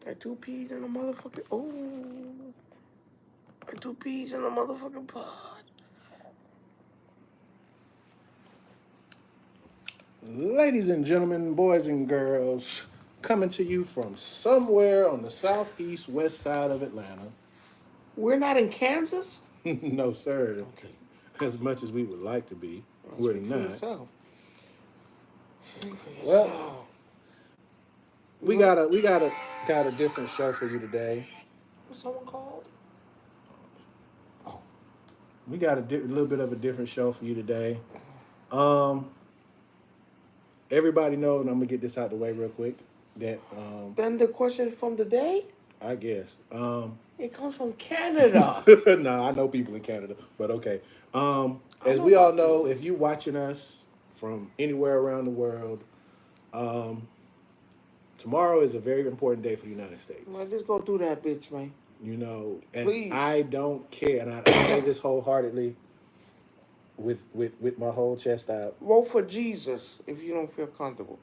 Got two peas in a motherfucking. Oh. Got two peas in a motherfucking pot. Ladies and gentlemen, boys and girls, coming to you from somewhere on the southeast west side of Atlanta. We're not in Kansas? No, sir. Okay. As much as we would like to be, we're Speak for not. yourself. Speak for Well, yourself. we got a different show for you today. What someone called? Oh. We got a little bit of a different show for you today. Um, Everybody knows, and I'm gonna get this out the way real quick. That Then the question from the day? I guess. It comes from Canada. No, I know people in Canada, but okay. I As know we all about know, this. if you watching us from anywhere around the world, um, tomorrow is a very important day for the United States. Man, just go through that bitch, man. You know, and Please. I don't care, and I say this wholeheartedly, with my whole chest out. Vote for Jesus if you don't feel comfortable.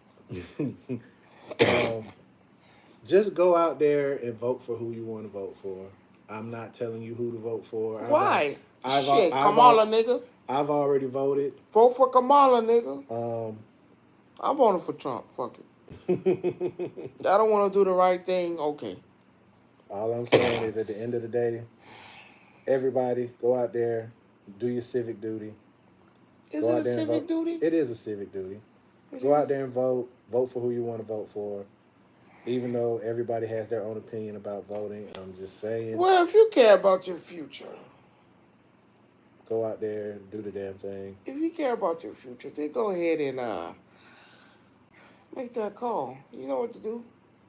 um, just go out there and vote for who you want to vote for. I'm not telling you who to vote for. Why? I've, Shit, I've, Kamala, nigga. I've already voted. Vote for Kamala, nigga. Um, I'm voting for Trump. Fuck it. I don't want to do the right thing. Okay. All I'm saying is, at the end of the day, everybody go out there, do your civic duty. Is Go it out a there and civic vote. duty? It is a civic duty. It Go is? out there and vote. Vote for who you want to vote for. Even though everybody has their own opinion about voting, I'm just saying. Well, if you care about your future, go out there and do the damn thing. if you care about your future, then go ahead and make that call. You know what to do.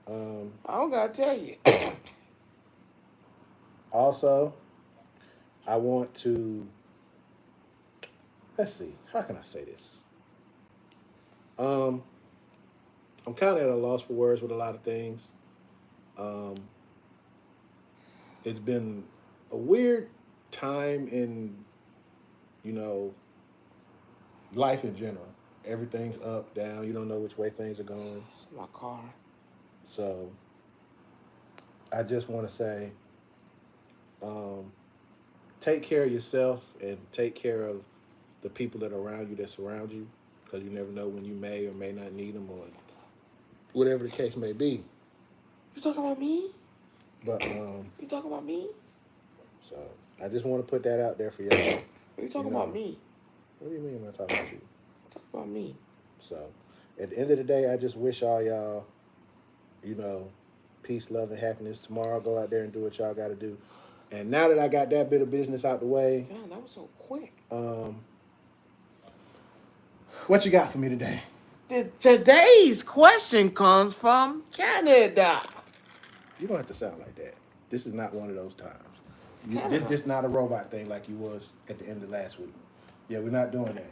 I don't gotta tell you. Also, I want to. Let's see. How can I say this? I'm kind of at a loss for words with a lot of things. It's been a weird time in, life in general. Everything's up, down. You don't know which way things are going. It's my car. So, I just want to say, take care of yourself and take care of the people that are around you, that surround you, because you never know when you may or may not need them, or whatever the case may be. You talking about me? But You talking about me? so I just want to put that out there for y'all. Are you talking about me? What do you mean I'm talking about you? Talk about me. So at the end of the day, I just wish all y'all, peace, love, and happiness. Tomorrow, go out there and do what y'all got to do. And now that I got that bit of business out the way, Damn, that was so quick. What you got for me today? Today's question comes from Canada. You don't have to sound like that. This is not one of those times. Canada. This not a robot thing like you was at the end of last week. Yeah, we're not doing that.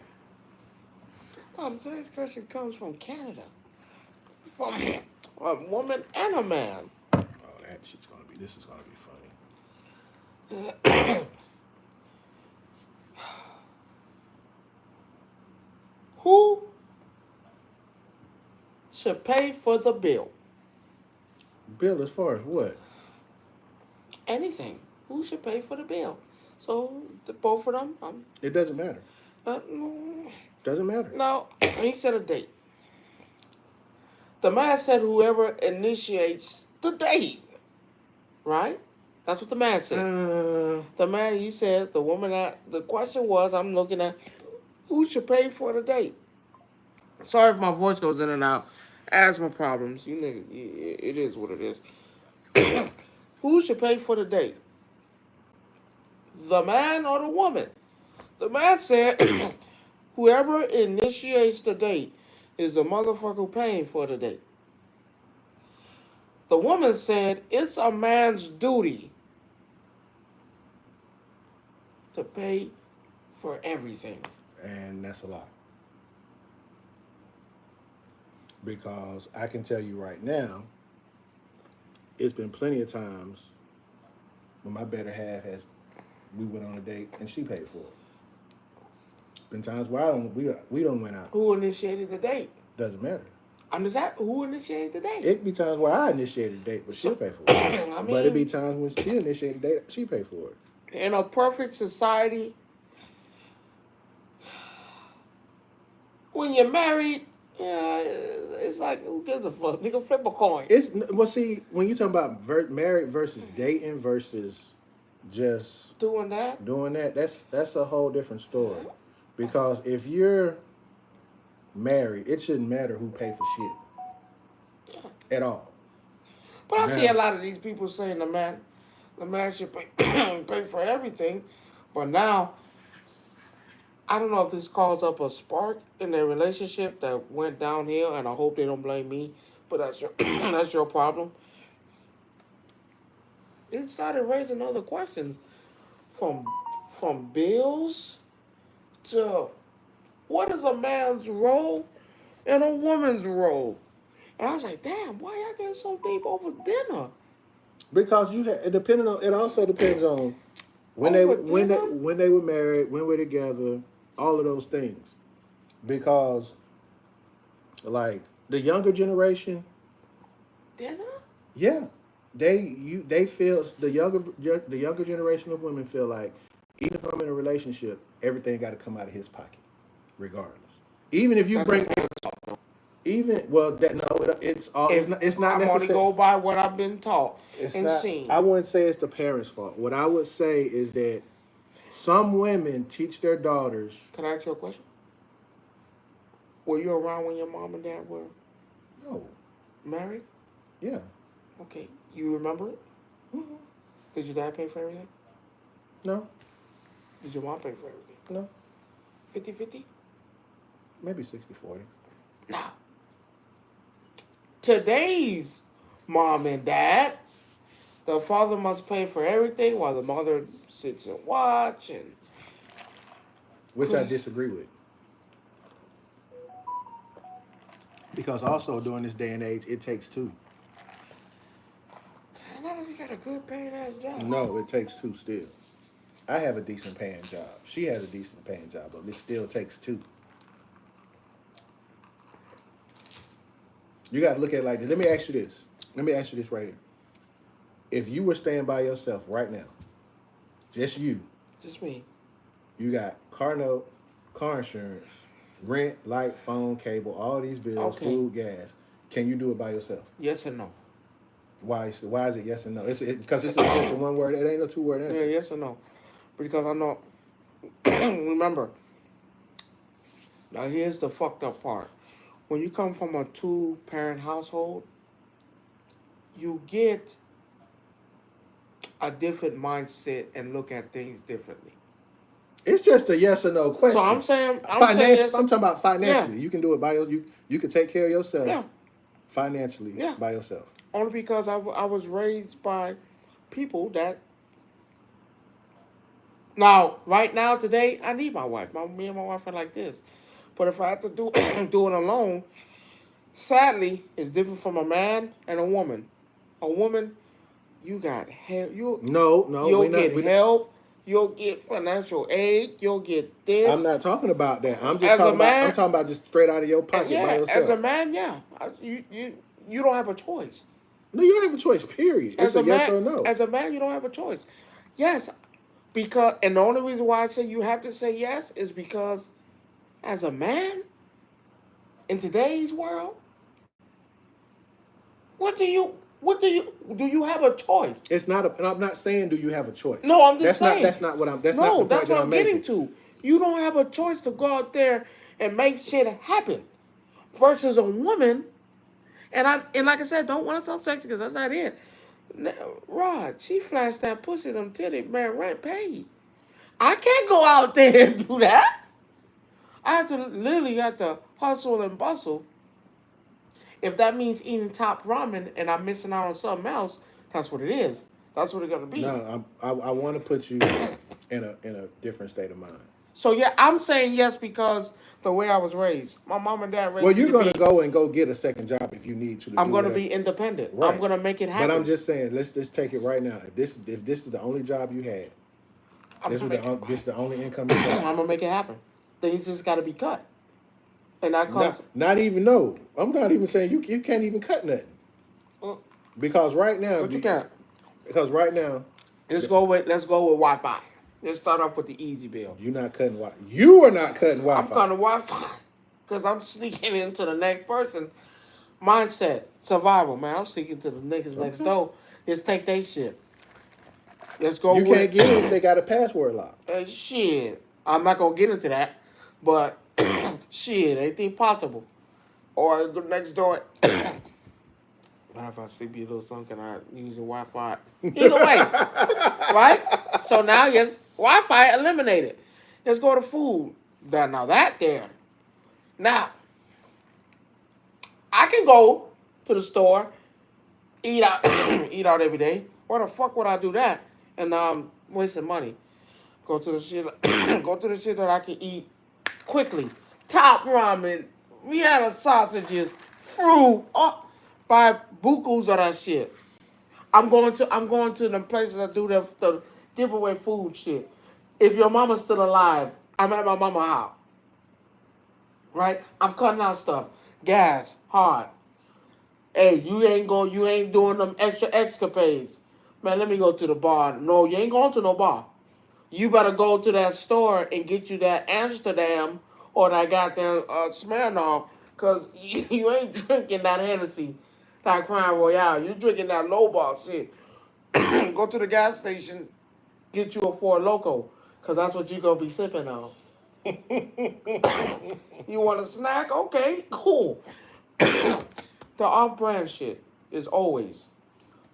Today's question comes from Canada. From a woman and a man. Oh, this is gonna be funny. Who should pay for the bill? Bill, as far as what? Anything. Who should pay for the bill? So, both of them? It doesn't matter. No. Doesn't matter. No, he said a date. The man said whoever initiates the date. Right? That's what the man said. The man, he said, the question was, I'm looking at, who should pay for the date? Sorry if my voice goes in and out. Asthma problems. You nigga, it is what it is. Who should pay for the date? The man or the woman? The man said, whoever initiates the date is the motherfucker paying for the date. The woman said, it's a man's duty to pay for everything. And that's a lie. Because I can tell you right now, it's been plenty of times when my better half we went on a date and she paid for it. Been times where we don't went out. Who initiated the date? Doesn't matter. I'm just asking, who initiated the date? It be times where I initiate a date, but she'll pay for it. I But it be mean, times when she initiate a date, she pay for it. in a perfect society, when you're married, yeah, it's like, who gives a fuck? Nigga, flip a coin. See, when you talk about married versus dating versus just Doing that? that's a whole different story. Because if you're married, it shouldn't matter who pay for shit at all. But I see a lot of these people saying the man should pay, pay for everything. But now, I don't know if this calls up a spark in their relationship that went downhill, and I hope they don't blame me. But that's your that's your problem. It started raising other questions, from bills to what is a man's role and a woman's role. And I was like, damn, why y'all getting so deep over dinner? Because it also depends on when when they were married, when we're together, all of those things. Because like the younger generation, Dinner? yeah, they feel the younger generation of women feel like even if I'm in a relationship, everything got to come out of his pocket, regardless. Even if you bring even well that no it's all it's not I'm necessarily. only go by what I've been taught and seen. I wouldn't say it's the parents' fault. What I would say is that some women teach their daughters. Can I ask you a question? Were you around when your mom and dad were No. married? Yeah. Okay. You remember it? Mm-hmm. Did your dad pay for everything? No. Did your mom pay for everything? No. 50-50? Maybe 60-40. No. Today's mom and dad, the father must pay for everything while the mother sits and watch and. Which I disagree with. Because also during this day and age, it takes two. Not if you got a good paying ass job. No, it takes two still. I have a decent paying job. She has a decent paying job, but it still takes two. You got to look at it like this. Let me ask you this. Let me ask you this right here. If you were staying by yourself right now, just you. Just me. You got car note, car insurance, rent, light, phone, cable, all these bills, food, gas. Can you do it by yourself? Yes and no. Why is it yes and no? Because it's just a one word. It ain't no two word answer. Yeah, yes or no. Because I know. Remember. Now here's the fucked up part. When you come from a 2-parent household, you get a different mindset and look at things differently. It's just a yes or no question. So I'm saying yes, I'm talking about financially. Yeah. You can do it by you can take care of yourself financially by yourself. Only because I was raised by people that. Now, right now, today, I need my wife. Me and my wife are like this. But if I have to do it alone, sadly, it's different from a man and a woman. A woman, you got help. You'll get help. You'll get financial aid. You'll get this. I'm not talking about that. I'm talking about just straight out of your pocket by yourself. As a man, you don't have a choice. No, you don't have a choice, period. It's a yes or no. As a man, you don't have a choice. Yes, because, and the only reason why I say you have to say yes is because as a man, in today's world, do you have a choice? It's not and I'm not saying do you have a choice. No, I'm just saying. That's not what I'm getting to. You don't have a choice to go out there and make shit happen. Versus a woman. And like I said, don't want to sound sexy because that's not it. Rod, she flashed that pussy, them titty, man, rent paid. I can't go out there and do that. I have to hustle and bustle. If that means eating top ramen and I'm missing out on something else, that's what it is. That's what it's gonna be. No, I want to put you in a different state of mind. So yeah, I'm saying yes because the way I was raised. My mom and dad raised me. Well, you're going to go get a second job if you need to. I'm going to be independent. Right. I'm going to make it happen. But I'm just saying, let's just take it right now. If this is the only job you had, this is the only income you had. I'm going to make it happen. Things just got to be cut. And that comes... Not even, no. I'm not even saying you can't even cut nothing. Because right now... But you can't. Because right now... Let's go with Wi-Fi. Let's start off with the easy bill. You're not cutting Wi-Fi. You are not cutting Wi-Fi. I'm cutting Wi-Fi. Because I'm sneaking into the next person. Mindset. Survival, man. I'm sneaking to the niggas next door. Let's take their shit. Let's go. You can't get in if they got a password lock. Shit. I'm not going to get into that. But, shit, anything possible. Or the next door. But if I sleep a little something, can I use the Wi-Fi? Either way. Right? So now, yes, Wi-Fi eliminated. Let's go to food. Now that there. Now, I can go to the store, eat out every day. Why the fuck would I do that? And wasting money. Go to the shit that I can eat quickly. Top ramen, Vienna sausages, fruit, buy bukus of that shit. I'm going to the places that do the giveaway food shit. If your mama's still alive, I'm at my mama's house. Right? I'm cutting out stuff. Gas, hard. Hey, you ain't doing them extra escapades. Man, let me go to the bar. No, you ain't going to no bar. You better go to that store and get you that Amsterdam or that goddamn Smirnoff, because you ain't drinking that Hennessy, that Crown Royale. You drinking that low-ball shit. Go to the gas station, get you a Four Loko, because that's what you going to be sipping on. You want a snack? Okay, cool. The off-brand shit is always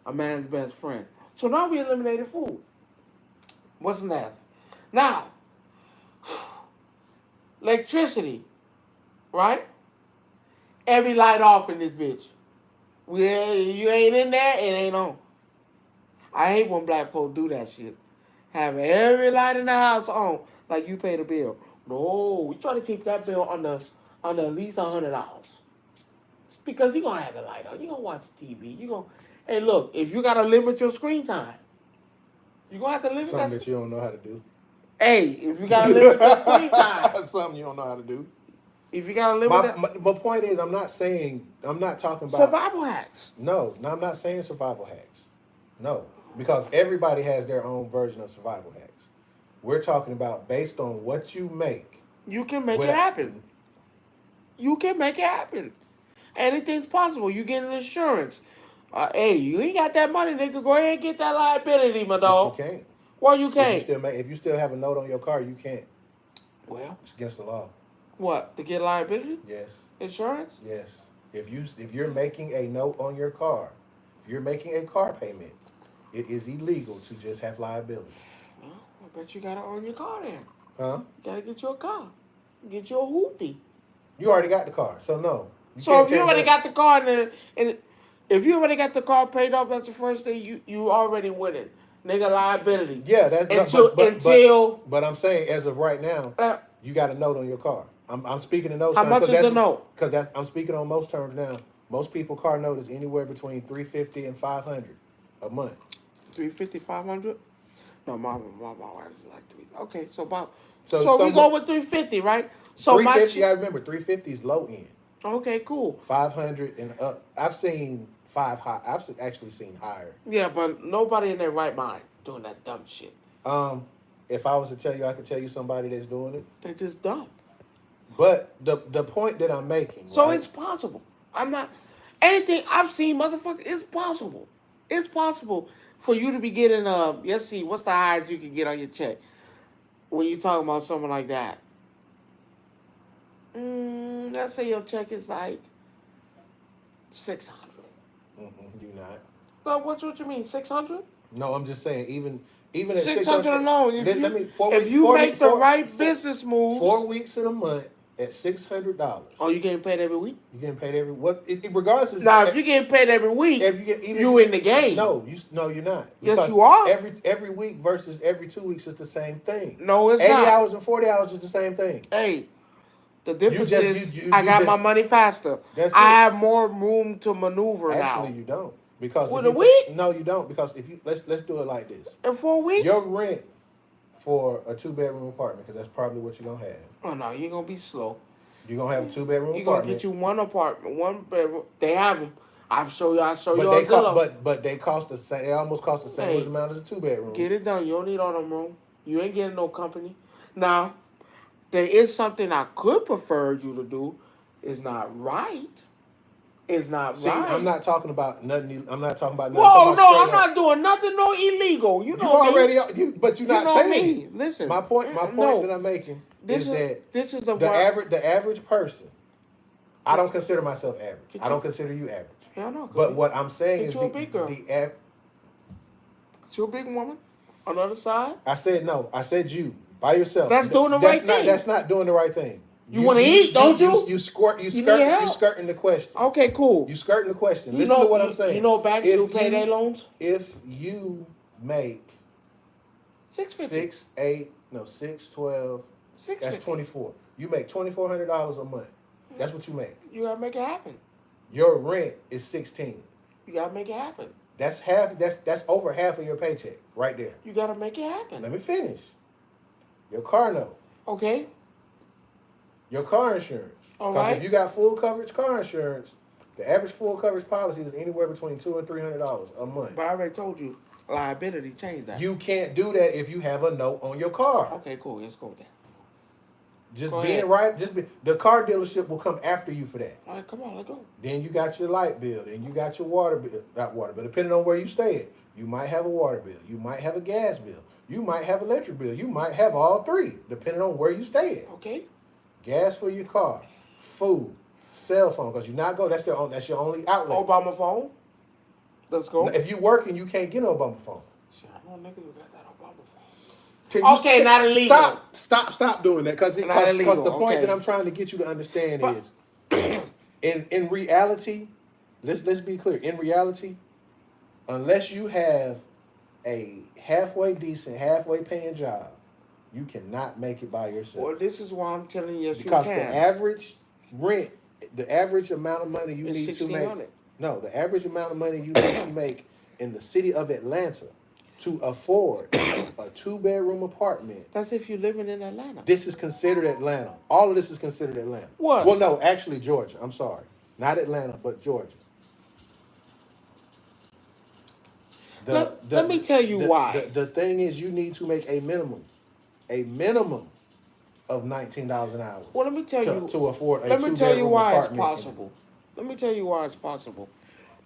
a man's best friend. So now we eliminated food. What's left? Now, electricity, right? Every light off in this bitch. You ain't in there, it ain't on. I hate when black folk do that shit. Have every light in the house on, like you pay the bill. No, we try to keep that bill under at least $100. Because you're going to have the light on. You're going to watch TV. Hey, look, if you got to limit your screen time, you're going to have to limit something that you don't know how to do. Hey, if you got to limit your screen time. Something you don't know how to do. If you got to limit that. My point is, I'm not talking about... Survival hacks. No, I'm not saying survival hacks. No, because everybody has their own version of survival hacks. We're talking about based on what you make. You can make it happen. You can make it happen. Anything's possible. You get an insurance. Hey, you ain't got that money, nigga. Go ahead and get that liability, my dog. But you can't. Well, you can't. If you still have a note on your car, you can't. Well, it's against the law. What? To get liability? Yes. Insurance? Yes. If you're making a note on your car, if you're making a car payment, it is illegal to just have liability. Well, I bet you gotta own your car then. Huh? You gotta get you a car. Get you a hoopty. You already got the car, so no. So if you already got the car and if you already got the car paid off, that's the first thing you already winning. Nigga, liability. Yeah, that's until. But I'm saying, as of right now, you got a note on your car. I'm speaking in those terms. How much is the note? Because I'm speaking on most terms now. Most people car note is anywhere between $350 and $500 a month. $350, $500? No, my wife is like $300. Okay, so about. So we go with $350, right? So $350. I remember $350 is low end. Okay, cool. 500 and up. I've seen I've actually seen higher. Yeah, but nobody in their right mind doing that dumb shit. If I was to tell you, I could tell you somebody that's doing it. They're just dumb. But the point that I'm making. So right? It's possible. I'm not. Anything I've seen, motherfucker, it's possible. It's possible for you to be getting let's see, what's the highest you can get on your check when you talking about something like that? Let's say your check is like $600. You not. So what you mean, 600? No, I'm just saying even at 600 alone. If you make the right business moves, 4 weeks in a month at $600. Oh, you getting paid every week? You getting paid regardless. Now, if you getting paid every week, you in the game. No, you're not. Yes, you are. Every week versus every 2 weeks is the same thing. No, it's 80 not. 80 hours and 40 hours is the same thing. Hey, the difference is I got my money faster. I have more room to maneuver now. Actually, you don't. Because with a week? No, you don't. Because if you let's do it like this. In 4 weeks? Your rent for a 2-bedroom apartment, because that's probably what you're gonna have. Oh no, you're gonna be slow. You're gonna have a 2-bedroom You're gonna apartment. get you one apartment, one bedroom. They have them. I show you But on Zillow. but they cost the same. They almost cost the same Hey, amount as a 2-bedroom. Get it done. You don't need all them room. You ain't getting no company. Now, there is something I could prefer you to do. It's not right. It's not See, right. I'm not talking about nothing. I'm not talking about nothing. Whoa, no, I'm not doing nothing no illegal. You know But you're You not know saying me. it. Listen. My point No. that I'm making This is is that this is the average person. I don't consider myself average. I don't consider you average. Hell no. But what I'm saying is you a big girl. You a big woman. On the other side. I said no. I said you by yourself. That's doing the right thing. That's not doing the right thing. You want to eat, don't you? You skirting the question. Okay, cool. You skirting the question. Listen to what I'm saying. You know banks do payday loans? If you make 650. 6, 12, that's 24. You make $2,400 a month. That's what you make. You gotta make it happen. Your rent is 16. You gotta make it happen. That's half. That's over half of your paycheck right there. You gotta make it happen. Let me finish. Your car note. Okay. Your car insurance. All right. If you got full coverage car insurance, the average full coverage policy is anywhere between $200 and $300 a month. But I already told you, liability changed that. You can't do that if you have a note on your car. Okay, cool. Let's go with that. The car dealership will come after you for that. All right, come on, let's go. Then you got your light bill, and you got your water bill, not water bill, depending on where you stay at. You might have a water bill, you might have a gas bill, you might have electric bill, you might have all three, depending on where you stay at. Okay. Gas for your car, food, cell phone, because that's your only outlet. Obama phone. Let's go. If you working, you can't get an Obama phone. Shit, I know niggas who got that Obama phone. Okay, not illegal. Stop doing that because the point that I'm trying to get you to understand is, in reality, let's be clear. In reality, unless you have a halfway decent, halfway paying job, you cannot make it by yourself. Well, this is why I'm telling you, because the average rent, the average amount of money you need to make. No, the average amount of money you need to make in the city of Atlanta to afford a 2-bedroom apartment. That's if you're living in Atlanta. This is considered Atlanta. All of this is considered Atlanta. What? Well, no, actually Georgia. I'm sorry. Not Atlanta, but Georgia. Let me tell you why. The thing is, you need to make a minimum of $19 an hour. Well, let me tell you to afford a 2-bedroom apartment. Let me tell you why it's possible. Let me tell you why it's possible.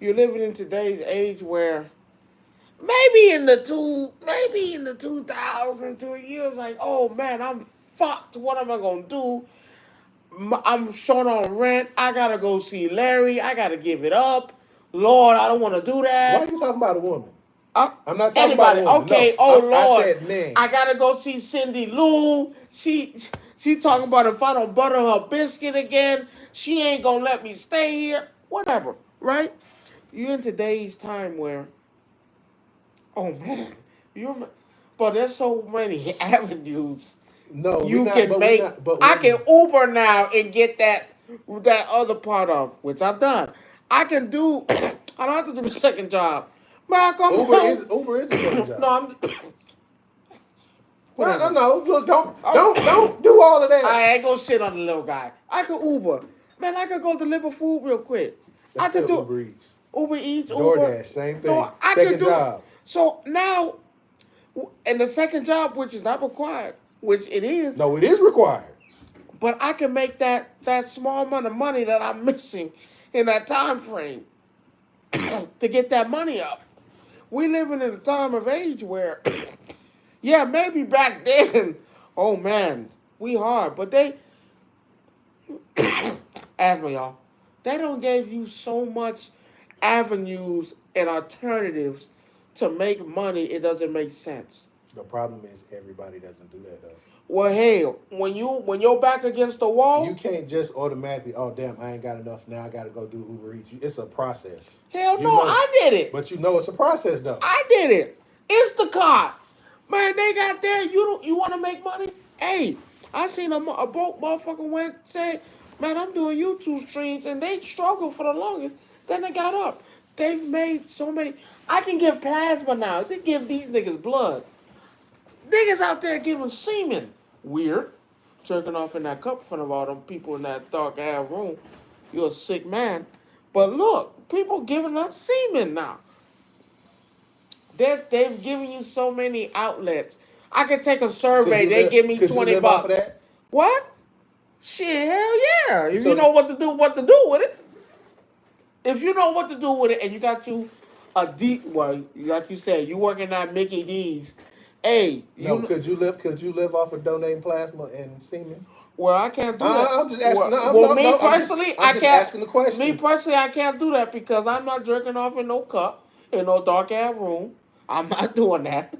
You're living in today's age where maybe in the 2000s, 2 years, like, oh man, I'm fucked. What am I gonna do? I'm short on rent. I gotta go see Larry. I gotta give it up. Lord, I don't want to do that. Why are you talking about a woman? I'm not talking anybody. about a woman. Okay. No, Lord. I said man. I gotta go see Cindy Lou. She talking about if I don't butter her biscuit again, she ain't gonna let me stay here. Whatever, right? You're in today's time where, oh man, but there's so many avenues. No, you can make. I can Uber now and get that other part of which I've done. I can do. I don't have to do the second job. But I come Uber is a second job. No, no. Look, don't do all of that. I ain't gonna sit on the little guy. I can Uber. Man, I could go deliver food real quick. I could do Uber Eats. Uber Eats, DoorDash, same thing. No, second job. So now, and the second job, which is not required, which it is. No, it is required. But I can make that small amount of money that I'm missing in that time frame to get that money up. We living in a time of age where, yeah, maybe back then, oh man, we hard, but they, ask me y'all, they don't give you so much avenues and alternatives to make money. It doesn't make sense. The problem is everybody doesn't do that though. Well, hell, when you're back against the wall, you can't just automatically. Oh damn, I ain't got enough now. I got to go do Uber Eats. It's a process. Hell no, I did it. But you know it's a process though. I did it. Instacart, man, they got there. You want to make money? Hey, I seen a broke motherfucker say, man, I'm doing YouTube streams, and they struggled for the longest. Then they got up. They've made so many. I can give plasma now. They give these niggas blood. Niggas out there giving semen. Weird. jerking off in that cup in front of all them people in that dark ass room, you're a sick man. But look, people giving up semen now. They've given you so many outlets. I can take a survey. They give me $20. What? Shit, hell yeah! If you know what to do with it. If you know what to do with it, and you got you a deep, well, like you said, you working at Mickey D's. Hey, could you live off of donating plasma and semen? Well, I can't do that. I'm just asking. I can't. Asking the question. Me personally, I can't do that because I'm not jerking off in no cup in no dark ass room. I'm not doing that.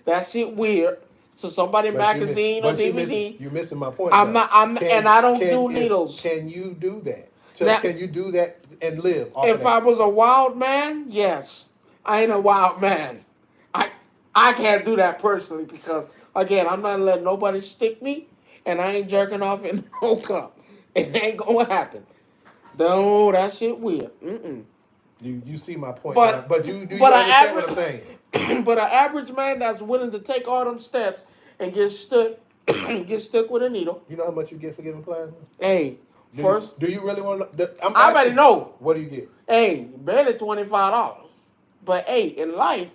That shit weird. So somebody magazine or DVD. You're missing my point. And I don't do needles. Can you do that? Can you do that and live? If I was a wild man, yes. I ain't a wild man. I can't do that personally because again, I'm not letting nobody stick me, and I ain't jerking off in no cup. It ain't gonna happen. No, that shit weird. You see my point, but you understand what I'm saying? But an average man that's willing to take all them steps and get stuck with a needle. You know how much you get for giving plasma? Hey, do you really want to? I already know. What do you get? Hey, barely $25. But hey, in life,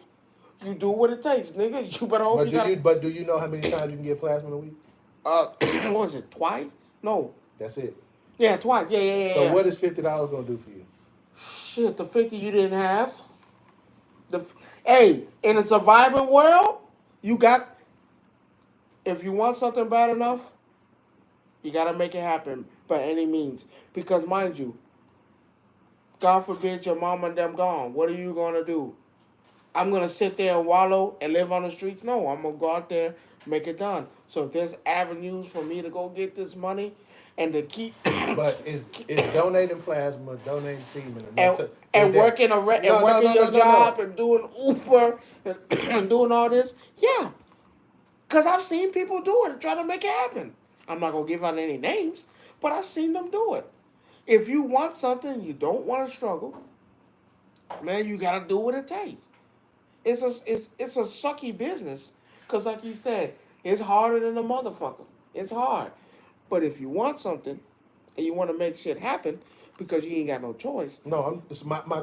you do what it takes, nigga. You better hope But do you know how many times you can get plasma in a week? What was it? Twice? No. That's it. Yeah, twice. Yeah. So what is $50 gonna do for you? Shit, the 50 you didn't have. Hey, in a surviving world, if you want something bad enough, you gotta make it happen by any means. Because mind you, God forbid your mom and them gone. What are you gonna do? I'm gonna sit there and wallow and live on the streets? No, I'm gonna go out there, make it done. So if there's avenues for me to go get this money and to keep But is donating plasma, donating semen, and working your job and doing Uber and doing all this? Yeah. Because I've seen people do it and try to make it happen. I'm not going to give out any names, but I've seen them do it. If you want something, you don't want to struggle, man, you got to do what it takes. It's a sucky business because, like you said, it's harder than a motherfucker. It's hard. But if you want something and you want to make shit happen because you ain't got no choice. No,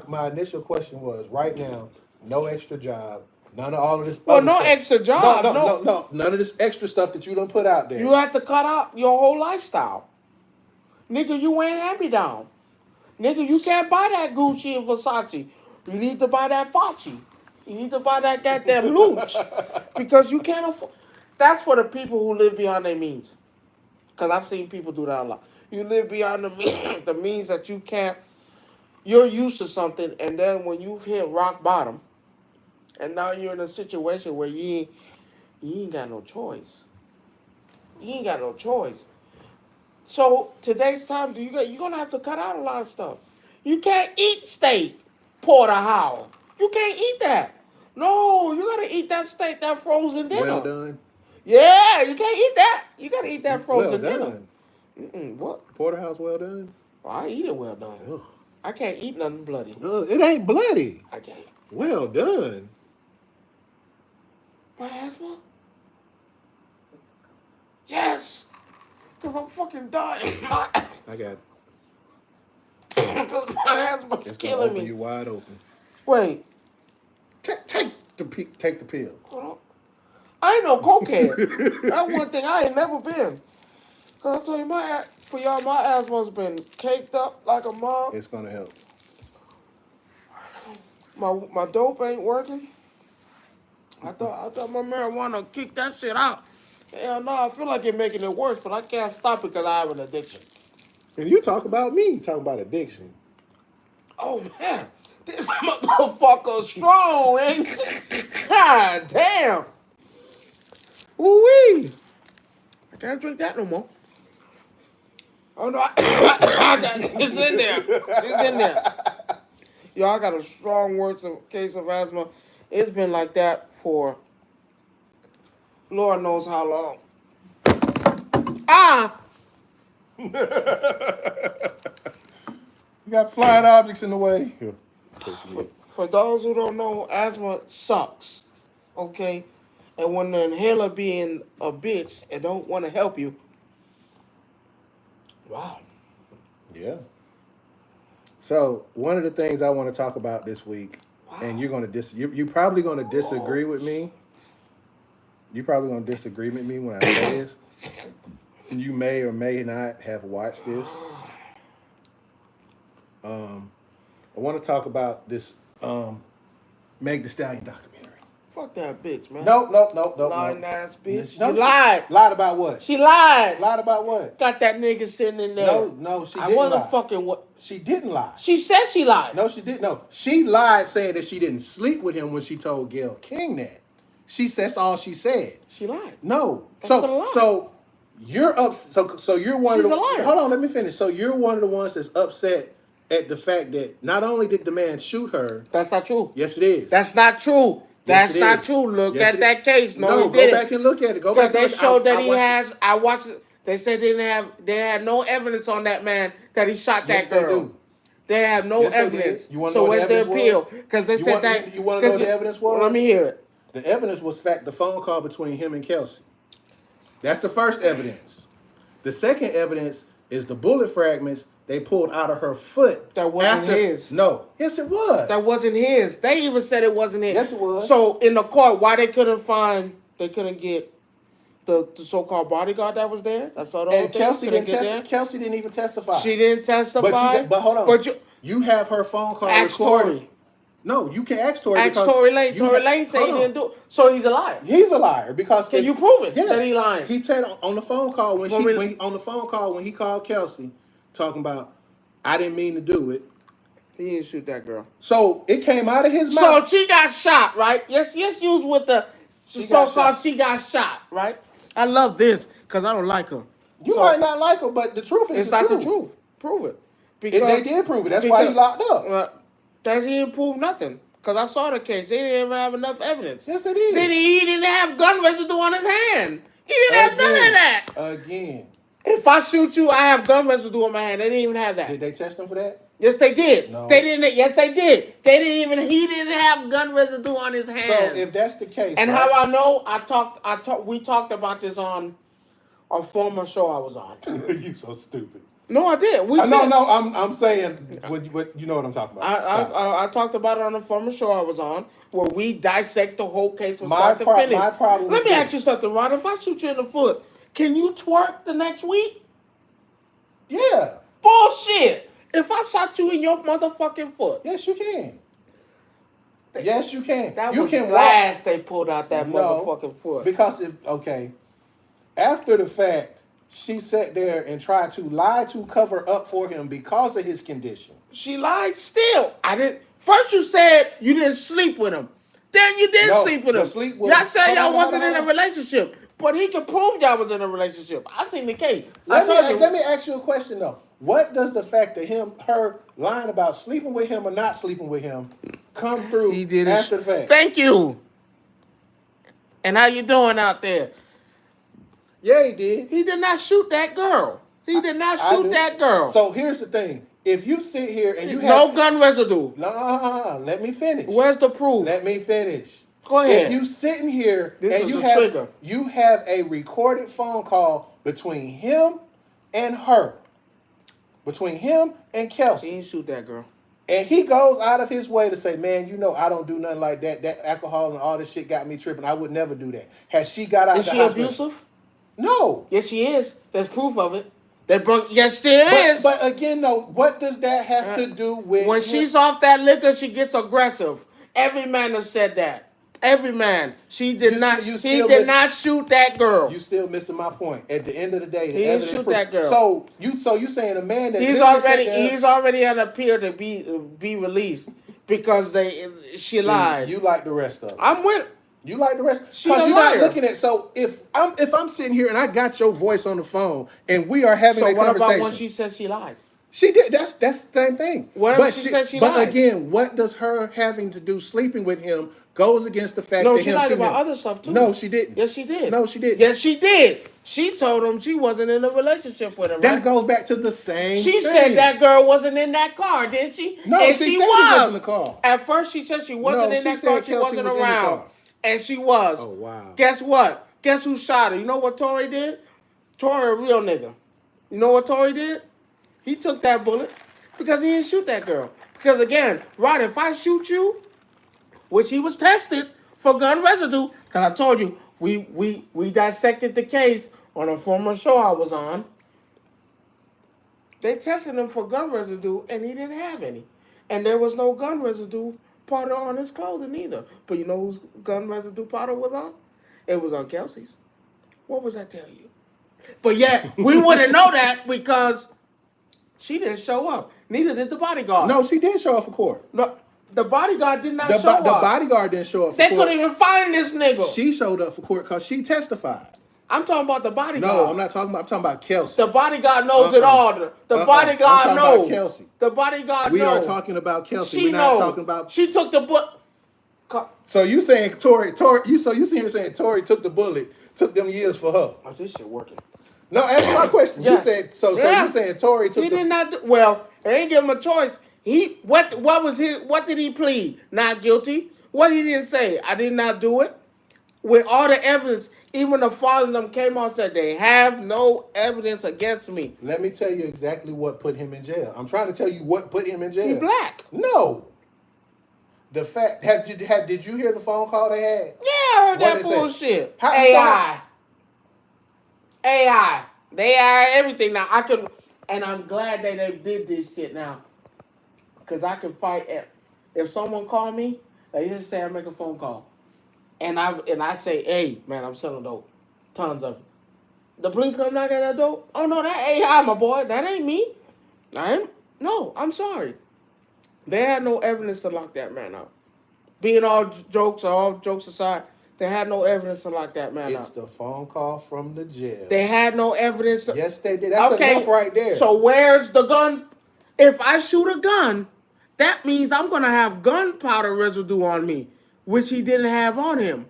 my initial question was, right now, no extra job, none of all of this extra job. No, none of this extra stuff that you done put out there. You have to cut out your whole lifestyle. Nigga, you ain't hand-me-down. Nigga, you can't buy that Gucci and Versace. You need to buy that Fauci. You need to buy that goddamn Looch. Because you can't afford. That's for the people who live beyond their means. Because I've seen people do that a lot. You live beyond the means that you can't. You're used to something, and then when you've hit rock bottom, and now you're in a situation where you ain't got no choice. You ain't got no choice. So today's time, you're gonna have to cut out a lot of stuff. You can't eat steak, porterhouse. You can't eat that. No, you gotta eat that steak, that frozen dinner. Well done. Yeah, you can't eat that. You gotta eat that frozen dinner. What? Porterhouse well done? Well, I eat it well done. Ugh. I can't eat nothing bloody. It ain't bloody. I can't. Well done. My asthma? Yes. Because I'm fucking dying. I got it. Because my asthma's killing me. You wide open. Wait. Take the pill. Hold on. I ain't no cokehead. That's one thing I ain't never been. Cause I tell you, my asthma's been caked up like a mug. It's gonna help. My dope ain't working. I thought my marijuana kicked that shit out. Hell no, I feel like it's making it worse, but I can't stop it because I have an addiction. And you talk about me, talking about addiction. Oh man, this motherfucker strong, ain't it? God damn. Ooh-wee. I can't drink that no more. Oh no, it's in there. It's in there. Yo, I got a strong case of asthma. It's been like that for Lord knows how long. You got flying objects in the way. For those who don't know, asthma sucks. Okay? And when the inhaler being a bitch and don't want to help you, Wow. Yeah. So one of the things I want to talk about this week, and you're gonna you're probably gonna disagree with me. You're probably gonna disagree with me when I say this. You may or may not have watched this. I want to talk about this Meg Thee Stallion documentary. Fuck that bitch, man. No. Lying ass bitch. No, you lied. Lied about what? She lied. Lied about what? Got that nigga sitting in there. No, she didn't I wasn't lie. fucking what. She didn't lie. She said she lied. No, she didn't. No, she lied saying that she didn't sleep with him when she told Gayle King that. That's all she said. She lied. No. That's a lie. So you're up. So you're one She's of the. a liar. Hold on, let me finish. So you're one of the ones that's upset at the fact that not only did the man shoot her. That's not true. Yes, it is. That's not true. Yes, That's not true. Look at that case. No, he go didn't. back and look at it. Go back. Because they showed that he has. has. I watched it. They said they had no evidence on that man that he shot that Yes, girl. They do. They have no Yes, they evidence. did. You wanna so know what where's the the evidence appeal? was? Because they said that. You want to know what the evidence was? Well, let me hear it. The evidence was the phone call between him and Kelsey. That's the first evidence. The second evidence is the bullet fragments they pulled out of her foot. That wasn't his. No. Yes, it was. That wasn't his. They even said it wasn't his. Yes, it was. So in the court, why they couldn't get the so-called bodyguard that was there? That's all the whole And thing. Kelsey didn't even testify. She didn't testify. But hold on. But you have her phone call ask recorded. Tory. No, you can ask Tory. Ask Tory Lane. Tory Lane said he didn't do it. So he's a liar. He's a liar because Can you prove it that he lying? He said on the phone call when he called Kelsey, talking about I didn't mean to do it. He didn't shoot that girl. So it came out of his So mouth. she got shot, right? Yes, you was with the so-called she got shot, right? I love this because I don't like her. You might not like her, but the truth is it's not the truth. Prove it. Because they did prove it. That's why he locked up. He didn't prove nothing. Because I saw the case. They didn't even have enough evidence. Yes, they did. He didn't have gun residue on his hand. He didn't have none of that. Again. If I shoot you, I have gun residue on my hand. They didn't even have that. Did they test him for that? Yes, they did. No. They didn't. Yes, they did. They didn't even. He didn't have gun residue on his hand. So if that's the case, and how I know, we talked about this on a former show I was on. You so stupid. No, I did. I'm saying what you know what I'm talking about. I talked about it on a former show I was on where we dissect the whole case from start to finish. My problem. Let me ask you something, Ron. If I shoot you in the foot, can you twerk the next week? Yeah. Bullshit. If I shot you in your motherfucking foot. Yes, you can. Yes, you can. That you was can glass they pulled out that motherfucking foot. Because after the fact, she sat there and tried to lie to cover up for him because of his condition. She lied still. I didn't. First you said you didn't sleep with him. Then you did sleep with him. Y'all said y'all wasn't in a relationship. But he could prove y'all was in a relationship. I seen the case. Let me ask you a question though. What does the fact that her lying about sleeping with him or not sleeping with him come through after the fact? Thank you. And how you doing out there? Yeah, he did. He did not shoot that girl. He did not shoot that girl. So here's the thing. If you sit here and you have no gun residue. Let me finish. Where's the proof? Let me finish. Go ahead. If you sitting here and you have a recorded phone call between him and her, between him and Kelsey. He didn't shoot that girl. And he goes out of his way to say, man, I don't do nothing like that. That alcohol and all this shit got me tripping. I would never do that. Has she got out of the hospital? Is she abusive? No. Yes, she is. There's proof of it. Yes, there is. But again, though, what does that have to do with... When she's off that liquor, she gets aggressive. Every man has said that. Every man. He did not shoot that girl. You still missing my point. At the end of the day, he didn't shoot that girl. So you saying a man that he's already on appeal to be released because she lied. You like the rest of it. I'm with. You like the rest because you're not looking at. So if I'm sitting here and I got your voice on the phone and we are having a conversation. So what about when she said she lied? She did. That's the same thing. Whatever she said she lied. But again, what does her having to do sleeping with him goes against the fact that she lied about other stuff too. No, she didn't. Yes, she did. No, she didn't. Yes, she did. She told him she wasn't in a relationship with him. That goes back to the same She thing. said that girl wasn't in that car, didn't she? No, and she was in the car. At first, she said she wasn't in that car. She wasn't around. And she was. Oh, wow. Guess what? Guess who shot her? You know what Tory did? Tory a real nigga. You know what Tory did? He took that bullet because he didn't shoot that girl. Because again, Rod, if I shoot you, which he was tested for gun residue, because I told you, we dissected the case on a former show I was on. They tested him for gun residue, and he didn't have any. And there was no gun residue powder on his clothing either. But you know whose gun residue powder was on? It was on Kelsey's. What was that tell you? But yet, we wouldn't know that because she didn't show up. Neither did the bodyguard. No, she did show up for court. No, the bodyguard did not show up. The bodyguard didn't show up for They court. couldn't even find this nigga. She showed up for court because she testified. I'm talking about the bodyguard. No, I'm talking about Kelsey. The bodyguard knows it all. The bodyguard knows. About Kelsey. The bodyguard knows. We are talking about Kelsey. She We're not knows. talking about. She took the bullet. So you saying Tory? You see him saying Tory took the bullet, took them years for her. Oh, this shit working. No, answer my question. Yeah. You said so. So Yeah. you saying Tory took? He did not. Well, they ain't give him a choice. What was his? What did he plead? Not guilty. What he didn't say? I did not do it. With all the evidence, even the father of them came out and said they have no evidence against me. Let me tell you exactly what put him in jail. I'm trying to tell you what put him in jail. He black. No. The fact did you hear the phone call they had? Yeah, I heard What that did they say? bullshit. How- AI. They are everything now. And I'm glad they did this shit now. Because I can fight. If someone called me, they just say I make a phone call. And I say, hey, man, I'm selling dope. Tons of it. The police come knock at that door. Oh, no, that AI, my boy. That ain't me. No, I'm sorry. They had no evidence to lock that man up. Being all jokes aside, they had no evidence to lock that man up. It's the phone call from the jail. They had no evidence. Yes, they did. That's enough right there. So where's the gun? If I shoot a gun, that means I'm going to have gunpowder residue on me, which he didn't have on him.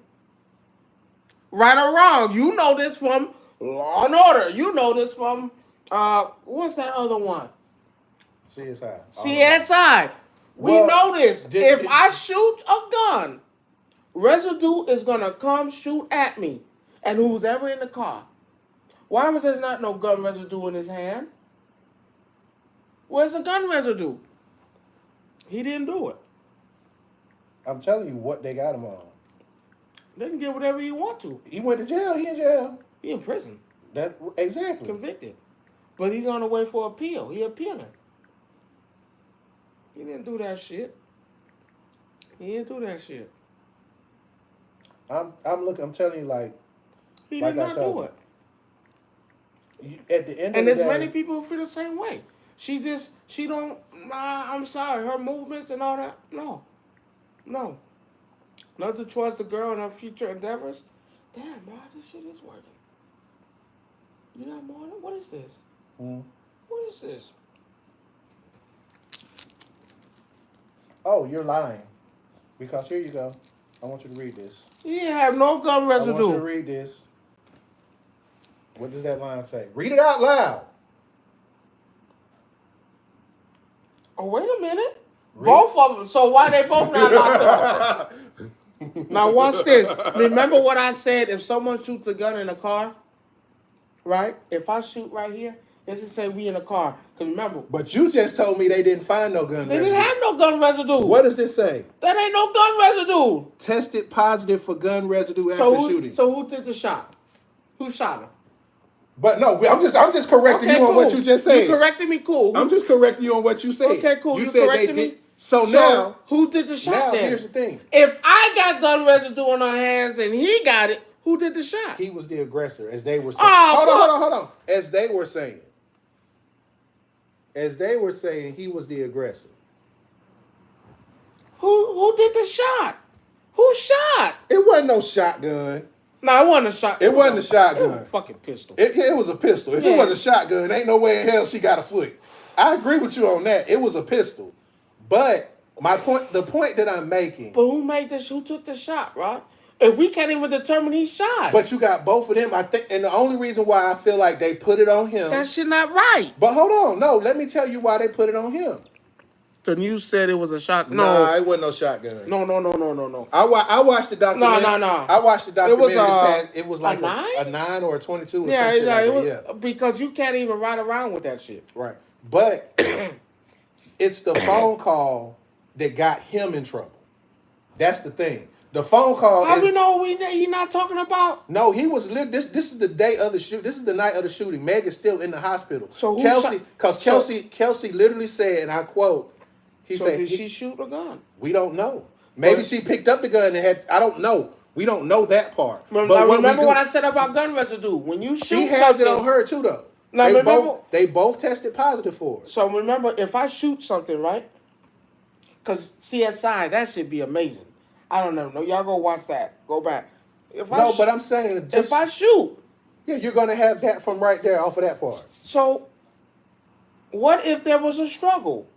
Right or wrong, you know this from Law and Order. You know this from, what's that other one? CSI. CSI. We know this. If I shoot a gun, residue is going to come shoot at me. And who's ever in the car. Why was there not no gun residue in his hand? Where's the gun residue? He didn't do it. I'm telling you what they got him on. They can get whatever he want to. He went to jail. He in jail. He in prison. That exactly. Convicted. But he's on the way for appeal. He appealing. He didn't do that shit. I'm telling you, like he like did not do it. At the end And of the there's day, many people who feel the same way. She don't. I'm sorry. Her movements and all that. No. Not to trust the girl in her future endeavors. Damn, man, this shit is working. You got more? What is this? What is this? Oh, you're lying. Because here you go. I want you to read this. He didn't have no gun residue. I want you to read this. What does that line say? Read it out loud. Oh, wait a minute. Both of them. So why they both not locked up? Now watch this. Remember what I said? If someone shoots a gun in a car, right? If I shoot right here, it's to say we in a car. Because remember. But you just told me they didn't find no gun residue. They didn't have no gun residue. What does this say? That ain't no gun residue. Tested positive for gun residue after shooting. So who did the shot? Who shot him? But no, I'm just correcting you on what you just said. You corrected me, cool. I'm just correcting you on what you said. Okay, cool. You You said corrected they me. did. So now, who did the shot now then? here's the thing. If I got gun residue on our hands and he got it, who did the shot? He was the aggressor, as they were saying. Oh, hold on. As they were saying. He was the aggressor. Who did the shot? Who shot? It wasn't no shotgun. No, it wasn't a shot. It wasn't a shotgun. It was a fucking pistol. It was a pistol. If it was a shotgun, ain't no way in hell she got a foot. I agree with you on that. It was a pistol. But the point that I'm making. But who took the shot, right? If we can't even determine he shot. But you got both of them, I think, and the only reason why I feel like they put it on him. That shit not right. But hold on, no, let me tell you why they put it on him. The news said it was a shotgun. Nah, it wasn't no shotgun. No. I watched the documentary. No. I watched the documentary. It was it was like a 9 or a 22 or yeah, some shit like it was, that. because you can't even ride around with that shit. Right. But it's the phone call that got him in trouble. That's the thing. The phone call. How we know he not talking about? No, he was. This is the day of the shoot. This is the night of the shooting. Meg is still in the hospital. So who Kelsey literally said, and I quote, he said, did she shoot a gun? We don't know. Maybe she picked up the gun and had. I don't know. We don't know that part. But remember what I said about gun residue? When you shoot, she has it on her too, though. Now, they both tested positive for it. So remember, if I shoot something, right? Because CSI, that should be amazing. I don't know. No, y'all go watch that. Go back. But I'm saying, if I shoot, yeah, you're gonna have that from right there off of that part. So, what if there was a struggle?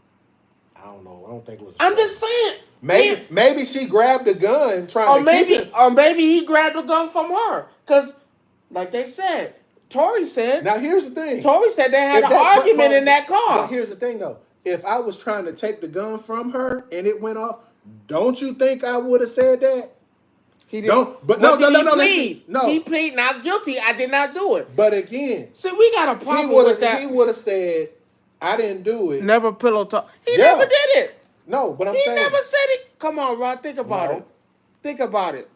I don't know. I don't think it was. I'm just saying. Maybe she grabbed the gun trying to keep it. Or maybe he grabbed the gun from her. Because, like they said, Tori said. Now here's the thing. Tori said they had an argument in that car. But here's the thing, though. If I was trying to take the gun from her and it went off, don't you think I would have said that? He didn't. No. He plead not guilty. I did not do it. But again, see, we got a problem with that. He would have said, "I didn't do it." Never pillow talk. He never did it. No, but I'm saying he never said it. Come on, Rod. Think about it. Think about it.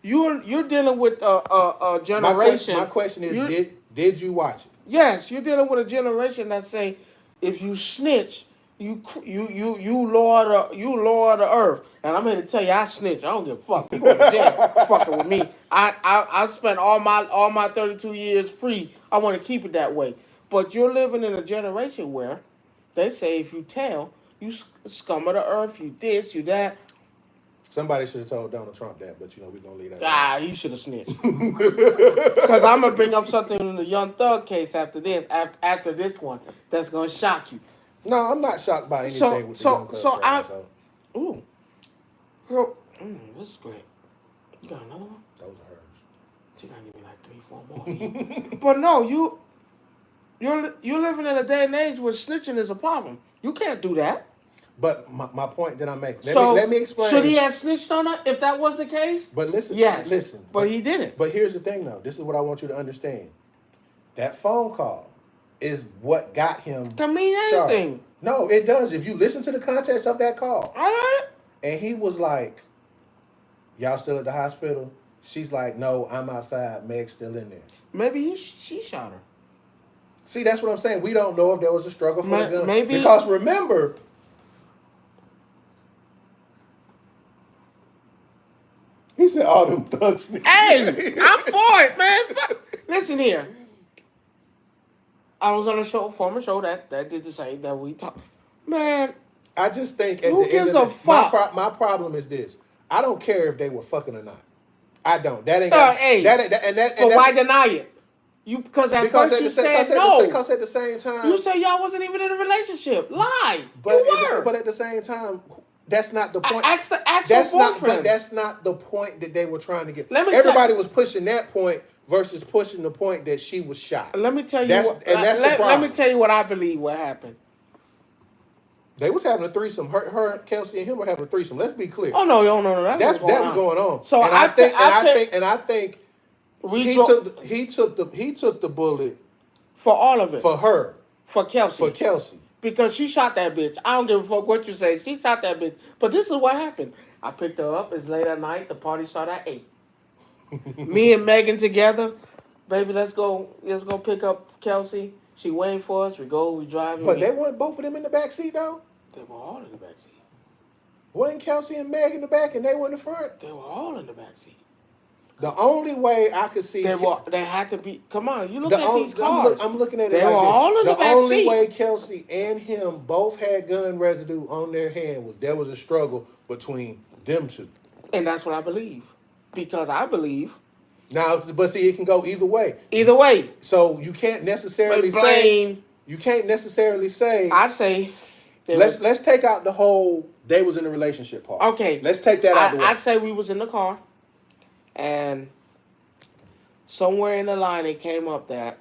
You're dealing with a generation. My question is, did you watch it? Yes, you're dealing with a generation that say, if you snitch, you lord the earth. And I'm here to tell you, I snitch. I don't give a fuck. You going to jail fucking with me. I spent all my 32 years free. I want to keep it that way. But you're living in a generation where they say if you tell, you scum of the earth, you this, you that. Somebody should have told Donald Trump that, but we're gonna leave that. He should have snitched. Because I'm gonna bring up something in the Young Thug case after this. After this one, that's gonna shock you. No, I'm not shocked by anything with the Young Thug. Ooh. This is great. You got another one? Those are hers. She gotta give me like 3, 4 more. But no, you're living in a day and age where snitching is a problem. You can't do that. But my point that I'm making. Let me explain. Should he have snitched on her if that was the case? But listen. Yes. Listen. But he didn't. But here's the thing, though. This is what I want you to understand. That phone call is what got him. Can mean anything. Sorry. No, it does. If you listen to the context of that call. All right. And he was like, "Y'all still at the hospital?" She's like, "No, I'm outside. Meg's still in there." Maybe she shot her. See, that's what I'm saying. We don't know if there was a struggle for the gun. Maybe. Because remember, he said all them thugs. Hey, I'm for it, man. Listen here. I was on a former show that did the same that we talked. Man, I just think at who the gives end of a fuck? My problem is this. I don't care if they were fucking or not. I don't. That ain't. But why deny it? Because first you said no. Because at the same time, you said y'all wasn't even in a relationship. Lie. But at the same time, that's not the point. Ask your boyfriend. That's not the point that they were trying to get. Everybody was pushing that point versus pushing the point that she was shot. Let me tell you. Let me tell you what I believe what happened. They was having a threesome. Her, Kelsey, and him were having a threesome. Let's be clear. Oh no. That was going on. So I think he took the bullet for all of it. For her. For Kelsey. For Kelsey. Because she shot that bitch. I don't give a fuck what you say. She shot that bitch. But this is what happened. I picked her up. It's late at night. The party started at 8. Me and Megan together. Baby, let's go pick up Kelsey. She waiting for us. We drive. But they weren't both of them in the back seat, though? They were all in the back seat. Wasn't Kelsey and Meg in the back and they were in the front? They were all in the back seat. The only way I could see... They had to be... Come on, you look at these cars. I'm looking at it They were all in the back seat. The only way Kelsey and him both had gun residue on their hand was there was a struggle between them two. And that's what I believe. Because I believe... Now, but see, it can go either way. Either way. So you can't necessarily say... You can't necessarily say... I say... Let's take out the whole they was in a relationship part. Okay. Let's take that out the way. I say we was in the car. And somewhere in the line, it came up that,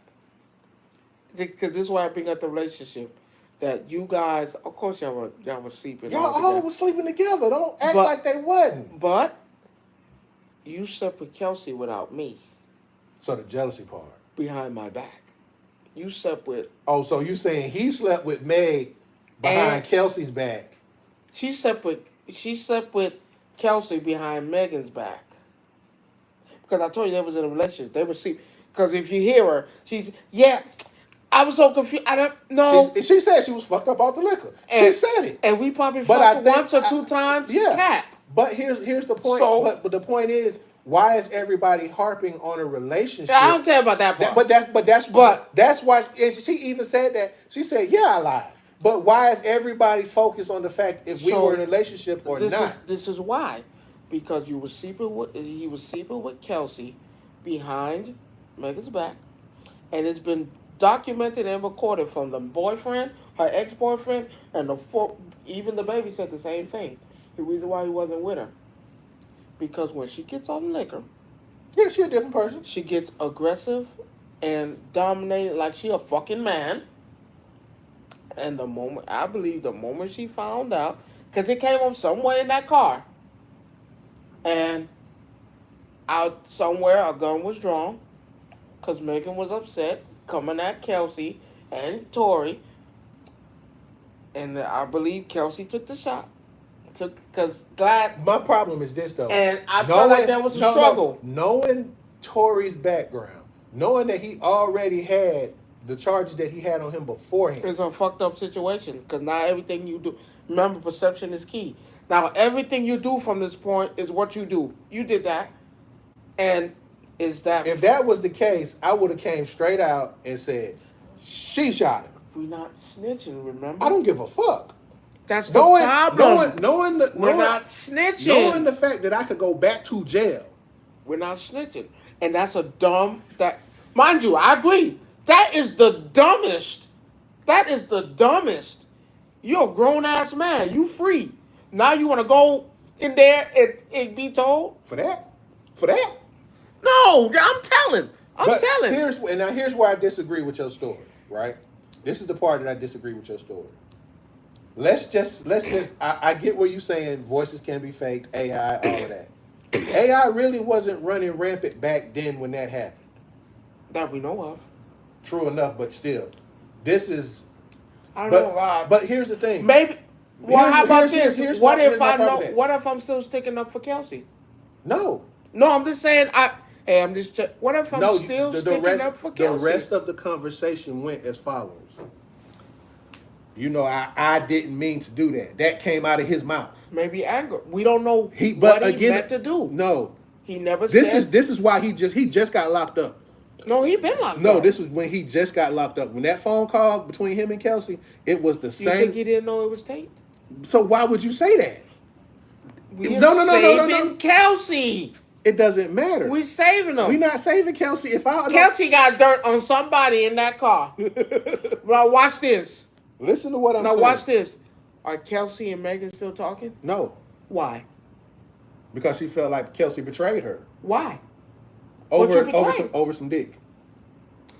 because this is why I bring up the relationship, that you guys, of course, y'all were sleeping. Y'all all was sleeping together. Don't act like they wasn't. But you slept with Kelsey without me. So the jealousy part. Behind my back. You slept with. Oh, so you saying he slept with Meg behind Kelsey's back? She slept with Kelsey behind Megan's back. Because I told you they was in a relationship. They were sleep. Because if you hear her, I was so confused. I don't know. She said she was fucked up off the liquor. She said it. And we probably fucked once or two times. Yeah. Cap. But here's the point. But the point is, why is everybody harping on a relationship? I don't care about that part. That's why she even said that. She said, "Yeah, I lied." But why is everybody focused on the fact if we were in a relationship or not? This is why, because he was sleeping with Kelsey behind Megan's back, and it's been documented and recorded from the boyfriend, her ex-boyfriend, and even the baby said the same thing. The reason why he wasn't with her. Because when she gets on liquor, yeah, she a different person. She gets aggressive and dominated like she a fucking man. And the moment she found out, because it came up somewhere in that car, and out somewhere a gun was drawn, because Megan was upset, coming at Kelsey and Tori, and I believe Kelsey took the shot. My problem is this though, and I felt like there was a struggle. Knowing Tori's background, knowing that he already had the charges that he had on him beforehand, it's a fucked up situation. Because now everything you do, remember, perception is key. Now everything you do from this point is what you do. You did that, and if that was the case, I would have came straight out and said she shot him. We're not snitching, remember? I don't give a fuck. That's the problem. We're not snitching. Knowing the fact that I could go back to jail. We're not snitching. And that's mind you, I agree. That is the dumbest. You're a grown-ass man. You free. Now you want to go in there and be told? For that? No, I'm telling. Here's where I disagree with your story, right? This is the part that I disagree with your story. Let's just. I get what you're saying. Voices can be faked. AI, all of that. AI really wasn't running rampant back then when that happened. That we know of. True enough, but still, this is. I don't know why. But here's the thing. Maybe. Well, how about this? What if I know? What if I'm still sticking up for Kelsey? No, I'm just saying. What if I'm still sticking up for Kelsey? The rest of the conversation went as follows. You know, I didn't mean to do that. That came out of his mouth. Maybe anger. We don't know what he meant to do. No. He never said. This is why he just got locked up. No, he been locked up. No, this was when he just got locked up. When that phone call between him and Kelsey, it was the same. You think he didn't know it was taped? So why would you say that? No. Kelsey. It doesn't matter. We're saving him. We're not saving Kelsey. Kelsey got dirt on somebody in that car. Now watch this. Listen to what I'm saying. Now watch this. Are Kelsey and Megan still talking? No. Why? Because she felt like Kelsey betrayed her. Why? Over some dick.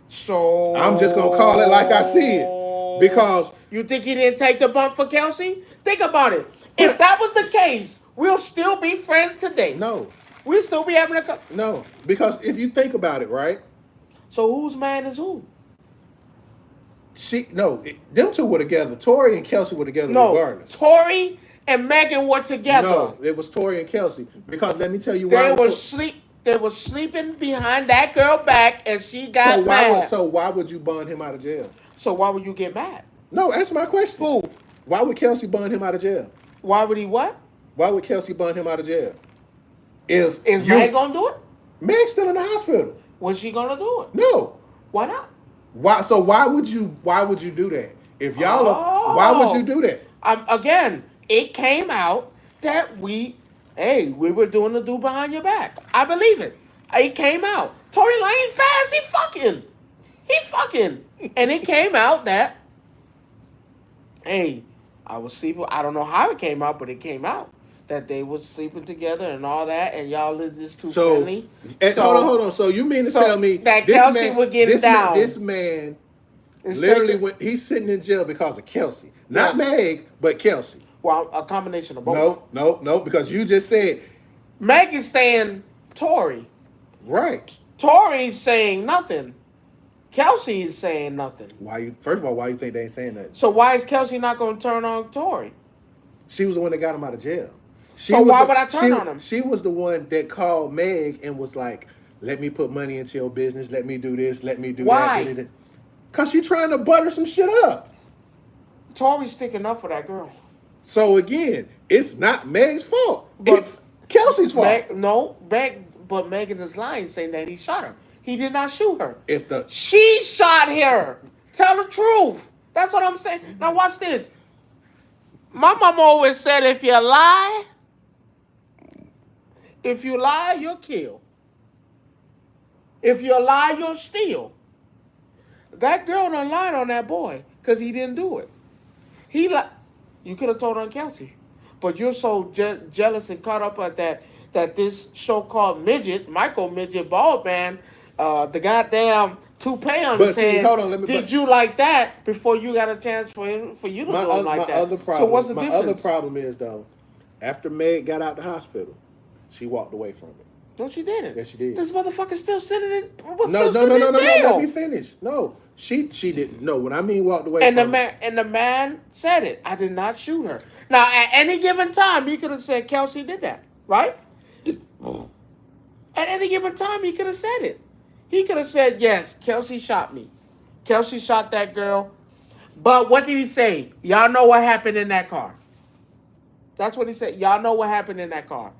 So I'm just gonna call it like I see it. Because you think he didn't take the bump for Kelsey? Think about it. If that was the case, we'll still be friends today. No. We'll still be having No. Because if you think about it, right? So whose man is who? Them two were together. Tori and Kelsey were together regardless. Tori and Megan were together. No, it was Tori and Kelsey. Because let me tell you why. They were sleeping behind that girl back, and she got mad. So why would you bond him out of jail? So why would you get mad? No, answer my question. Who? Why would Kelsey bond him out of jail? Why would he what? Why would Kelsey bond him out of jail? Is Meg gonna do it? Meg's still in the hospital. Was she gonna do it? No. Why not? Why would you do that? If y'all why would you do that? Again, it came out that we were doing the do behind your back. I believe it. It came out. Tory Lane fast, he fucking. And it came out that, I was sleeping. I don't know how it came out, but it came out that they was sleeping together and all that, and y'all is just too friendly. Hold on. So you mean to tell me that Kelsey would get down? This man Literally, when he's sitting in jail because of Kelsey. Not Meg, but Kelsey. Well, a combination of both. No, because you just said Meg is saying Tory. Right. Tory's saying nothing. Kelsey is saying nothing. First of all, why you think they ain't saying nothing? So why is Kelsey not going to turn on Tory? She was the one that got him out of jail. So why would I turn on him? She was the one that called Meg and was like, let me put money into your business. Let me do this. Let me do that. Why? Because she's trying to butter some shit up. Tory's sticking up for that girl. So again, it's not Meg's fault. It's Kelsey's fault. But Megan is lying, saying that he shot her. He did not shoot her. She shot her. Tell the truth. That's what I'm saying. Now watch this. My mom always said, if you lie, you'll kill. If you lie, you'll steal. That girl done lied on that boy because he didn't do it. You could have told on Kelsey, but you're so jealous and caught up at that this so-called Michael Midget bald man, the goddamn toupee on his head. Hold on, did you like that before you got a chance for you to do him like that? So what's the difference? My other problem is though, after Meg got out the hospital, she walked away from it. No, she didn't. Yes, she did. This motherfucker's still sitting in. No. Let me finish. No, she didn't. No, when I mean walked away. And the man said it. I did not shoot her. Now, at any given time, he could have said Kelsey did that, right? At any given time, he could have said it. He could have said, yes, Kelsey shot me. Kelsey shot that girl. But what did he say? Y'all know what happened in that car. That's what he said. Y'all know what happened in that car.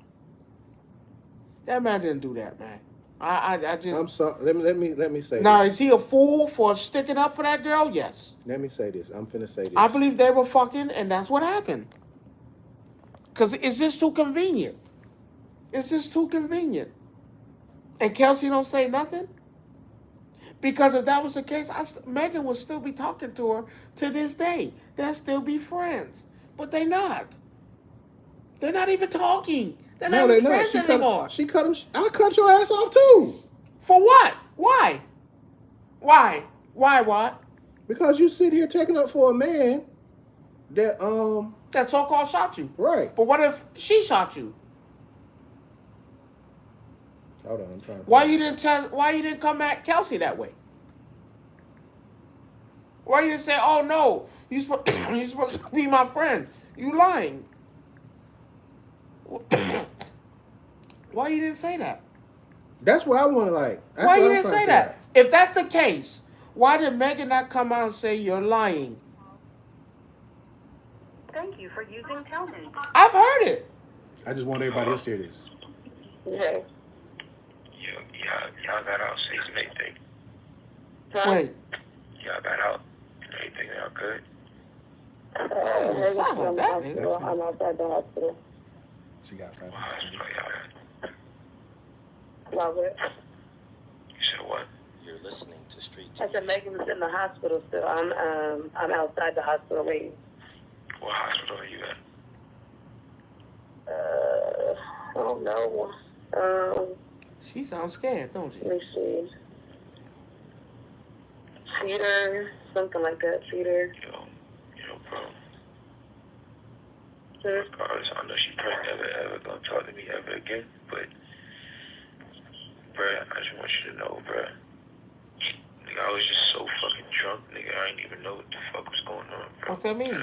That man didn't do that, man. I just. I'm sorry. Let me say. Now, is he a fool for sticking up for that girl? Yes. Let me say this. I'm finna say this. I believe they were fucking, and that's what happened. Because it's just too convenient. It's just too convenient. And Kelsey don't say nothing? Because if that was the case, Megan would still be talking to her to this day. They'll still be friends. But they're not. They're not even talking. They're not even friends anymore. She cut him. I cut your ass off too. For what? Why? Why what? Because you sit here taking up for a man that so-called shot you. Right. But what if she shot you? Hold on, I'm trying. Why you didn't come at Kelsey that way? Why you didn't say, "Oh no, you supposed to be my friend"? You lying. Why you didn't say that? That's what I want to like. Why you didn't say that? If that's the case, why did Megan not come out and say you're lying? Thank you for using Telman. I've heard it. I just want everybody else to hear this. Yeah. Y'all got out safe and everything. Wait. Y'all got out and everything. Y'all good? It's not like that, nigga. I'm outside the hospital. She got outside. What hospital y'all at? Robert. You said what? You're listening to Street I TV. said Megan's in the hospital still. I'm outside the hospital waiting. What hospital are you at? I don't know. She sounds scared, don't she? Let me see. Cedar, something like that. Cedar. Yo, bro. Sure. Regardless, I know she probably never ever gonna talk to me ever again, but bruh, I just want you to know, bruh. Nigga, I was just so fucking drunk, nigga. I didn't even know what the fuck was going on, bro. What's that mean? I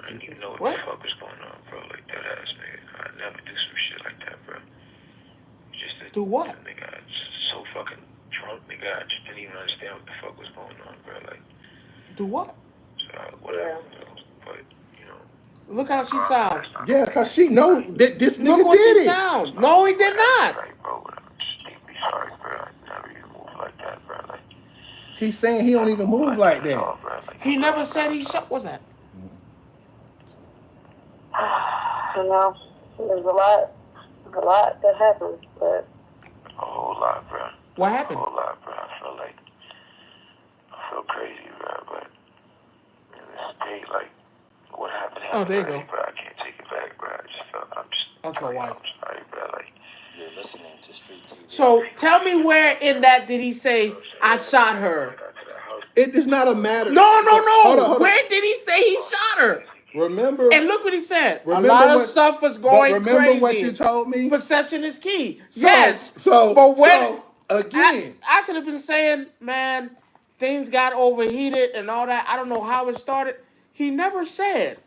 didn't even know what the fuck was going on, bro. Like that ass, nigga. I never do some shit like that, bro. Do what? Nigga, I just so fucking drunk, nigga. I just didn't even understand what the fuck was going on, bro. Like. Do what? So whatever, but you know. Look how she sounds. Yeah, because she know that this Look nigga what did she it. sounds. No, he did not. Like, bro, just be sorry, bro. I never even moved like that, bro. Like. He's saying he don't even move like that. He never said he shot. What's that? You know, there's a lot that happened, but A whole lot, bro. What happened? A whole lot, bro. I feel crazy, bro. But in this state, like, what happened? Oh, there you already, go. bro. I can't take it back, bro. That's my wife. I'm sorry, bro. Like. You're listening to Street TV. So tell me where in that did he say I shot her? It is not a matter. No. Hold on. Where did he say he shot her? Remember, And look what he said. remember A lot what, of stuff was but going remember crazy. what you told me? Perception is key. So, yes. So, but when, so again, I could have been saying, man, things got overheated and all that. I don't know how it started. He never said,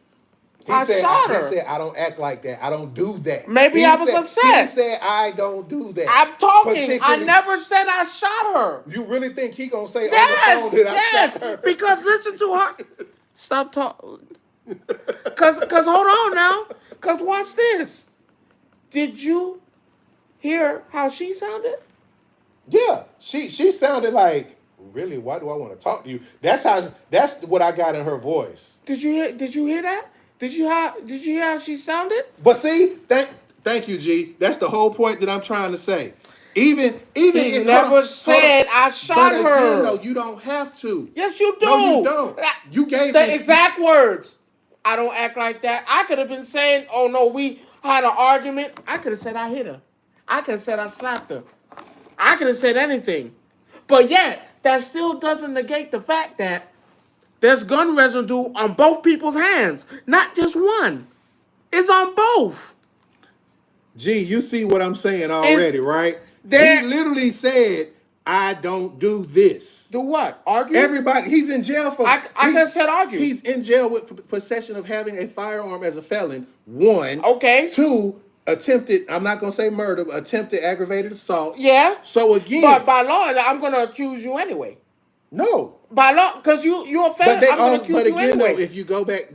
I shot her. He said, I don't act like that. I don't do that. Maybe I was upset. He said, I don't do that. I'm talking. I never said I shot her. You really think he gonna say Yes, on the phone that I shot her? Because listen to her. Stop talking. Cause hold on now. Cause watch this. Did you hear how she sounded? Yeah, she sounded like, really, why do I want to talk to you? That's what I got in her voice. Did you hear that? Did you hear how she sounded? But see, thank you, G. That's the whole point that I'm trying to say. Even he never said I shot her. Again, no, you don't have to. Yes, you do. No, you don't. You gave the me exact words. I don't act like that. I could have been saying, oh no, we had an argument. I could have said I hit her. I could have said I slapped her. I could have said anything. But yet, that still doesn't negate the fact that there's gun residue on both people's hands. Not just one. It's on both. G, you see what I'm saying already, right? He literally said, I don't do this. Do what? Argue? Everybody, he's in jail for... I could have said argue. He's in jail with possession of having a firearm as a felon. 1. Okay. 2, attempted, I'm not going to say murder, but attempted aggravated assault. Yeah. So again... But by law, I'm going to accuse you anyway. No. By law, because you a felon, I'm going to accuse you anyway. Though, if you go back...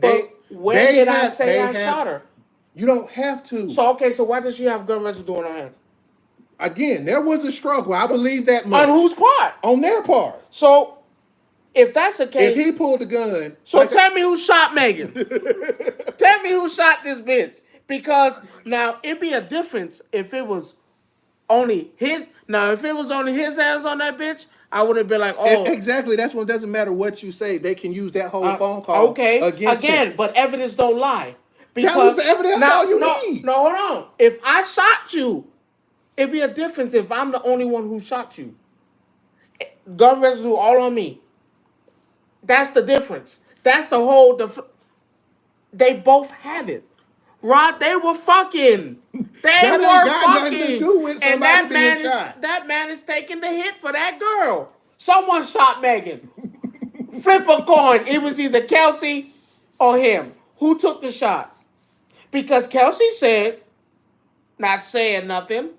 When did I say I shot her? You don't have to. So why does she have gun residue on her hands? Again, there was a struggle. I believe that much. On whose part? On their part. So, if that's the case... If he pulled the gun... So tell me who shot Megan. Tell me who shot this bitch. Because, now, it'd be a difference if it was only his... Now, if it was only his hands on that bitch, I would have been like, oh... Exactly. That's what it doesn't matter what you say. They can use that whole phone call against him. But evidence don't lie. Because that was the evidence all you need. No, hold on. If I shot you, it'd be a difference if I'm the only one who shot you. Gun residue all on me. That's the difference. That's the whole... They both have it. Rod, they were fucking. They were fucking. And that man is taking the hit for that girl. Someone shot Megan. Flip a coin. It was either Kelsey or him. Who took the shot? Because Kelsey said, not saying nothing.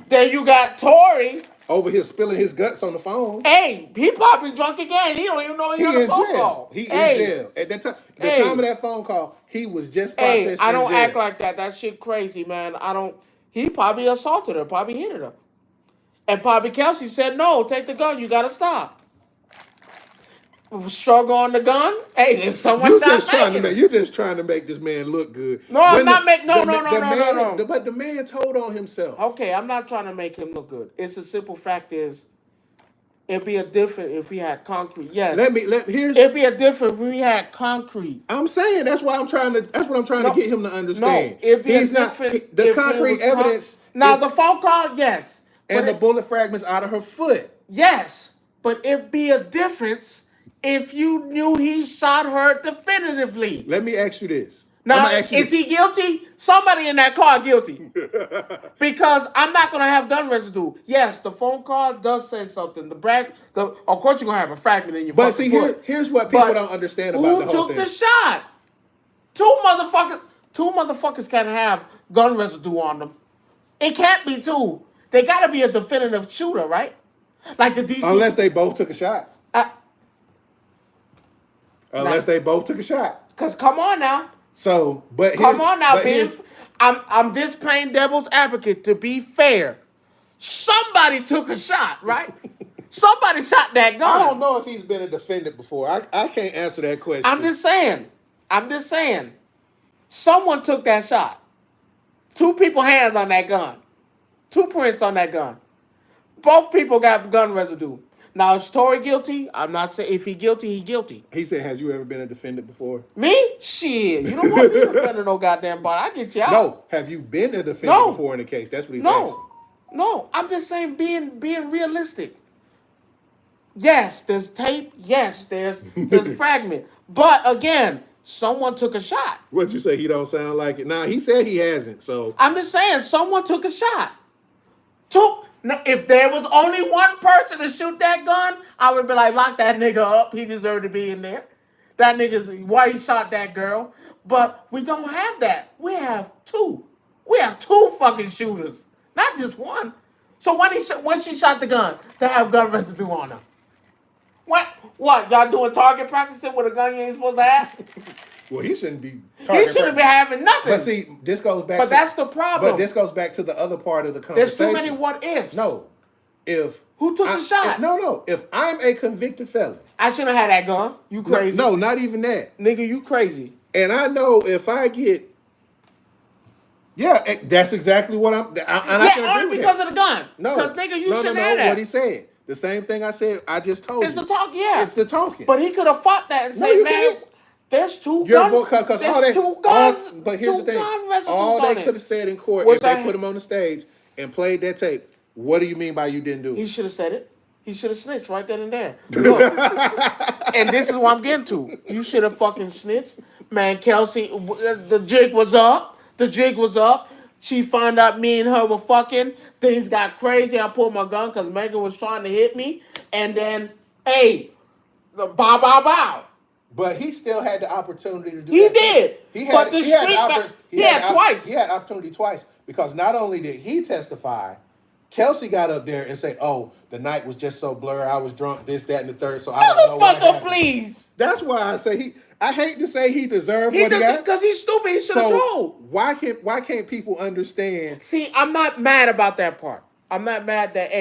Then you got Tory. Over here spilling his guts on the phone. Hey, he probably drunk again. He don't even know he on the phone call. He in jail. At that time, the time of that phone call, he was just processing. Hey, I don't act like that. That shit crazy, man. He probably assaulted her, probably hit her. And probably Kelsey said, no, take the gun. You got to stop. Struggle on the gun. Hey, if someone you're just trying to make this man look good. No, I'm not making. No. But the man told on himself. Okay, I'm not trying to make him look good. It's a simple fact is, it'd be a different if we had concrete. Yes. It'd be a different if we had concrete. I'm saying that's what I'm trying to get him to understand. No, it'd be different. The concrete evidence. Now the phone call, yes, and the bullet fragments out of her foot. Yes, but it'd be a difference if you knew he shot her definitively. Let me ask you this. Now, is he guilty? Somebody in that car guilty. Because I'm not going to have gun residue. Yes, the phone call does say something. Of course you're going to have a fragment in your foot. But see, here's what people don't understand about the whole thing. Who took the shot? Two motherfuckers can't have gun residue on them. It can't be two. They got to be a definitive shooter, right? Like the DC. Unless they both took a shot. Unless they both took a shot. Because come on now. Ben. I'm just playing devil's advocate to be fair. Somebody took a shot, right? Somebody shot that gun. I don't know if he's been a defendant before. I can't answer that question. I'm just saying. Someone took that shot. 2 people hands on that gun. 2 prints on that gun. Both people got gun residue. Now, is Tory guilty? I'm not saying if he guilty, he guilty. He said, has you ever been a defendant before? Me? Shit. You don't want me to defend no goddamn body. I get you out. No. Have you been a defendant before in the case? That's what he's asking. No. I'm just saying being realistic. Yes, there's tape. Yes, there's fragment. But again, someone took a shot. What you say? He don't sound like it. Nah, he said he hasn't. So I'm just saying, someone took a shot. Now, if there was only one person to shoot that gun, I would be like, lock that nigga up. He deserved to be in there. That nigga's why he shot that girl. But we don't have that. We have two. We have two fucking shooters, not just one. So when she shot the gun to have gun residue on her. What? Y'all doing target practicing with a gun you ain't supposed to have? well, he shouldn't be. He shouldn't be having nothing. But see, this goes back. But that's the problem. But this goes back to the other part of the There's conversation. too many what ifs. No, Who took the shot? If I'm a convicted felon, I shouldn't have had that gun. You crazy? No, not even that, Nigga, you crazy. And I know if I get, that's exactly what I'm. I can agree only with because that. of the gun. No, Because nigga, you shouldn't have that. What he said, the same thing I said. I just told It's you. the talk, yeah. It's the talking. But he could have fought that and say, you man, can't. there's two guns. There's two guns. But here's the thing: all they could have said in court Was if they that- put him on the stage and played that tape. What do you mean by you didn't do He it? should have said it. He should have snitched right then and there. Look, and this is what I'm getting to. You should have fucking snitched. Man, Kelsey, the jig was up. The jig was up. She found out me and her were fucking. Things got crazy. I pulled my gun because Megan was trying to hit me. And then, hey, bow, bow, bow. But he still had the opportunity to do He that. did. He But had, the street he had twice. He had opportunity twice because not only did he testify, Kelsey got up there and say, "Oh, the night was just so blurry. I was drunk, this, that, and the third. So I don't know what happened." Please. That's why I say I hate to say he deserved what he got because he's stupid. He should have told. Why can't people understand? See, I'm not mad about that part. I'm not mad that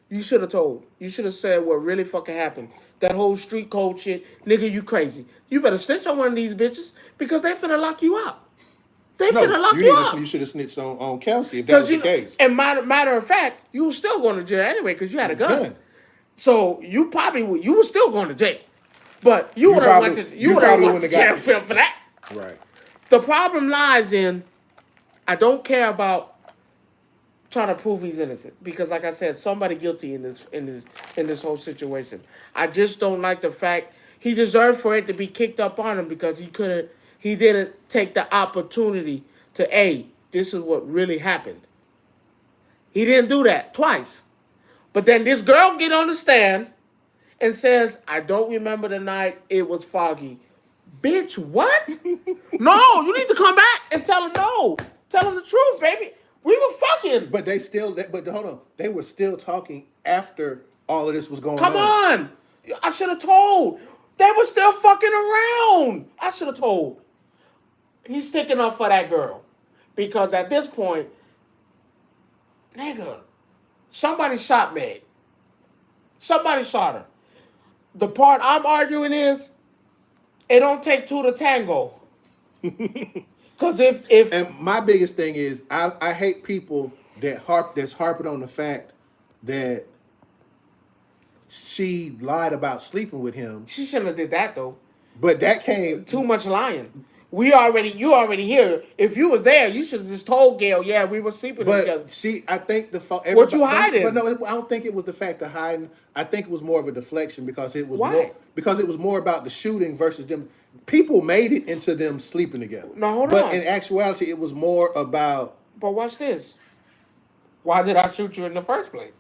you should have told. You should have said what really fucking happened. That whole street code shit, nigga, you crazy. You better snitch on one of these bitches because they finna lock you up. They finna lock you up. You should have snitched on Kelsey if that was the case. And matter of fact, you were still going to jail anyway because you had a gun. So you were still going to jail. But you would have went to jail for that. Right. The problem lies in I don't care about trying to prove he's innocent because, like I said, somebody guilty in this whole situation. I just don't like the fact he deserved for it to be kicked up on him because he didn't take the opportunity to this is what really happened. He didn't do that twice. But then this girl get on the stand and says, I don't remember the night, it was foggy. Bitch, what? No, you need to come back and tell him no. Tell him the truth, baby. We were fucking. But hold on. They were still talking after all of this was going on. Come on. I should have told. They were still fucking around. I should have told. He's sticking up for that girl. Because at this point, nigga, somebody shot Meg. Somebody shot her. The part I'm arguing is, it don't take two to tango. Because if and my biggest thing is I hate people that's harping on the fact that she lied about sleeping with him. She shouldn't have did that though. But that came too much lying. You already here. If you were there, you should have just told Gail, yeah, we were sleeping with each other. I think what you hiding? But no, I don't think it was the fact of hiding. I think it was more of a deflection because it was more about the shooting versus them. People made it into them sleeping together. No, hold on. But in actuality, it was more about. But watch this. Why did I shoot you in the first place?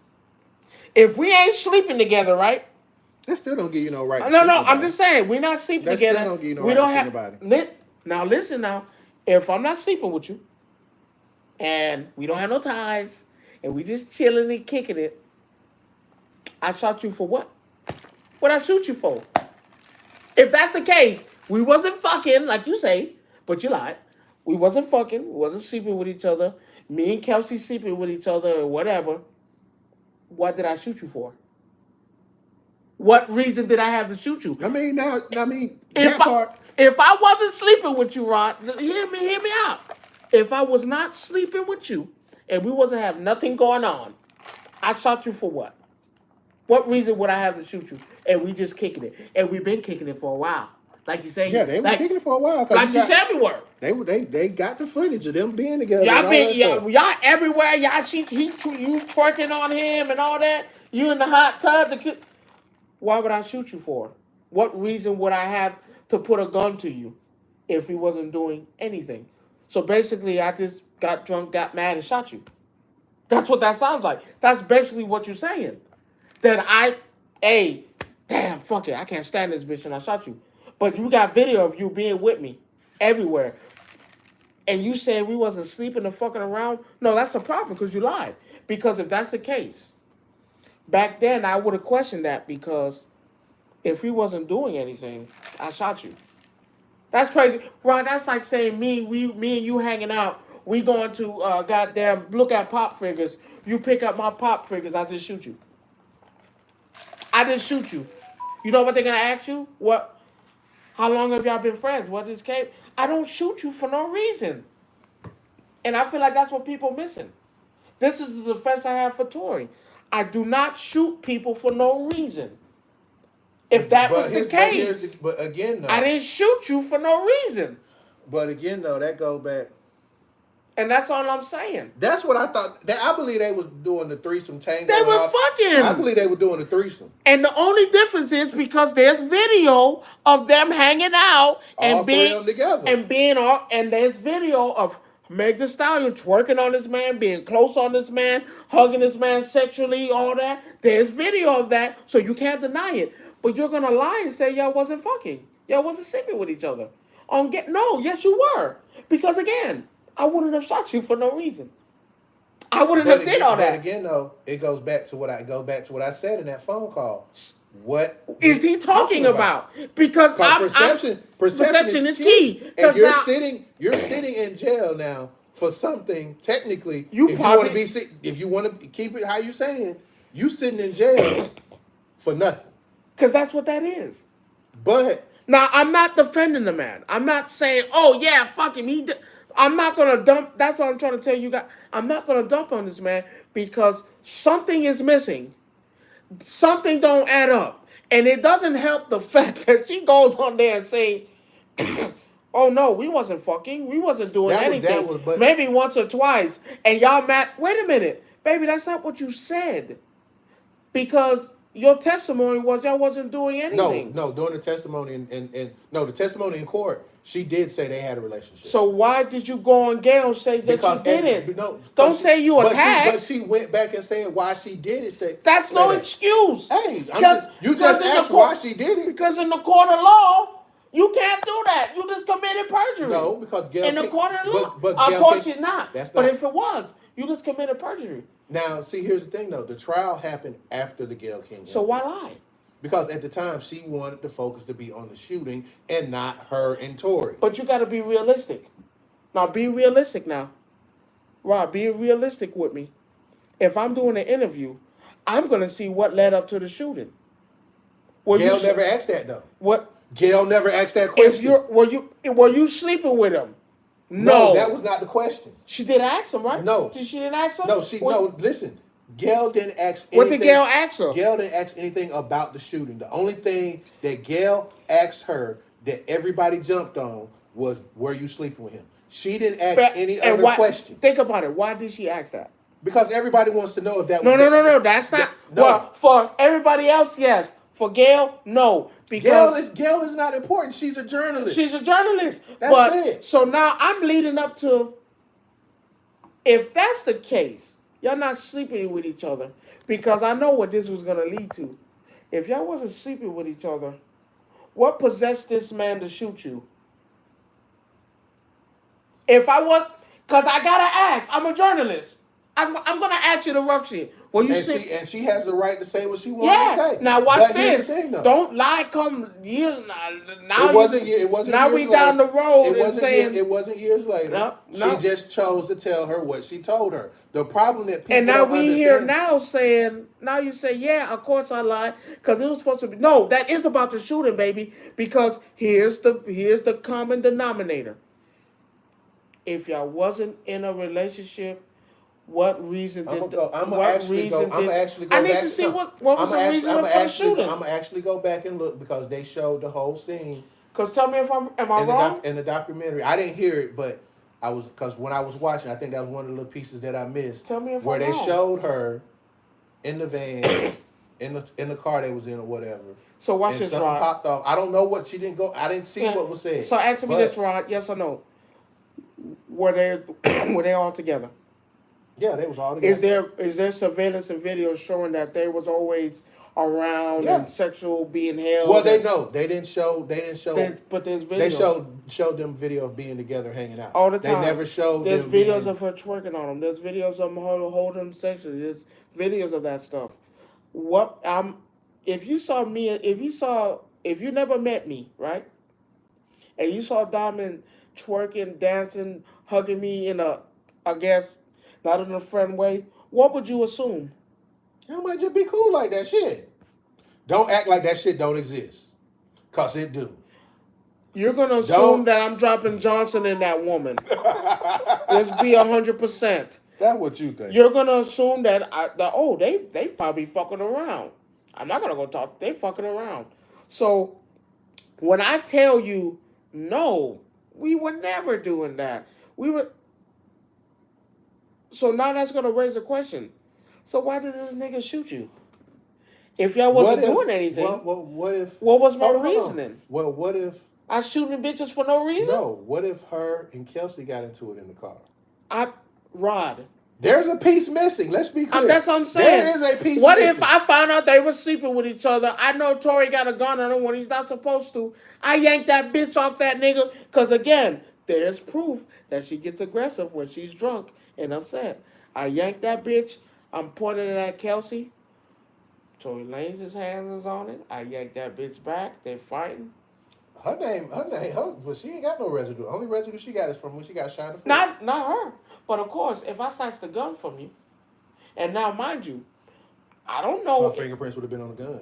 If we ain't sleeping together, right? That still don't give you no right. No, I'm just saying we're not sleeping together. Still don't give you no we right don't to have anybody. Now listen. Now, if I'm not sleeping with you, and we don't have no ties, and we just chilling and kicking it, I shot you for what? What'd I shoot you for? If that's the case, we wasn't fucking like you say, but you lied. We wasn't fucking. We wasn't sleeping with each other. Me and Kelsey sleeping with each other or whatever. What did I shoot you for? What reason did I have to shoot you? If I wasn't sleeping with you, Rod, hear me out. If I was not sleeping with you and we wasn't have nothing going on, I shot you for what? What reason would I have to shoot you? And we just kicking it. And we've been kicking it for a while. Like you say. Yeah, they were kicking it for a while. Like you said we were. They got the footage of them being together. Y'all everywhere. Y'all you twerking on him and all that. You in the hot tub. why would I shoot you for? What reason would I have to put a gun to you if he wasn't doing anything? So basically, I just got drunk, got mad, and shot you. That's what that sounds like. That's basically what you're saying. Hey, damn, fuck it, I can't stand this bitch, and I shot you. But you got video of you being with me everywhere. And you saying we wasn't sleeping or fucking around? No, that's a problem because you lied. Because if that's the case, back then I would have questioned that because if we wasn't doing anything, I shot you. That's crazy. Ron, that's like saying me and you hanging out. We going to goddamn look at pop figures. You pick up my pop figures, I just shoot you. I just shoot you. You know what they're gonna ask you? What? How long have y'all been friends? What is came? I don't shoot you for no reason. And I feel like that's what people are missing. This is the defense I have for Tory. I do not shoot people for no reason. If that was the case, but again, though, I didn't shoot you for no reason. But again, though, that goes back. And that's all I'm saying. That's what I thought. I believe they was doing the threesome tango. They were fucking. I believe they were doing the threesome. And the only difference is because there's video of them hanging out and all being three of them together. And there's video of Meg Thee Stallion twerking on this man, being close on this man, hugging this man sexually, all that. There's video of that, so you can't deny it. But you're gonna lie and say y'all wasn't fucking. Y'all wasn't sleeping with each other. No, yes you were. Because again, I wouldn't have shot you for no reason. I wouldn't have did all that. But again, though, it goes back to what I said in that phone call. What is he talking about? Because perception is key. And you're sitting in jail now for something. Technically, if you want to keep it how you saying, you sitting in jail for nothing. Because that's what that is. But now I'm not defending the man. I'm not saying, oh yeah, fuck him. I'm not gonna dump. That's what I'm trying to tell you guys. I'm not gonna dump on this man because something is missing. Something don't add up, and it doesn't help the fact that she goes on there and say, "Oh no, we wasn't fucking. We wasn't doing anything. Maybe once or twice." And y'all mad? Wait a minute, baby. That's not what you said. Because your testimony was y'all wasn't doing anything. No. During the testimony the testimony in court. She did say they had a relationship. So why did you go on Gail and say that you didn't? Don't say you attacked. But she went back and said why she did it. That's no excuse. Hey, you just asked why she did it. Because in the court of law, you can't do that. You just committed perjury. No, because Gail in the court of law, of course you're not. But if it was, you just committed perjury. Now, see, here's the thing though. The trial happened after the Gail King. So why lie? Because at the time, she wanted the focus to be on the shooting and not her and Tory. But you got to be realistic. Now, be realistic now. Rob, be realistic with me. If I'm doing an interview, I'm going to see what led up to the shooting. Gail never asked that, though. What? Gail never asked that question. Were you sleeping with him? No, that was not the question. She did ask him, right? No. She didn't ask him? No, listen. Gail didn't ask anything. What did Gail ask her? Gail didn't ask anything about the shooting. The only thing that Gail asked her that everybody jumped on was, were you sleeping with him? She didn't ask any other question. Think about it. Why did she ask that? Because everybody wants to know if that was... No. That's not... No. Well, for everybody else, yes. For Gail, no. Because Gail is not important. She's a journalist. That's it. So now I'm leading up to... If that's the case... Y'all not sleeping with each other because I know what this was going to lead to. If y'all wasn't sleeping with each other, what possessed this man to shoot you? If I was, because I got to ask. I'm a journalist. I'm going to ask you the rough shit. Well, and she has the right to say what she wants to say. Now watch this. Don't lie. Come years now. It wasn't. Now we down the road it wasn't years later. No. She just chose to tell her what she told her. The problem that people and now we hear now saying now you say yeah, of course I lied because it was supposed to be no. That is about the shooting, baby. Because here's the common denominator. If y'all wasn't in a relationship. What reason did I'm gonna actually go I need to see what was the reason for the shooting. I'm gonna actually go back and look because they showed the whole scene. Because tell me if am I wrong? In the documentary, I didn't hear it, but because when I was watching, I think that was one of the little pieces that I missed. Tell me if where I'm they wrong. showed her in the van in the car they was in or whatever. So watch and this, something Rod. popped off. I don't know what she didn't go. I didn't see Yeah. what was said. So answer me But- this, Rod. Yes or no? Were they all together? Yeah, they was all together. Is there surveillance and videos showing that they was always around Yeah. and sexual being held? Well, they know. They didn't show. But there's videos. They showed them video of being together, hanging out all the time. They never showed. There's them videos being, of her twerking on them. There's videos of them holding them sexually. There's videos of that stuff. What if you saw me? If you never met me, right? And you saw Diamond twerking, dancing, hugging me in I guess, not in a friend way, what would you assume? I might just be cool like that shit. Don't act like that shit don't exist, cause it do. You're gonna assume that I'm dropping Johnson in that woman. Let's be 100%. That's what you think. You're gonna assume that they probably fucking around. I'm not gonna go talk. They fucking around. So when I tell you no, we were never doing that. We were. So now that's gonna raise a question. So why did this nigga shoot you? If y'all wasn't doing anything, what if? what was my Hold on. reasoning? Well, what if? I shooting bitches for no reason? No. What if her and Kelsey got into it in the car? Rod. There's a piece missing. Let's be clear. That's what I'm saying. There is a piece What missing. if I found out they were sleeping with each other? I know Tory got a gun on him when he's not supposed to. I yanked that bitch off that nigga. Because again, there's proof that she gets aggressive when she's drunk and upset. I yanked that bitch. I'm pointing it at Kelsey. Tory Lanez' hands is on it. I yanked that bitch back. They're fighting. Her name, well, she ain't got no residue. Only residue she got is from when she got shot in the foot. Not her. But of course, if I snatch the gun from you, and now mind you, I don't know. Her fingerprints would have been on the gun.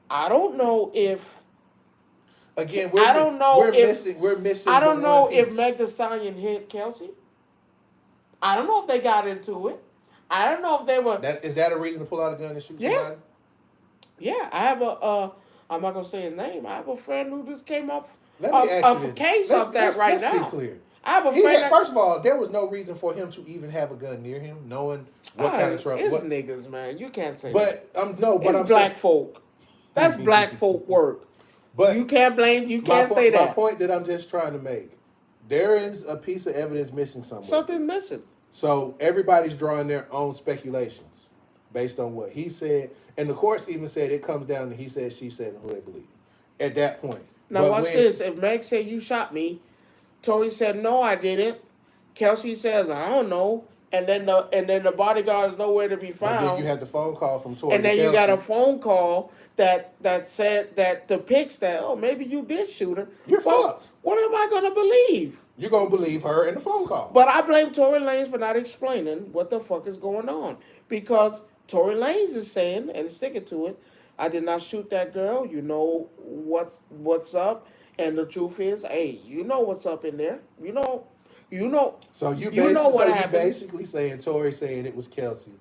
I don't know if. Again, I don't know we're if we're missing. I don't the know one if piece. Meg Thee Stallion hit Kelsey. I don't know if they got into it. I don't know if they were. Is that a reason to pull out a gun and shoot Yeah. somebody? Yeah, I have I'm not gonna say his name. I have a friend who just came up Let me ask of you a this. case of that right let's now. Be clear. I have a friend. First of all, there was no reason for him to even have a gun near him, knowing what kind of trouble. It's niggas, man. You can't say But that. but It's I'm black saying, folk. That's black folk work. But You can't blame. You can't say My that. point that I'm just trying to make: there is a piece of evidence missing somewhere. Something missing. So everybody's drawing their own speculations based on what he said, and the courts even said it comes down to he said, she said, and who they believe. At that point, Now But watch when- this. If Meg said you shot me, Tory said no, I didn't. Kelsey says I don't know, and then the bodyguard is nowhere to be But found. then you had the phone call from Tory. and then to you got a Kelsey. phone call that said that depicts that maybe you did shoot her. You're fucked. What am I gonna believe? You're gonna believe her in the phone call. But I blame Tory Lanez for not explaining what the fuck is going on, because Tory Lanez is saying and sticking to it. I did not shoot that girl. You know what's up, and the truth is, hey, you know what's up in there. You know. So you happened. basically saying Tory saying it was Kelsey,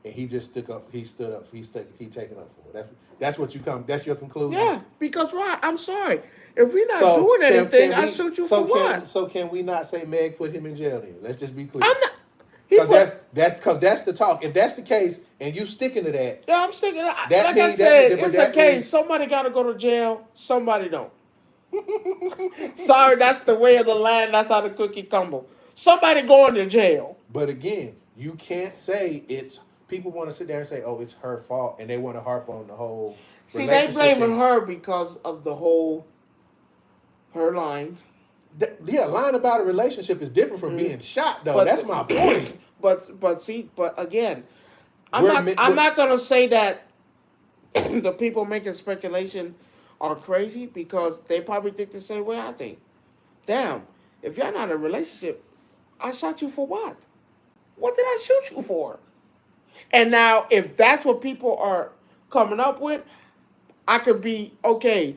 and he just stood up. He taking up for it. That's what you come. That's your conclusion. Yeah, because Rod, I'm sorry. If we're not doing anything, I shoot you for what? So can we not say Meg put him in jail then? Let's just be clear. I'm not. He Because that's the talk. If that's the case, and you sticking to that, Yeah, I'm sticking. Like That I means- said, that- but it's a that case. means- Somebody got to go to jail. Somebody don't. Sorry, that's the way of the land. That's how the cookie crumble. Somebody going to jail. but again, you can't say it's. People want to sit there and say, "Oh, it's her fault," and they want to harp on the whole. See, they relationship blaming thing. her because of the whole her line. Yeah, lying about a relationship is different from being shot, though. But- That's my point. But again, I'm We're not gonna say that the people making speculation are crazy, because they probably think the same way I think. Damn, if you're not in a relationship, I shot you for what? What did I shoot you for? And now, if that's what people are coming up with, I could be, okay,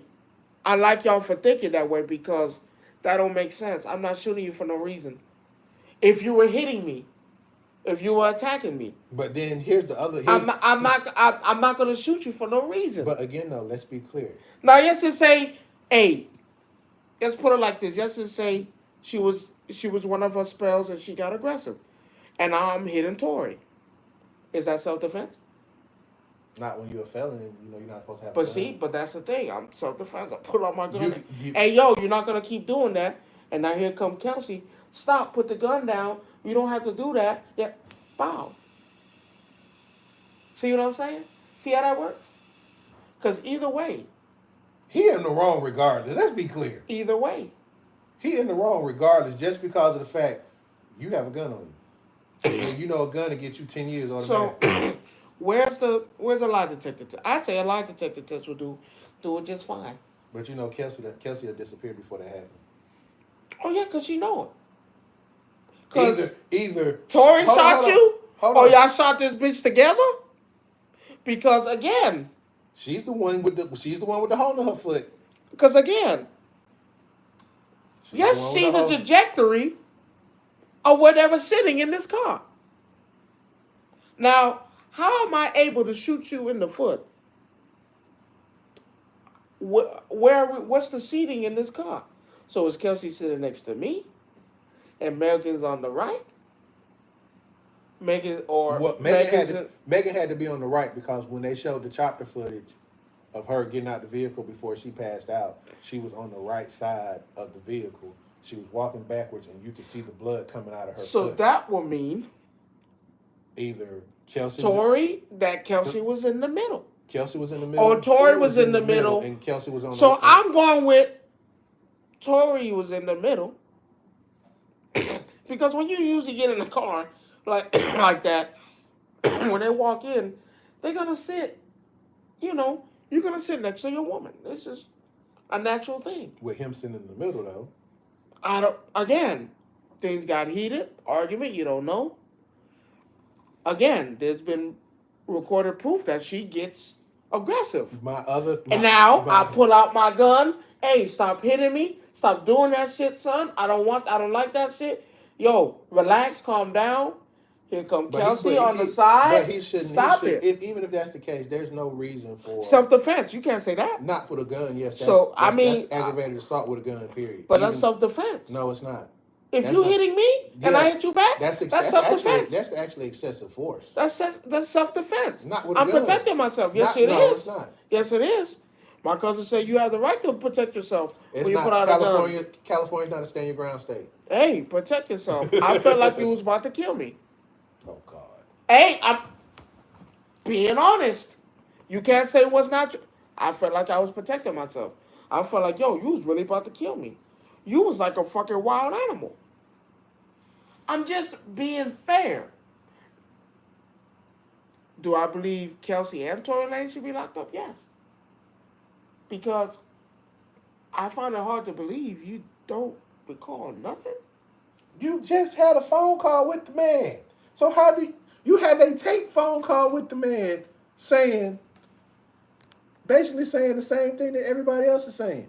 I like y'all for thinking that way, because that don't make sense. I'm not shooting you for no reason. If you were hitting me, if you were attacking me, But then here's the other. I'm not gonna shoot you for no reason. But again, though, let's be clear. Now, let's just say, hey, let's put it like this. Let's just say she was one of her spells and she got aggressive, and I'm hitting Tory. Is that self-defense? Not when you're a felon and you know you're not supposed to have. But a gun. see, but that's the thing. I'm self-defense. I pull out my gun. You- Hey, yo, you're not gonna keep doing that. And now here come Kelsey. Stop. Put the gun down. You don't have to do that. Yeah. Bow. See what I'm saying? See how that works? Because either way. He in the wrong regardless. Let's be clear. Either way. He in the wrong regardless just because of the fact you have a gun on you. And you know a gun to get you 10 years automatically. So, where's a lie detector test? I'd say a lie detector test would do it just fine. But you know Kelsey had disappeared before that happened. Oh yeah, because she know it. Because Either Tori hold shot on, you, hold or on. y'all shot this bitch together. Because again, She's the one with the hole in her foot. Because again, She's let's the one see with the hole. trajectory of whatever's sitting in this car. Now, how am I able to shoot you in the foot? What's the seating in this car? So is Kelsey sitting next to me, and Megan's on the right? Megan had to be on the right because when they showed the chopper footage of her getting out the vehicle before she passed out, she was on the right side of the vehicle. She was walking backwards, and you could see the blood coming out of her So foot. that will mean Either Kelsey was in the middle. Kelsey was in the middle. Or Tori was in the middle. And Kelsey was on So the I'm going with Tori was in the middle. Because when you usually get in the car like that, when they walk in, they're gonna sit, you're gonna sit next to your woman. This is a natural thing. with him sitting in the middle though. Things got heated, argument, you don't know. Again, there's been recorded proof that she gets aggressive. I pull out my gun. Hey, stop hitting me. Stop doing that shit, son. I don't like that shit. Yo, relax, calm down. Here come Kelsey on the side. But he shouldn't. Stop it. Even if that's the case, there's no reason for Self-defense. You can't say that. Not for the gun. Yes. That's aggravated assault with a gun. Period. But that's self-defense. No, it's not. If you're hitting me and I hit you back, that's self-defense. That's actually excessive force. That's self-defense. Not with a gun. I'm protecting myself. Yes, it is. No, it's not. Yes, it is. My cousin said you have the right to protect yourself when you put out a gun. California's not a stand your ground state. Hey, protect yourself. I felt like you was about to kill me. Oh, God. Hey, I'm being honest. You can't say what's not true. I felt like I was protecting myself. I felt like, yo, you was really about to kill me. You was like a fucking wild animal. I'm just being fair. Do I believe Kelsey and Tory Lane should be locked up? Yes. Because I find it hard to believe you don't recall nothing. You just had a phone call with the man. So how do you had a tape phone call with the man basically saying the same thing that everybody else is saying?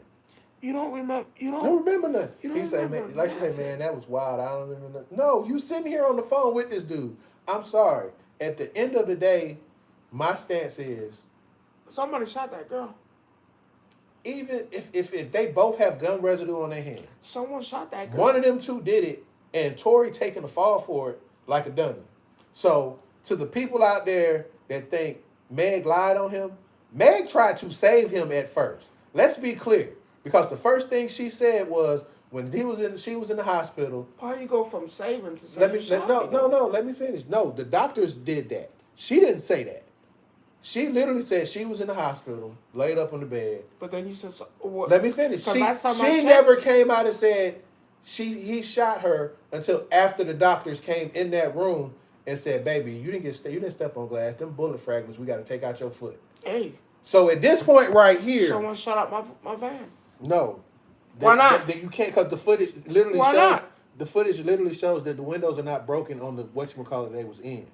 You don't remember. You don't remember nothing. He said, man, like you say, man, that was wild. I don't remember nothing. No, you sitting here on the phone with this dude. I'm sorry. At the end of the day, my stance is somebody shot that girl. Even if they both have gun residue on their hand, someone shot that girl. One of them two did it, and Tory taking the fall for it like a dummy. So to the people out there that think Meg lied on him, Meg tried to save him at first. Let's be clear. Because the first thing she said was when she was in the hospital. How you go from saving to saving? Let me finish. No, the doctors did that. She didn't say that. She literally said she was in the hospital, laid up on the bed. But then you said, what? Let me finish. She never came out and said he shot her until after the doctors came in that room and said, "Baby, you didn't step on glass. Them bullet fragments. We got to take out your foot." Hey. So at this point right here, someone shut up my van. No. Why not? You can't, because the footage literally Why shows. not? The footage literally shows that the windows are not broken on the whatchamacallit they was in.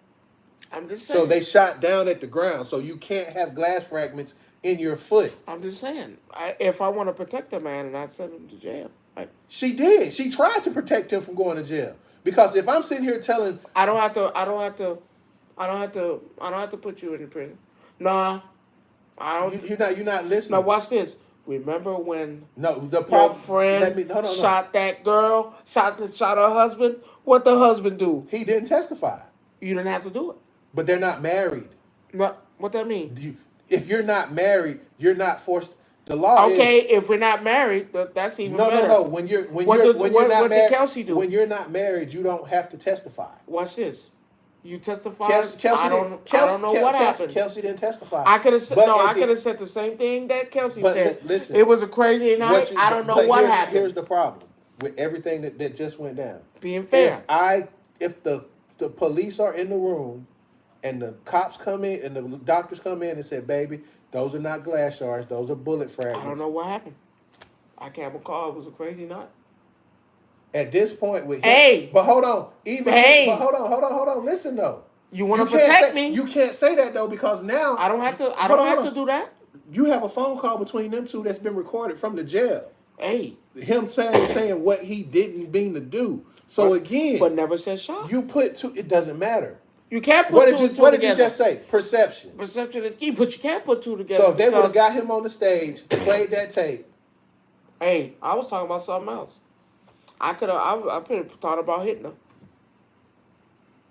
I'm just saying. So they shot down at the ground, so you can't have glass fragments in your foot. I'm just saying. If I want to protect a man and I send him to jail. She did. She tried to protect him from going to jail. Because if I'm sitting here telling, I don't have to put you in prison. Nah. I don't. You're not listening. Now watch this. Remember when your friend shot that girl, shot her husband? What the husband do? He didn't testify. You didn't have to do it. But they're not married. No, What that mean? If you're not married, you're not forced. The law Okay, is, if we're not married, that's even no, better. no, no. When you're What you're did married, Kelsey do? when you're not married, you don't have to testify. Watch this. You testified. Kelsey I don't know what happened. Kelsey didn't testify. I could have said But no. at I the- could have said the same thing that Kelsey But said. listen, It was a crazy night. I don't know what happened. Here's the problem with everything that just went down. Being fair. If the police are in the room and the cops come in and the doctors come in and say, baby, those are not glass shards, those are bullet fragments. I don't know what happened. I can't recall. It was a crazy night. At this point with him, Hey. But hold on. But hold on. Listen though. You want to protect me? You can't say that though, because now I don't have to. I don't have to do that. You have a phone call between them two that's been recorded from the jail. Hey. Him saying what he didn't mean to do. So again, but never said shot. You put two. It doesn't matter. You can't put what two did you, together. What did you just say? Perception. Perception is key, but you can't put two together. So if they would have got him on the stage, played that tape. Hey, I was talking about something else. I could have thought about hitting him.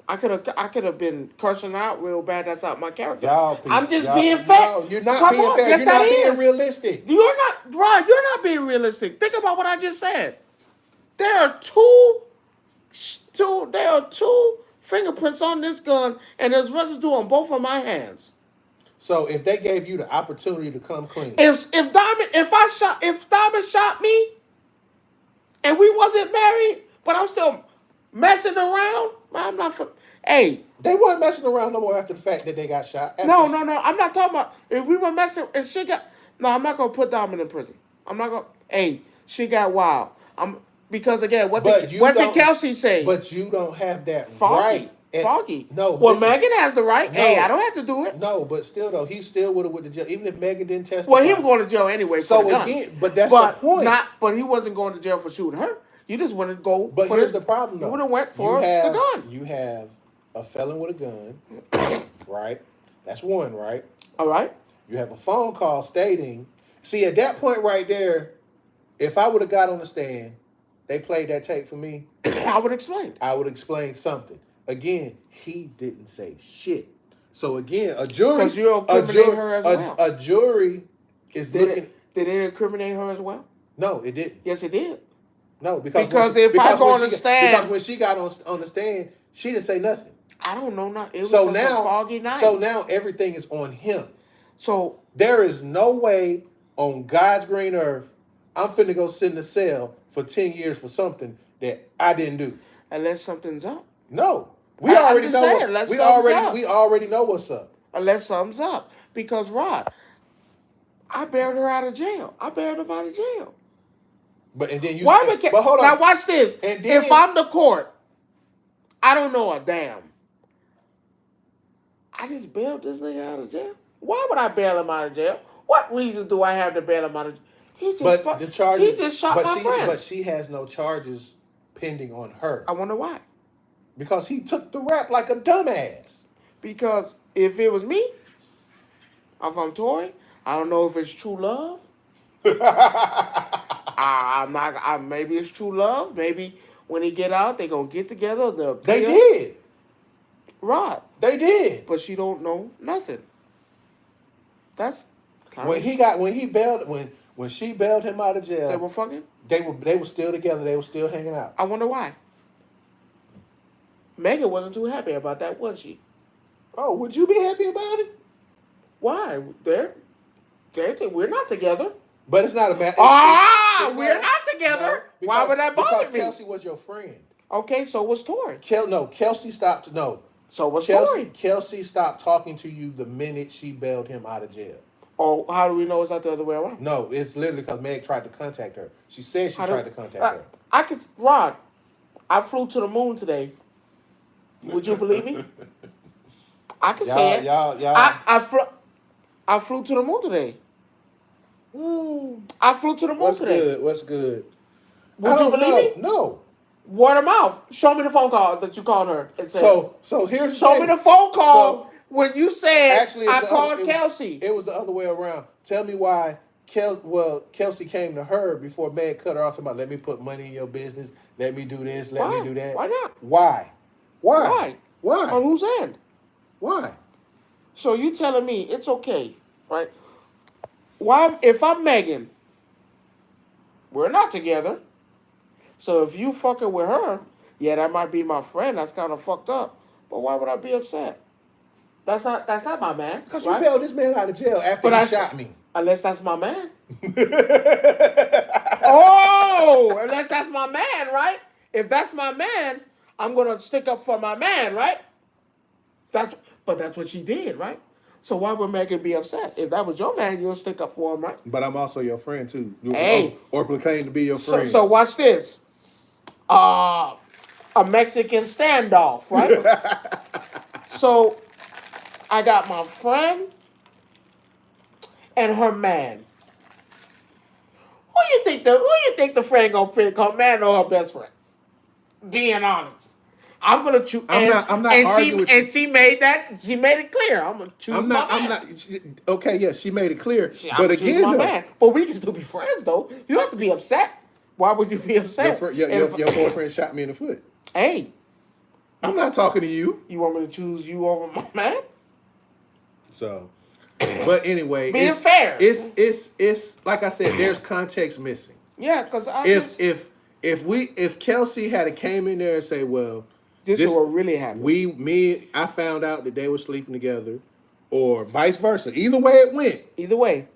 I could have been cursing out real bad. That's out my character. I'm just being fair. No, you're not being fair. Yes, you're not being realistic. You're not, Rod. You're not being realistic. Think about what I just said. There are two fingerprints on this gun, and there's residue on both of my hands. So if they gave you the opportunity to come clean, if Diamond shot me, and we wasn't married, but I'm still messing around, I'm not. Hey, they weren't messing around no more after the fact that they got shot. No. I'm not talking about if we were messing and she got. No, I'm not gonna put Diamond in prison. I'm not gonna. Hey, she got wild. Because again, what did Kelsey say? But you don't have that right. Foggy. No. Well, Megan has the right. No, hey, I don't have to do it. No, but still though, he still would have went to jail, even if Megan didn't testify. Well, he was going to jail anyway for the gun. Again, but that's the point. But he wasn't going to jail for shooting her. You just want to go. But here's the problem, though. You would have went for the gun. You have a felon with a gun, right? That's one, right? All right. You have a phone call stating. See, at that point right there, if I would have got on the stand, they played that tape for me. I would explain. I would explain something. Again, he didn't say shit. So again, a jury. Because you incriminate her as well. A jury is looking. Did it incriminate her as well? No, it didn't. Yes, it did. No, because I go on the stand, because when she got on the stand, she didn't say nothing. I don't know. It was such a foggy night. So now everything is on him. So there is no way on God's green earth I'm finna go sit in a cell for 10 years for something that I didn't do. Unless something's up. No. We already know what's up. Unless something's up. Because Rod, I bailed her out of jail. But hold on. Now watch this. If I'm the court, I don't know a damn. I just bailed this nigga out of jail. Why would I bail him out of jail? What reason do I have to bail him out of jail? He just shot my friend. But she has no charges pending on her. I wonder why. Because he took the rap like a dumbass. Because if it was me, if I'm Tory, I don't know if it's true love. Maybe it's true love. Maybe when he get out, they gonna get together. They did. Rod. They did. But she don't know nothing. That's when she bailed him out of jail. They were fucking? They were still together. They were still hanging out. I wonder why. Megan wasn't too happy about that, was she? Oh, would you be happy about it? Why? We're not together. But it's not a matter. We're not together. No, why would that bother me? Because Kelsey was your friend. Okay, so was Tori. Kelsey stopped. No. So was Tori. Kelsey stopped talking to you the minute she bailed him out of jail. Oh, how do we know it's not the other way around? No, it's literally because Meg tried to contact her. She said she tried to contact her. Rod, I flew to the moon today. Would you believe me? I can say it. I flew to the moon today. I flew to the moon today. What's good? Would you believe me? No. Word of mouth. Show me the phone call that you called her and said. So here's the show thing. me the phone call when you said actually I called Kelsey. It was the other way around. Tell me why Kelsey came to her before Meg cut her off about let me put money in your business, let me do this, let me do that. Why not? Why? On whose end? Why? So you telling me it's okay, right? Why, if I'm Megan, we're not together. So if you fucking with her, yeah, that might be my friend. That's kind of fucked up. But why would I be upset? That's not my man. Because right? you bailed this man out of jail after But he shot me. Unless that's my man. Oh, unless that's my man, right? If that's my man, I'm gonna stick up for my man, right? But that's what she did, right? So why would Megan be upset? If that was your man, you'll stick up for him, right? But I'm also your friend too. Hey. Or proclaim to be your So, friend. so watch this. A Mexican standoff, right? So I got my friend and her man. Who you think the friend gonna pick, her man or her best friend? Being honest, I'm gonna choose. I'm not arguing with you. And she made it clear. I'm gonna choose my man. Okay, yes, she made it clear. I'm But gonna choose again, my though, man. But we can still be friends, though. You don't have to be upset. Why would you be upset? your boyfriend shot me in the foot. Hey, I'm not talking to you. you want me to choose you over my man? So, but anyway, Being fair. It's like I said. There's context missing. Yeah, because if Kelsey had came in there and say, well, this is what really happened. I found out that they were sleeping together, or vice versa. Either way it went. Either way,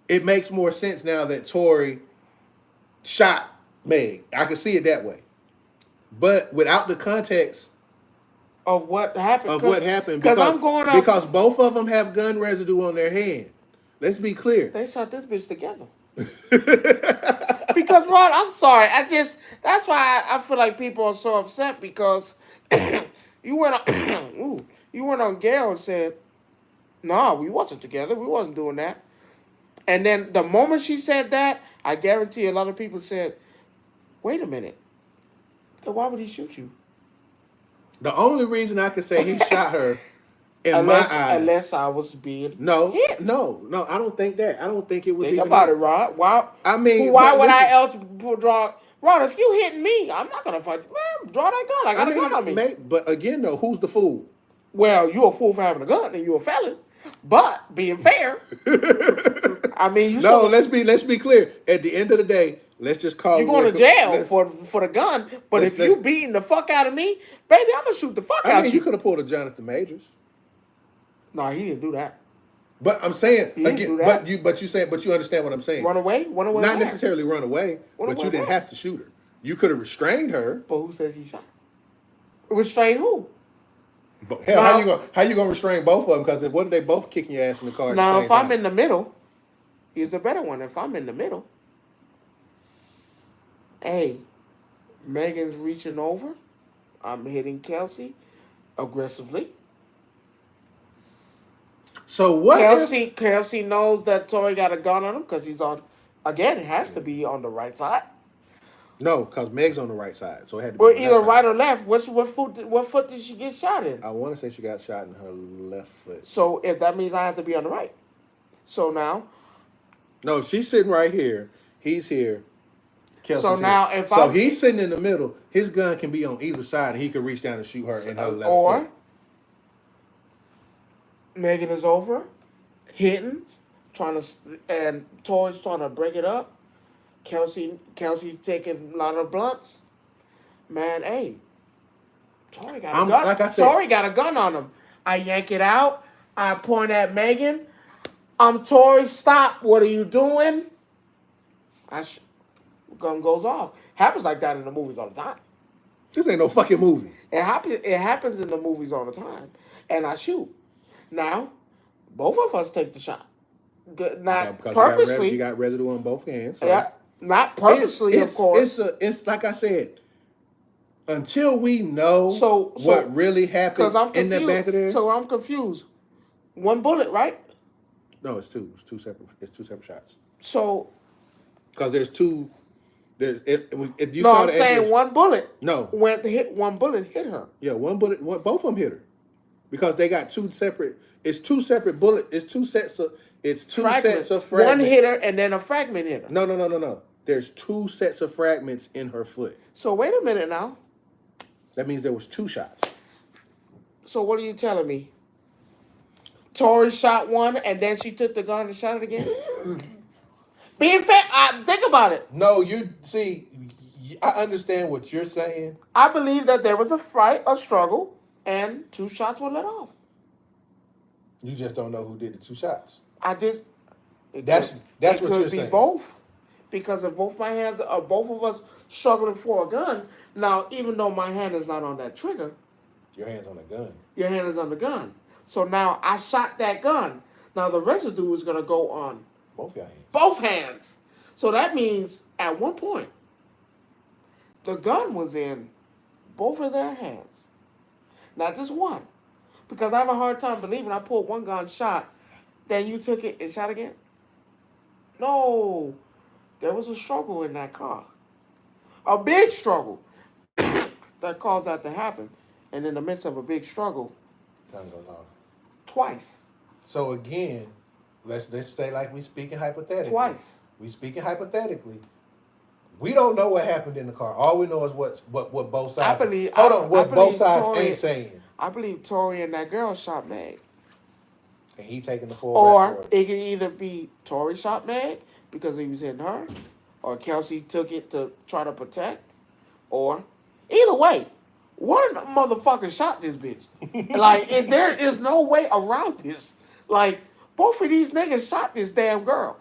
it makes more sense now that Tory shot Meg. I can see it that way. But without the context of what happened, because both of them have gun residue on their hand. Let's be clear. They shot this bitch together. Because Rod, I'm sorry. That's why I feel like people are so upset because you went on Gail and said, "No, we wasn't together. We wasn't doing that." And then the moment she said that, I guarantee a lot of people said, "Wait a minute. Then why would he shoot you?" The only reason I could say he shot her, my eyes, unless I was being hit. No, I don't think that. I don't think it was. Think even about hit. it, Rod. Why? I mean, why would I else draw? Rod, if you hitting me, I'm not gonna fight you. Man, draw that gun. I got a gun on me. But again, though, who's the fool? Well, you're a fool for having a gun, and you're a felon. But being fair, I mean, let's be clear. At the end of the day, let's just call you're going to jail for the gun. But if you beating the fuck out of me, baby, I'm gonna shoot the fuck out of you. You could have pulled a Jonathan Majors. No, he didn't do that. But I'm saying again, but you understand what I'm saying. Run away. Not necessarily run away, but you didn't have to shoot her. You could have restrained her. But who says he shot? Restrain who? But hell, how you gonna restrain both of them? Because what if they both kicking your ass in the car? Now, if I'm in the middle, he's a better one. If I'm in the middle, hey, Megan's reaching over. I'm hitting Kelsey aggressively. So what? Kelsey knows that Tory got a gun on him because he's on. Again, it has to be on the right side. No, because Meg's on the right side, so it had to be. Well, either right or left. What foot did she get shot in? I want to say she got shot in her left foot. So if that means I have to be on the right. So now. No, she's sitting right here. He's here. Kelsey's so now here. He's sitting in the middle. His gun can be on either side, and he can reach down and shoot her in her left foot. Megan is over, hitting, and Tory's trying to break it up. Kelsey's taking a lot of blunts. Man, hey, Tory got a gun. Like I said, Tory got a gun on him. I yank it out. I point at Megan. Tory, stop. What are you doing? Gun goes off. Happens like that in the movies all the time. This ain't no fucking movie. It happens in the movies all the time. And I shoot. Now, both of us take the shot. Not purposely. You got residue on both hands. So. Yeah, not purposely, of course. It's like I said. Until we know what really happened in the back of there. So I'm confused. One bullet, right? No, it's two. It's two separate shots. So. Because there's two. I'm saying one bullet. No. One bullet hit her. Yeah, one bullet. Both of them hit her. Because they got two separate. It's two separate bullets. It's two sets of fragments. One hit her and then a fragment hit her. No. There's two sets of fragments in her foot. So wait a minute now. That means there was two shots. So what are you telling me? Tori shot one and then she took the gun and shot it again? Being fair, think about it. No, you see, I understand what you're saying. I believe that there was a fight, a struggle, and 2 shots were let off. You just don't know who did the 2 shots. That's That's what you're could be saying. both, because if both my hands are both of us struggling for a gun. Now, even though my hand is not on that trigger, Your hand's on the gun. your hand is on the gun. So now I shot that gun. Now the residue is gonna go on Both your hands. both hands. So that means at one point, the gun was in both of their hands. Not just one. Because I have a hard time believing I pulled one gun shot, then you took it and shot again. No. There was a struggle in that car. A big struggle that caused that to happen. And in the midst of a big struggle, Gun goes off. twice. So again, let's say like we speaking hypothetically. Twice. We speaking hypothetically. We don't know what happened in the car. All we know is what both sides. What both sides ain't saying. I believe Tori and that girl shot Meg. And he taking the full. Or it can either be Tori shot Meg because he was hitting her, or Kelsey took it to try to protect, or either way, one of them motherfuckers shot this bitch. There is no way around this. Like, both of these niggas shot this damn girl.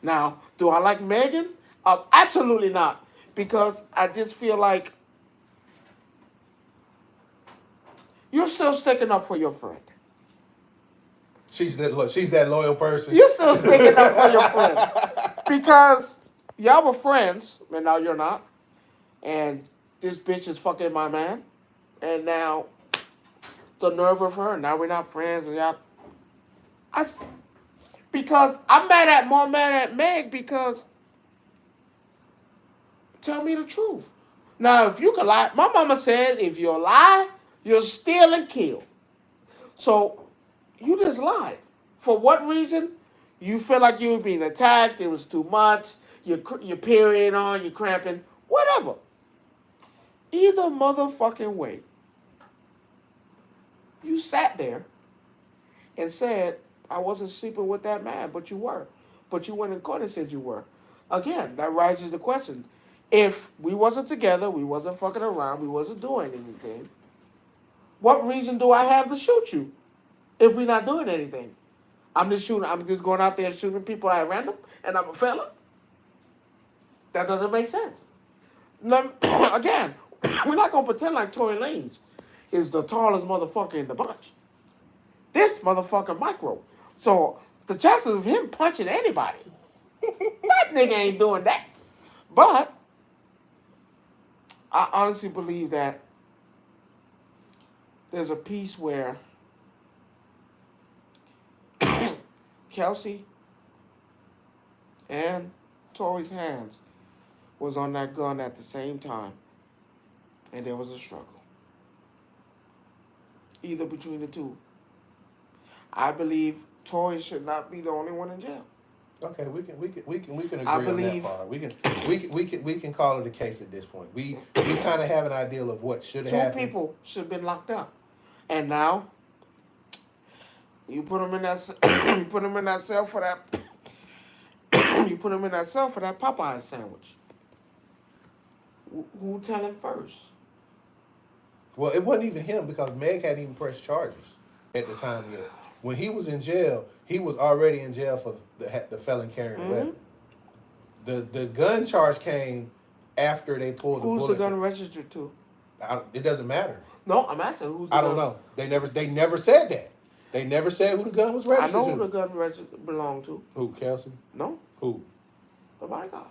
Now, do I like Megan? Absolutely not. Because I just feel like you're still sticking up for your friend. She's that loyal person. You're still sticking up for your friend. Because y'all were friends, and now you're not. And this bitch is fucking my man. And now the nerve of her, now we're not friends. And y'all. Because I'm more mad at Meg because tell me the truth. Now, if you could lie, my mama said if you lie, you'll steal and kill. So you just lied. For what reason? You feel like you were being attacked, it was too much, your period on, you're cramping, whatever. Either motherfucking way, you sat there and said, I wasn't sleeping with that man, but you were. But you went in court and said you were. Again, that raises the question. If we wasn't together, we wasn't fucking around, we wasn't doing anything, what reason do I have to shoot you if we're not doing anything? I'm just going out there shooting people at random, and I'm a fella? That doesn't make sense. Now, again, we're not going to pretend like Tory Lanez is the tallest motherfucker in the bunch. This motherfucker micro. So the chances of him punching anybody, that nigga ain't doing that. But I honestly believe that there's a piece where Kelsey and Tori's hands was on that gun at the same time, and there was a struggle. Either between the two. I believe Tori should not be the only one in jail. Okay, we can agree I on believe- that part. We can call it a case at this point. We kind of have an ideal of what should have happened. 2 people should have been locked up, and now you put them in that cell for that. You put them in that cell for that Popeye sandwich. Who telling first? Well, it wasn't even him because Meg hadn't even pressed charges at the time yet. When he was in jail, he was already in jail for the felon carrying a weapon. The gun charge came after they pulled the bullet. Who's the gun registered to? It doesn't matter. No, I'm asking who's the I gun. don't know. They never said that. They never said who the gun was I registered know to. who the gun belonged to. Who, Kelsey? No, Who? the bodyguard.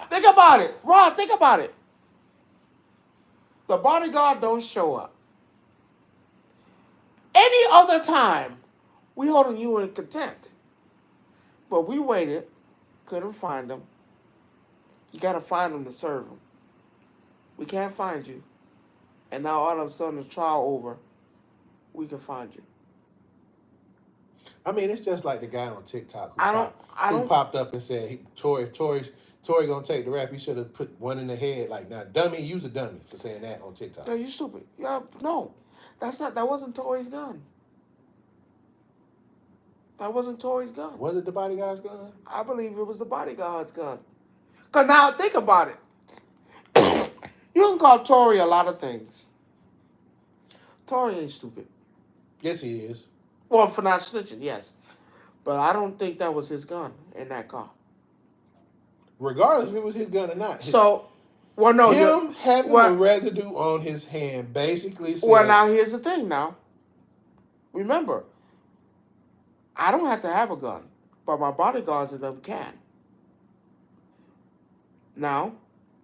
Think about it. Ron, think about it. The bodyguard don't show up. Any other time, we holding you in contempt. But we waited, couldn't find them. You got to find them to serve them. We can't find you. And now all of a sudden, the trial over, we can find you. I mean, it's just like the guy on TikTok I who popped up and said, if Tory gonna take the rap, he should have put one in the head. Like, now, dummy, use a dummy for saying that on TikTok. No, you stupid. Yeah, no. That wasn't Tory's gun. That wasn't Tory's gun. Was it the bodyguard's gun? I believe it was the bodyguard's gun. Because now think about it. You can call Tory a lot of things. Tory ain't stupid. Yes, he is. Well, for not snitching, yes. But I don't think that was his gun in that car. Regardless if it was his gun or not. So, well, no. Him having the residue on his hand basically said... Well, now here's the thing now. Remember, I don't have to have a gun, but my bodyguards and them can. Now,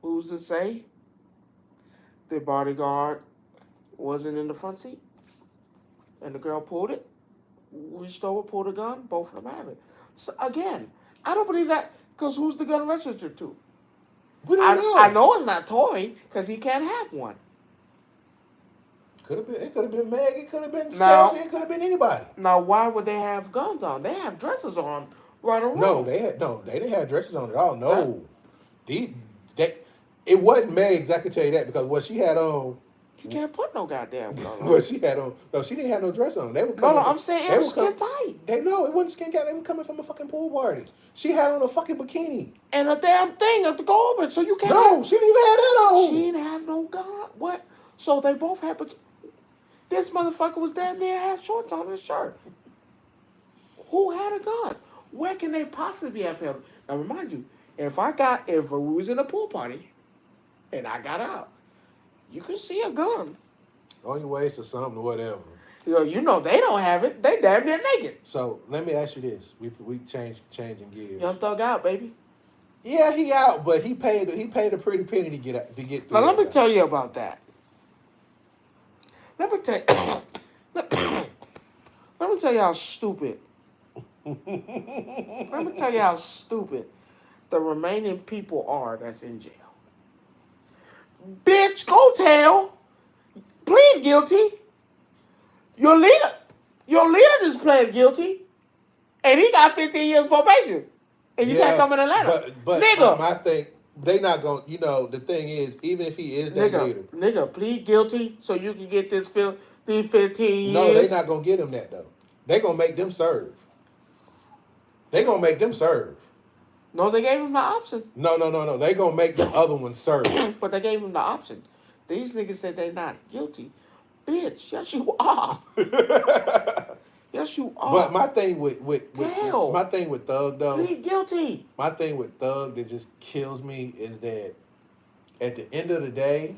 who's to say the bodyguard wasn't in the front seat? And the girl pulled it, reached over, pulled a gun, both of them have it. So, again, I don't believe that, because who's the gun registered to? We don't know. I know it's not Tory, because he can't have one. It could have been Meg, it could have been Stacey, it could have been anybody. Now, why would they have guns on? They have dresses on right around. No, they didn't have dresses on at all. No. It wasn't Meg's, I can tell you that, because what she had on... You can't put no goddamn gun on. What she had on... No, she didn't have no dress on. They were I'm saying it was skin tight. It wasn't skin tight. They were coming from a fucking pool party. She had on a fucking bikini. And a damn thing to go over it, so you can't... No, she didn't even have that on. She didn't have no gun. What? So they both had... This motherfucker was damn near had shorts on his shirt. Who had a gun? Where can they possibly have him? Now, remind you, if we was in a pool party and I got out, you could see a gun. On your waist or something or whatever. You know they don't have it. They damn near naked. So, let me ask you this. We changing gears. Young Thug out, baby. Yeah, he out, but he paid a pretty penny to get through. Now, let me tell you about that. Let me tell you how stupid. Let me tell you how stupid the remaining people are that's in jail. Bitch, go tell. Plead guilty. Your leader just pled guilty, and he got 15 years probation, and you can't come in Atlanta. But nigga, my thing, they not going. You know, the thing is, even if he is that leader, nigga, plead guilty so you can get these 15 years. No, they not gonna get him that though. They gonna make them serve. No, they gave him the option. No. They gonna make the other one serve. But they gave him the option. These niggas said they not guilty. Bitch, yes you are. Yes you are. But my thing with Thug though. Plead guilty. My thing with Thug that just kills me is that at the end of the day,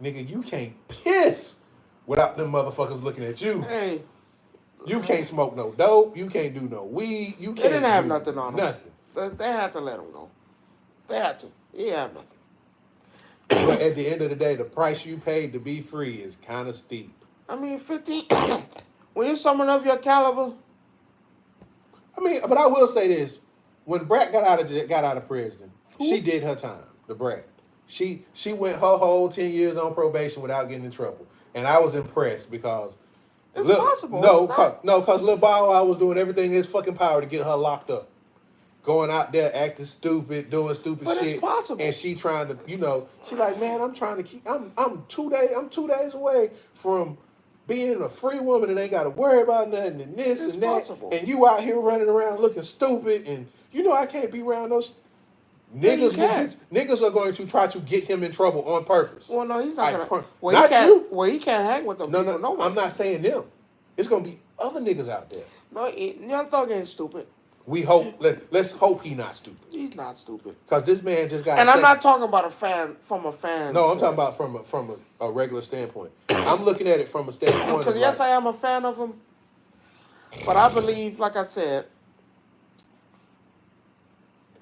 nigga, you can't piss without them motherfuckers looking at you. Hey. You can't smoke no dope. You can't do no weed. You can't. They didn't have nothing on them. Nothing. They had to let him go. They had to. He didn't have nothing. But at the end of the day, the price you paid to be free is kind of steep. I mean, 15. When you're someone of your caliber. I mean, but I will say this: when Brat got out of prison, she did her time. The Brat, she went her whole 10 years on probation without getting in trouble, and I was impressed because it's possible. Because Lil Bow Wow was doing everything in his fucking power to get her locked up. Going out there acting stupid, doing stupid but shit. It's possible. And she trying to, she like, man, I'm trying to keep I'm 2 days away from being a free woman and ain't gotta worry about nothing and this it's and that. Possible. And you out here running around looking stupid and I can't be around those niggas. Niggas are going to try to get him in trouble on purpose. Well, no, he's not gonna. He can't hang with them. No, I'm not saying them. It's gonna be other niggas out there. No, Young Thug ain't stupid. We hope. Let's hope he not stupid. He's not stupid. Because this man just got. And I'm not talking about a fan. No, I'm talking about from a regular standpoint. I'm looking at it from a standpoint. Because yes, I am a fan of him. But I believe, like I said,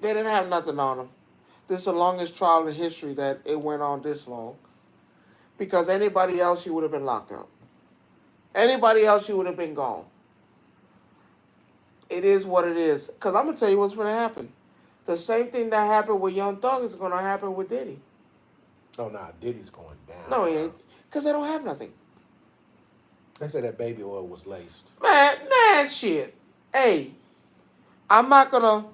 they didn't have nothing on him. This is the longest trial in history that it went on this long. Because anybody else, you would have been locked up. Anybody else, you would have been gone. It is what it is. Because I'm going to tell you what's going to happen. The same thing that happened with Young Thug is going to happen with Diddy. Oh, nah, Diddy's going down. No, he ain't. Because they don't have nothing. They said that baby oil was laced. Man, shit. Hey, I'm not going to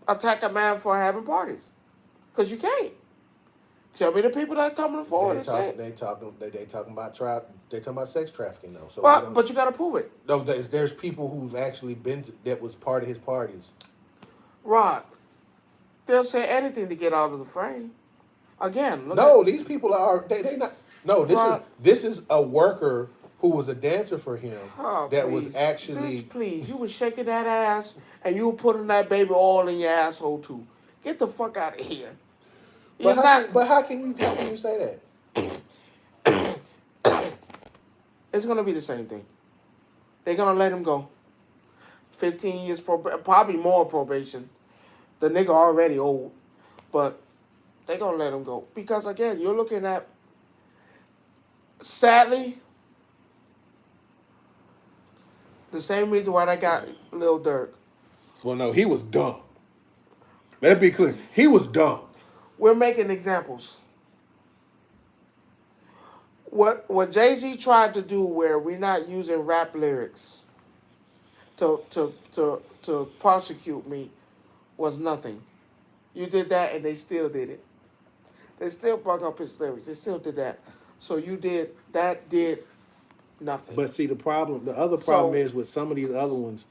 attack a man for having parties. Because you can't. Tell me the people that coming forward and say it. They talking about sex trafficking though. So Well, but you got to prove it. No, there's people who've actually that was part of his parties. Rod, they'll say anything to get out of the frame. Again, these people are they not. No, this is a worker who was a dancer for him was actually. Please, you was shaking that ass and you were putting that baby oil in your asshole too. Get the fuck out of here. But how can you say that? It's gonna be the same thing. They're gonna let him go. 15 years probably more probation. The nigga already old, but they're gonna let him go because again, you're looking at. Sadly, the same reason why they got Lil Durk. Well, no, he was dumb. Let's be clear. He was dumb. We're making examples. What Jay-Z tried to do where we're not using rap lyrics to prosecute me was nothing. You did that and they still did it. They still brought up his lyrics. They still did that. So you did nothing. But see, the other problem is with some of these other ones.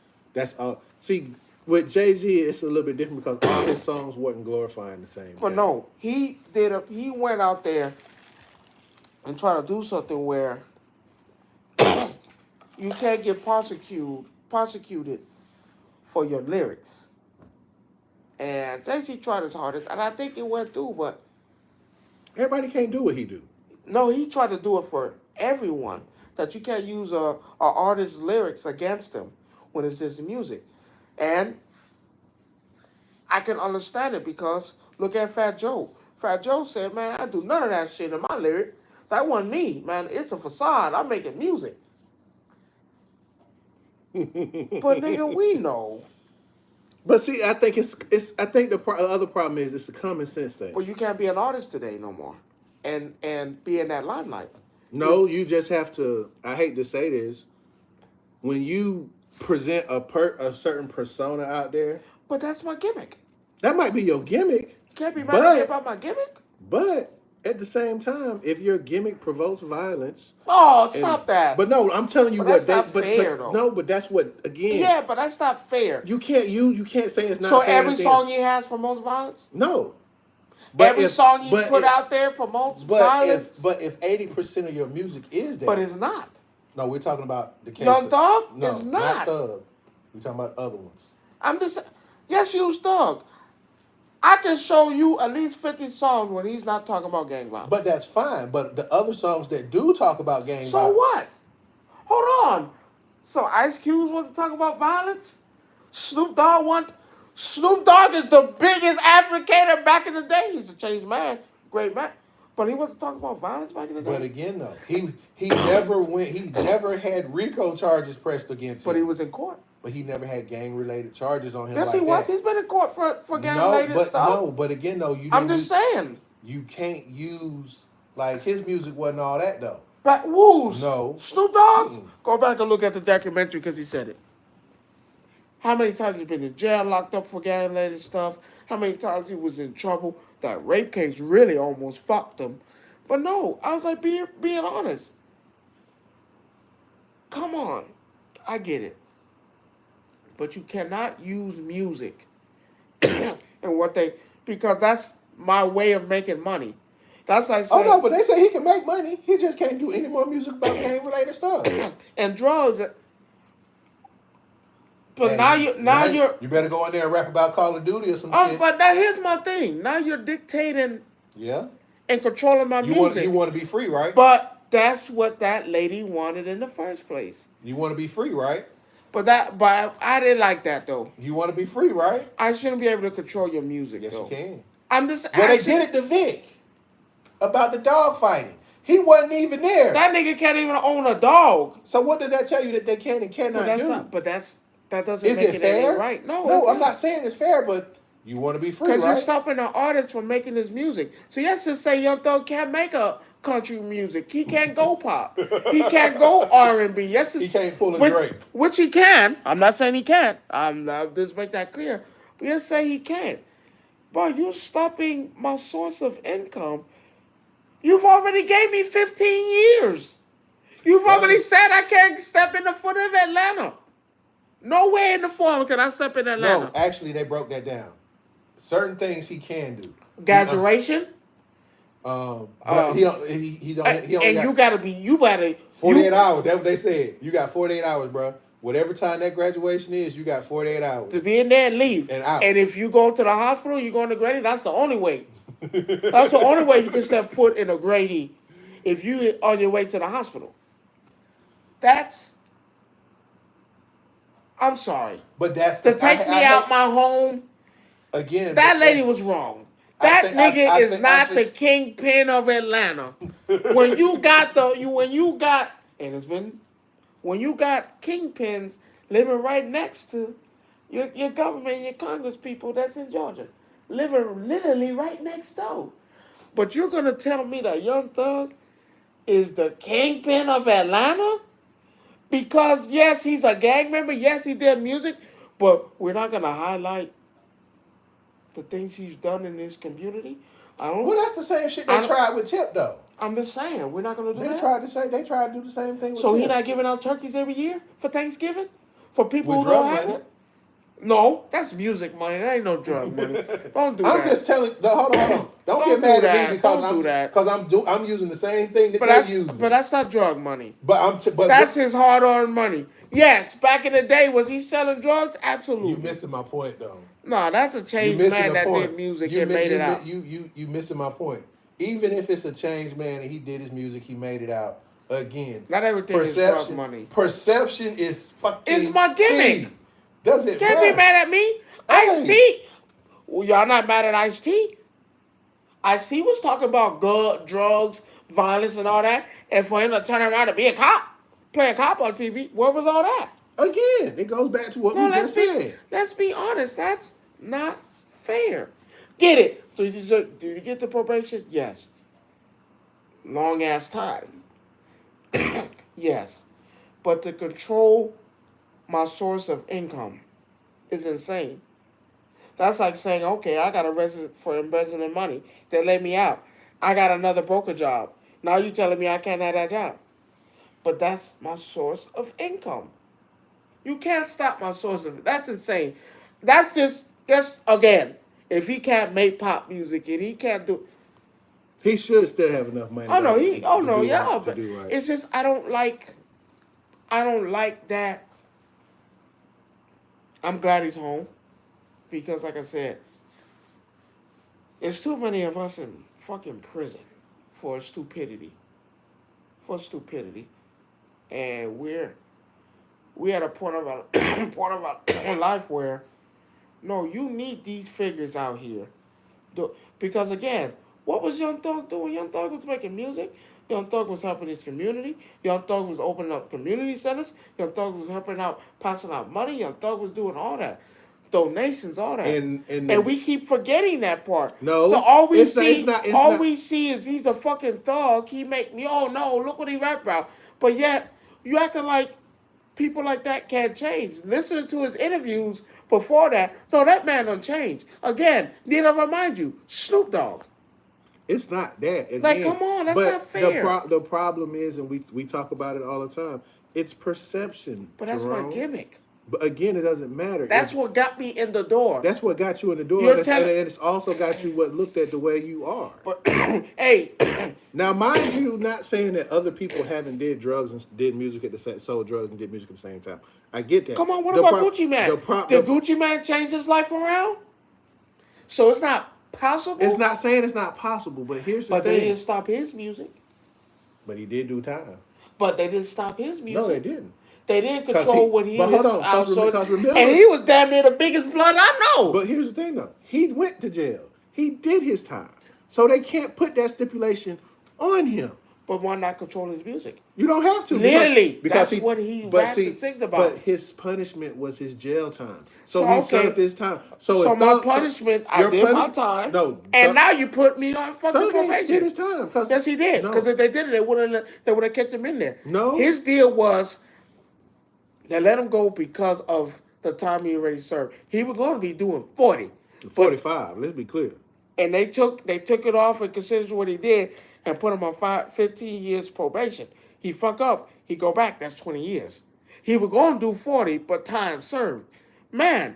With Jay-Z, it's a little bit different because all his songs wasn't glorifying the same. But no, he went out there and tried to do something where you can't get prosecuted for your lyrics. And Jay-Z tried his hardest, and I think it went through, but everybody can't do what he do. No, he tried to do it for everyone. That you can't use a artist's lyrics against them when it's just music. And I can understand it because look at Fat Joe. Fat Joe said, man, I do none of that shit in my lyric. That wasn't me, man. It's a facade. I'm making music. But nigga, we know. But see, I think the other problem is it's the common sense thing. Well, you can't be an artist today no more. And be in that limelight. No, you just have to. I hate to say this, when you present a certain persona out there. But that's my gimmick. That might be your gimmick. You can't be mad about my gimmick. But at the same time, if your gimmick provokes violence. Oh, stop that. But no, I'm telling you that's not fair, though. No, but that's what again. Yeah, but that's not fair. You can't say it's not so fair. So every song he has promotes violence? No. But every song he put out there promotes violence. But if 80% of your music is that, but it's not. No, we're talking about the case Young Thug. No, it's not Thug. We're talking about other ones. Yes, use Thug. I can show you at least 50 songs when he's not talking about gang violence. But that's fine. But the other songs that do talk about gang violence. So what? Hold on. So Ice Cube wasn't talking about violence? Snoop Dogg is the biggest advocator back in the day. He's a changed man, great man. But he wasn't talking about violence back in the day. But again, though, he never had RICO charges pressed against him. But he was in court. But he never had gang-related charges on him. Yes, he was. He's been in court for gang-related stuff. No, but again, though, I'm just saying. You can't use his music wasn't all that though. But who's? No. Snoop Dogg's? Go back and look at the documentary because he said it. How many times he been in jail, locked up for gang-related stuff? How many times he was in trouble? That rape case really almost fucked him. But no, I was like, being honest. Come on. I get it. But you cannot use music because that's my way of making money. That's like saying, oh no, but they say he can make money. He just can't do any more music about gang-related stuff. And drugs. But hey, now you're. You better go in there and rap about Call of Duty or some shit. But now here's my thing. Now you're dictating. Yeah. And controlling my music. You want to be free, right? But that's what that lady wanted in the first place. You want to be free, right? But I didn't like that though. You want to be free, right? I shouldn't be able to control your music. Yes, though. you can. I'm just. Well, they did it to Vic about the dog fighting. He wasn't even there. That nigga can't even own a dog. So what does that tell you that they can and cannot do? That doesn't make it fair? Right? No, I'm not saying it's fair, but you want to be free, right? Because you're stopping an artist from making his music. So yes, just say Young Thug can't make a country music. He can't go pop. He can't go R&B. Yes, he can't pull a Drake. Which he can. I'm not saying he can't. I'm not just make that clear. But just say he can't. Bro, you're stopping my source of income You've already gave me 15 years. You've already said I can't step in the foot of Atlanta. Nowhere in the form can I step in Atlanta. No, actually, they broke that down. Certain things he can do. Graduation. But he only And got you gotta 48 hours. That's what they said. You got 48 hours, bro. Whatever time that graduation is, you got 48 hours. to be in there and leave. And out. And if you go to the hospital, you go into Grady, that's the only way. That's the only way you can step foot in a Grady if you on your way to the hospital. I'm sorry. But that's To take me out my home, again. that lady was wrong. That nigga is not the kingpin of Atlanta. When you got kingpins living right next to your government, your Congress people that's in Georgia, living literally right next door. But you're gonna tell me that Young Thug is the kingpin of Atlanta? Because yes, he's a gang member, yes, he did music, but we're not gonna highlight the things he's done in his community. Well, that's the same shit they tried with Tip, though. I'm just saying, we're not gonna do that. They tried to do the same thing with So Tip. he's not giving out turkeys every year for Thanksgiving? For people With who don't drug have money? it? No, that's music money. That ain't no drug money. Don't do that. I'm just telling. No, hold on. Don't get mad at me because I'm using the same thing that they're using. But that's not drug money. But that's his hard-earned money. Yes, back in the day, was he selling drugs? Absolutely. You missing my point, though. No, that's a changed man that did music and made it out. You missing my point. Even if it's a changed man and he did his music, he made it out. Again, not everything is drug money. Perception is fucking. It's my gimmick. Key. Does it? You can't be mad at me. Ice-T. Well, y'all not mad at Ice-T. Ice-T was talking about drugs, violence, and all that, and for him to turn around and be a cop, play a cop on TV, where was all that? Again, it goes back to what we just said. Let's be honest. That's not fair. Get it? Do you get the probation? Yes. Long ass time. Yes. But to control my source of income is insane. That's like saying, okay, I got arrested for embezzling money. They let me out. I got another broker job. Now you telling me I can't have that job. But that's my source of income. You can't stop my source of it. That's insane. That's just again, if he can't make pop music and he can't do, he should still have enough money. But it's just I don't like that. I'm glad he's home because, like I said, there's too many of us in fucking prison for stupidity. And we're at a point of our life where, no, you need these figures out here. Because again, what was Young Thug doing? Young Thug was making music. Young Thug was helping his community. Young Thug was opening up community centers. Young Thug was helping out, passing out money. Young Thug was doing all that. Donations, all that. And we keep forgetting that part. No. So all we see is he's a fucking thug. He make me, oh no, look what he rap about. But yet, you acting like people like that can't change. Listening to his interviews before that, no, that man don't change. Again, need I remind you, Snoop Dogg. It's not that. Again, like, come on, that's not fair. The problem is, and we talk about it all the time, it's perception. But that's Jerome. my gimmick. But again, it doesn't matter. That's what got me in the door. That's what got you in the door. And it's also got you what looked at the way you are. But hey, now mind you, not saying that other people haven't did drugs and did music at the same, sold drugs and did music at the same time. I get that. Come on, what about Gucci Man? Did Gucci Man change his life around? So it's not possible. It's not saying it's not possible, but here's the thing. But they didn't stop his music. But he did do time. But they didn't stop his music. No, they didn't. They didn't control what he is. Because remember, and he was damn near the biggest blood I know. But here's the thing, though. He went to jail. He did his time. So they can't put that stipulation on him. But why not control his music? You don't have to. Literally. Because that's what he raps and sings about. But his punishment was his jail time. So he served his time. So my punishment, I did my time. No. And now you put me on fucking probation. He did his time. Yes, he did. Because if they did it, they would have kept him in there. No. His deal was they let him go because of the time he already served. He was going to be doing 40. 45, let's be clear. And they took it off and considered what he did. and put him on 15 years probation. He fuck up, he go back, that's 20 years. He was going to do 40, but time served. Man,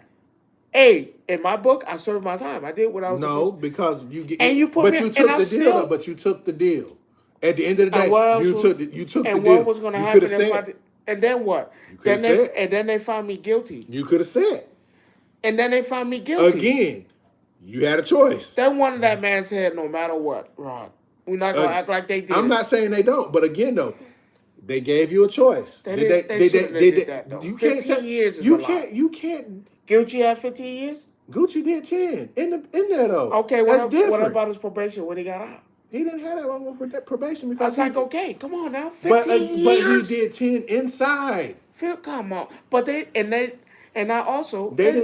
hey, in my book, I served my time. I did what I was No, supposed to. because you get. And you put but me, you and took I'm the deal. still, Though, but you took the deal. At the end of the day, and what else you was, took the and deal. what was going to You happen could have if I said. did, and then what? You could have said. And then they found me guilty. You could have said. And then they found me guilty. Again, you had a choice. They wanted that man's head no matter what, Rod. We're not going to act like they did. I'm not saying they don't, but again, though, they gave you a choice. They did that, though. You 15 can't years is you a can't, lot. You can't. Guilty at 15 years? Gucci did 10 in there though. Okay, That's different. what about his probation when he got out? He didn't have that long of probation I because was like, okay, come on now, 15 years. But he did 10 inside. Phil, come on. But they didn't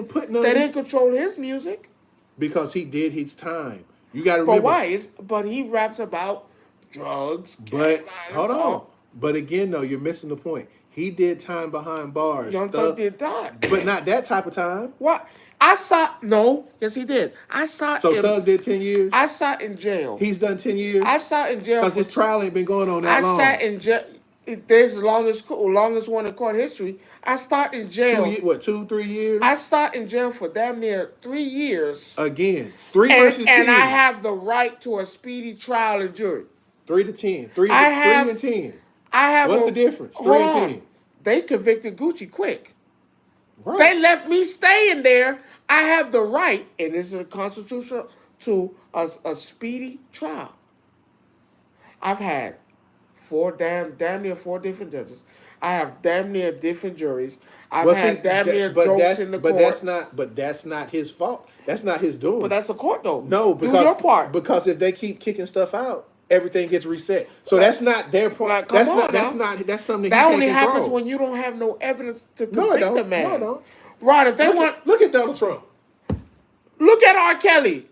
put no. They didn't control his music. Because he did his time. You got to But remember. why? But he raps about drugs. But hold on. All. But again, though, you're missing the point. He did time behind bars. Young Thug did that. But not that type of time. What? Yes, he did. So Thug did 10 years? I sat in jail. He's done 10 years? I sat in jail. Because his trial ain't been going on that long. I sat in jail. This is the longest one in court history. I sat in jail. 2, 3 years? I sat in jail for damn near 3 years. Again, 3 versus 10. And I have the right to a speedy trial and jury. 3 to 10. 3 and 10. What's the difference? 3 and 10. They convicted Gucci quick. Right. They left me staying there. I have the right, and this is a constitutional, to a speedy trial. I've had damn near 4 different judges. I have damn near different juries. I've had damn near jokes in the court. But that's not his fault. That's not his doing. But that's a court though. No, because, do your part. Because if they keep kicking stuff out, everything gets reset. So that's not their point. Like, That's something that he only can't happens control. when you don't have no evidence to No, convict it don't. the man. No, it don't. Right, if they Look at Donald Trump. look at R. Kelly.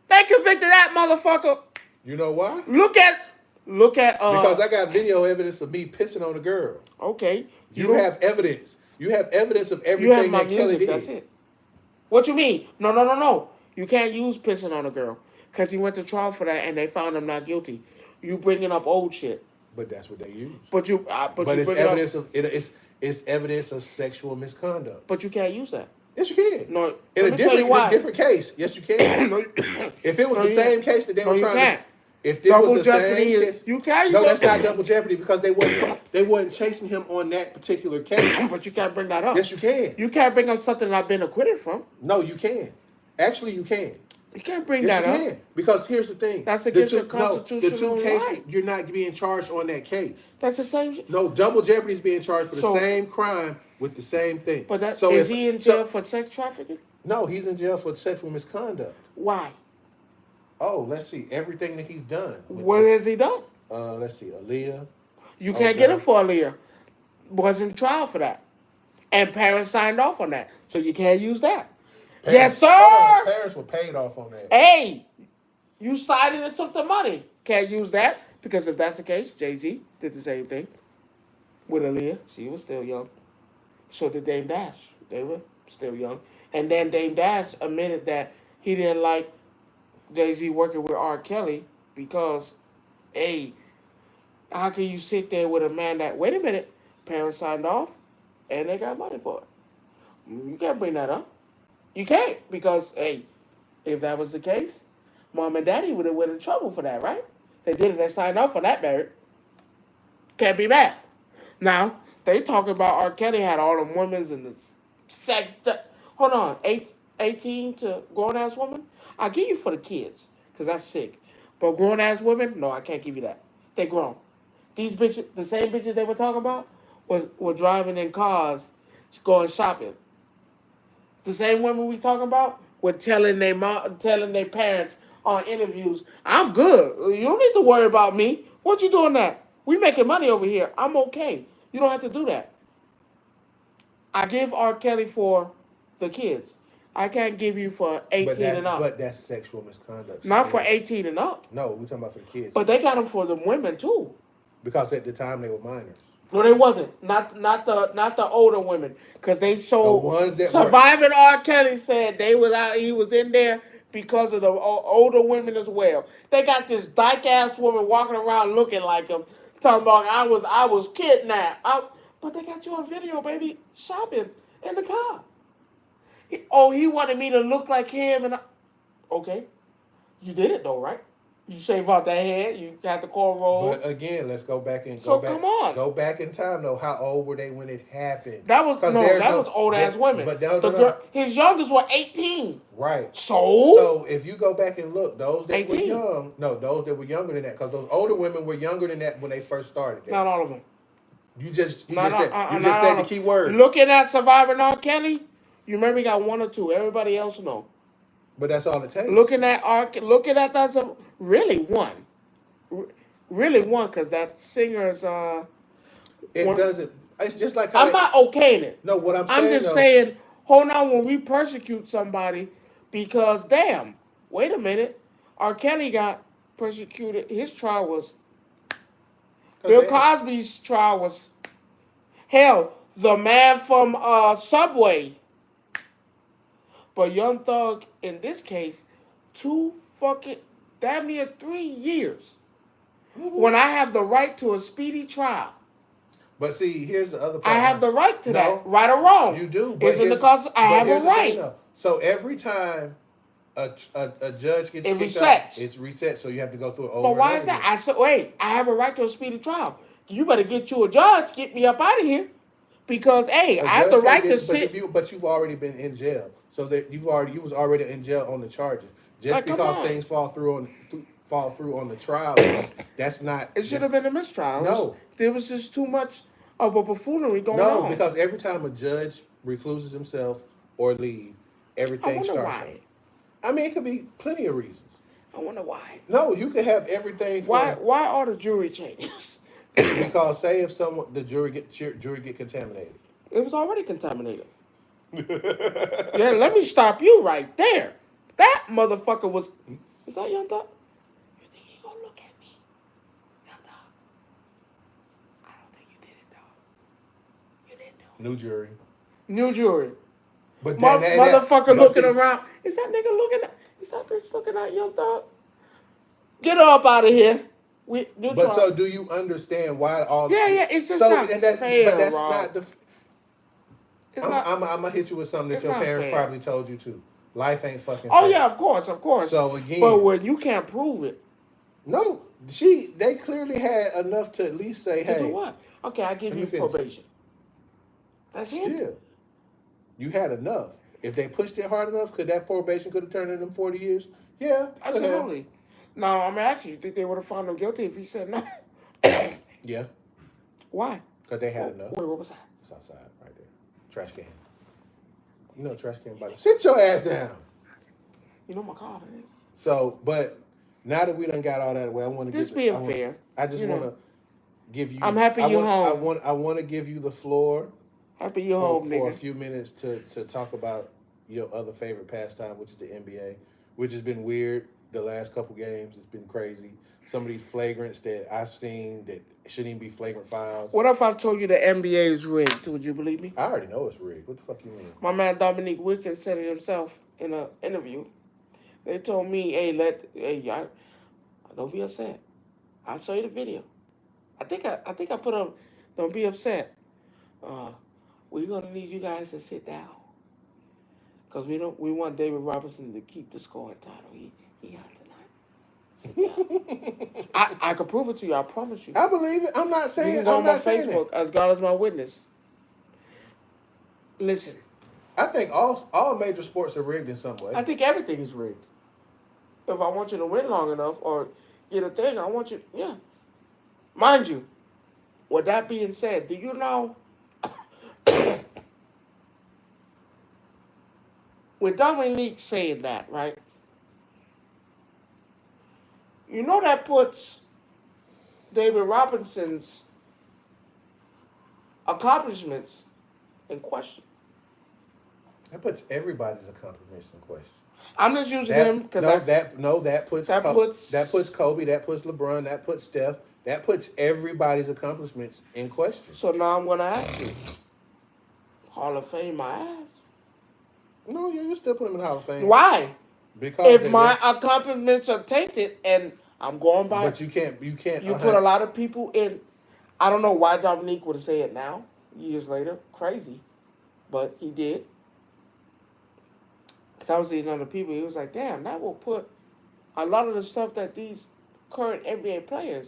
They convicted that motherfucker. You know why? Look at Because I got video evidence of me pissing on a girl. Okay. You have evidence. You have evidence of You have everything my that Kelly music, did. that's it. What you mean? No. You can't use pissing on a girl. Because he went to trial for that and they found him not guilty. You bringing up old shit. But that's what they use. But you it's bring evidence up, of it's evidence of sexual misconduct. but you can't use that. Yes, you can. No, in let me tell you why. a different case. Yes, you can. No, if it was the same case that they were you trying can't. to, if this Double was the jeopardy same is- case, you can. No, that's not double jeopardy because they wasn't chasing him on that particular case. But you can't bring that up. Yes, you can. You can't bring up something I've been acquitted from. No, you can. Actually, you can. You can't bring Yes, that you up. can. Because here's the thing. That's against your the constitutional two cases, right. you're not being charged on that case. That's the same. No, double jeopardy is being charged for the So- same crime with the same thing. But that So is if- he in so- jail for sex trafficking? No, he's in jail for sexual misconduct. Why? Oh, let's see. Everything that he's done. What has he done? Let's see. Aaliyah. You can't get him for Aaliyah. Wasn't trial for that. And parents signed off on that. So you can't use that. Yes, sir. Parents were paid off on that. Hey, you sided and took the money. Can't use that. Because if that's the case, Jay-Z did the same thing with Aaliyah. She was still young. So did Dame Dash. They were still young. And then Dame Dash admitted that he didn't like Jay-Z working with R. Kelly because, hey, how can you sit there with a man that, wait a minute, parents signed off and they got money for it? You can't bring that up. You can't because, hey, if that was the case, mom and daddy would have went in trouble for that, right? They did it. They signed off on that marriage. Can't be mad. Now, they talking about R. Kelly had all them women's and the sex. Hold on. 18 to grown-ass women? I'll give you for the kids because that's sick. But grown-ass women? No, I can't give you that. They grown. These bitches, the same bitches they were talking about, were driving in cars going shopping. The same women we talking about were telling their parents on interviews, I'm good. You don't need to worry about me. What you doing that? We making money over here. I'm okay. You don't have to do that. I give R. Kelly for the kids. I can't give you for 18 and up. But that's sexual misconduct. Not for 18 and up. No, we're talking about for the kids. But they got them for the women too. Because at the time they were minors. No, they wasn't. Not the older women, because they showed The ones that Surviving R. Kelly said they was out. He was in there because of the older women as well. They got this dyke ass woman walking around looking like him, talking about I was kidnapped. But they got you on video, baby, shopping in the car. He wanted me to look like him, and okay, you did it though, right? You shave off that head, you got the cornrow. But again, let's go back and come on. Go back in time though. How old were they when it happened? That was old ass women. But girl, his youngest were 18. Right. So if you go back and look, those that 18. were young, those that were younger than that, because those older women were younger than that when they first started. Not all of them. You just said the key word. Looking at Survivor R. Kelly, you remember he got one or two. Everybody else no. But that's all it takes. Looking at that, really one. Really one, because that singer's doesn't. It's just like I'm not okaying it. No, what I'm saying. I'm just saying. Hold on, when we persecute somebody, because damn, wait a minute, R. Kelly got persecuted. His trial was. Bill Cosby's trial was. Hell, the man from Subway. But Young Thug, in this case, damn near 3 years. Mm-hmm. When I have the right to a speedy trial. But see, here's the other part. I have the right to that, right or wrong. You do. It's in the Constitution. I have a right. So every time a judge gets it kicked resets. out, it's reset, so you have to go through it over. But why is that? I said, wait, I have a right to a speedy trial. You better get you a judge, get me up out of here. Because, hey, I have the right to sit. But you've already been in jail. So that you was already in jail on the charges. Just because things fall through on the trial, that's not. It should have been a mistrial. No, there was just too much of a buffoonery going on. No, because every time a judge recluses himself or leaves, everything starts. Why? I mean, it could be plenty of reasons. I wonder why. No, you could have everything. Why are the jury changes? Because say if the jury get contaminated. It was already contaminated. Yeah, let me stop you right there. That motherfucker was. Is that Young Thug? You think he gonna look at me? Young Thug. I don't think you did it, dog. You didn't do it. New jury. But motherfucker looking around. Is that nigga looking at? Is that bitch looking at Young Thug? Get her up out of here. So do you understand why all? Yeah, it's just not fair, but that's Rob. not the. I'm gonna hit you with something that your parents probably told you too. Life ain't fucking fair. Oh yeah, of course. So again, but when you can't prove it, no, they clearly had enough to at least say, "Hey, do what? Okay, I give you probation." That's it. Still, you had enough. If they pushed it hard enough, could that probation could have turned into 40 years? Yeah, absolutely. No, I'm actually you think they would have found him guilty if he said no. Yeah. Why? Because they had enough. Wait, what was that? It's outside, right there. Trash can. You know, trash can. Sit your ass down. You know my car, man. So, but now that we done got all that away, I want to. This being fair. I just want to give you. I'm happy you're home. I want to give you the floor. Happy you're home, nigga. For a few minutes to talk about your other favorite pastime, which is the NBA, which has been weird the last couple games. It's been crazy. Some of these flagrants that I've seen that shouldn't even be flagrant fouls. What if I told you the NBA is rigged? Would you believe me? I already know it's rigged. What the fuck you mean? My man Dominique Wilkins said it himself in an interview. They told me, hey, don't be upset. I'll show you the video. I think I put up, don't be upset. We're gonna need you guys to sit down. Cause we want David Robinson to keep the scoring title. He got tonight. I can prove it to you. I promise you. I believe it. I'm not saying. You can go on my Facebook as God is my witness. Listen. I think all major sports are rigged in some way. I think everything is rigged. If I want you to win long enough or get a thing, I want you. Yeah. Mind you. With that being said, do you know? With Dominique saying that, right? You know that puts David Robinson's accomplishments in question. That puts everybody's accomplishments in question. I'm just using him because that puts Kobe, that puts LeBron, that puts Steph, that puts everybody's accomplishments in question. So now I'm gonna ask you, Hall of Fame my ass? No, you still put him in the Hall of Fame. Why? Because If my accomplishments are tainted, and I'm going by, but you can't. you put a lot of people in. I don't know why Dominique would say it now, years later. Crazy, but he did. If I was seeing other people, he was like, "Damn, that will put a lot of the stuff that these current NBA players."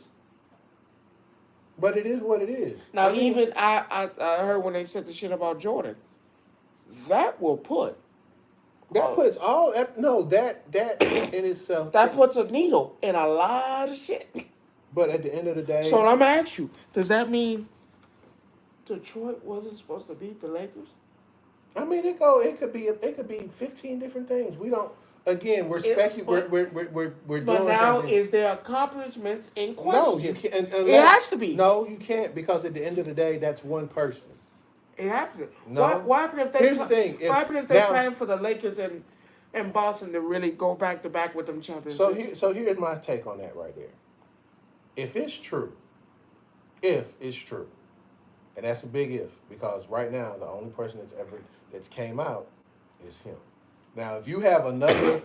But it is what it is. Now, even I heard when they said the shit about Jordan, that will put that puts all no that in itself. that puts a needle in a lot of shit. But at the end of the day, So I'm gonna ask you, does that mean Detroit wasn't supposed to beat the Lakers? I mean, it could be 15 different things. We don't. Again, we're speculating. We're But doing now something. is there accomplishments in question? No, you can't. It has to be. No, you can't, because at the end of the day, that's one person. It has to. No. What happened if they? Here's the thing. What happened if they plan for the Lakers and Boston to really go back to back with them championships? So here's my take on that right there. If it's true, and that's a big if, because right now the only person that's came out is him. Now, if you have another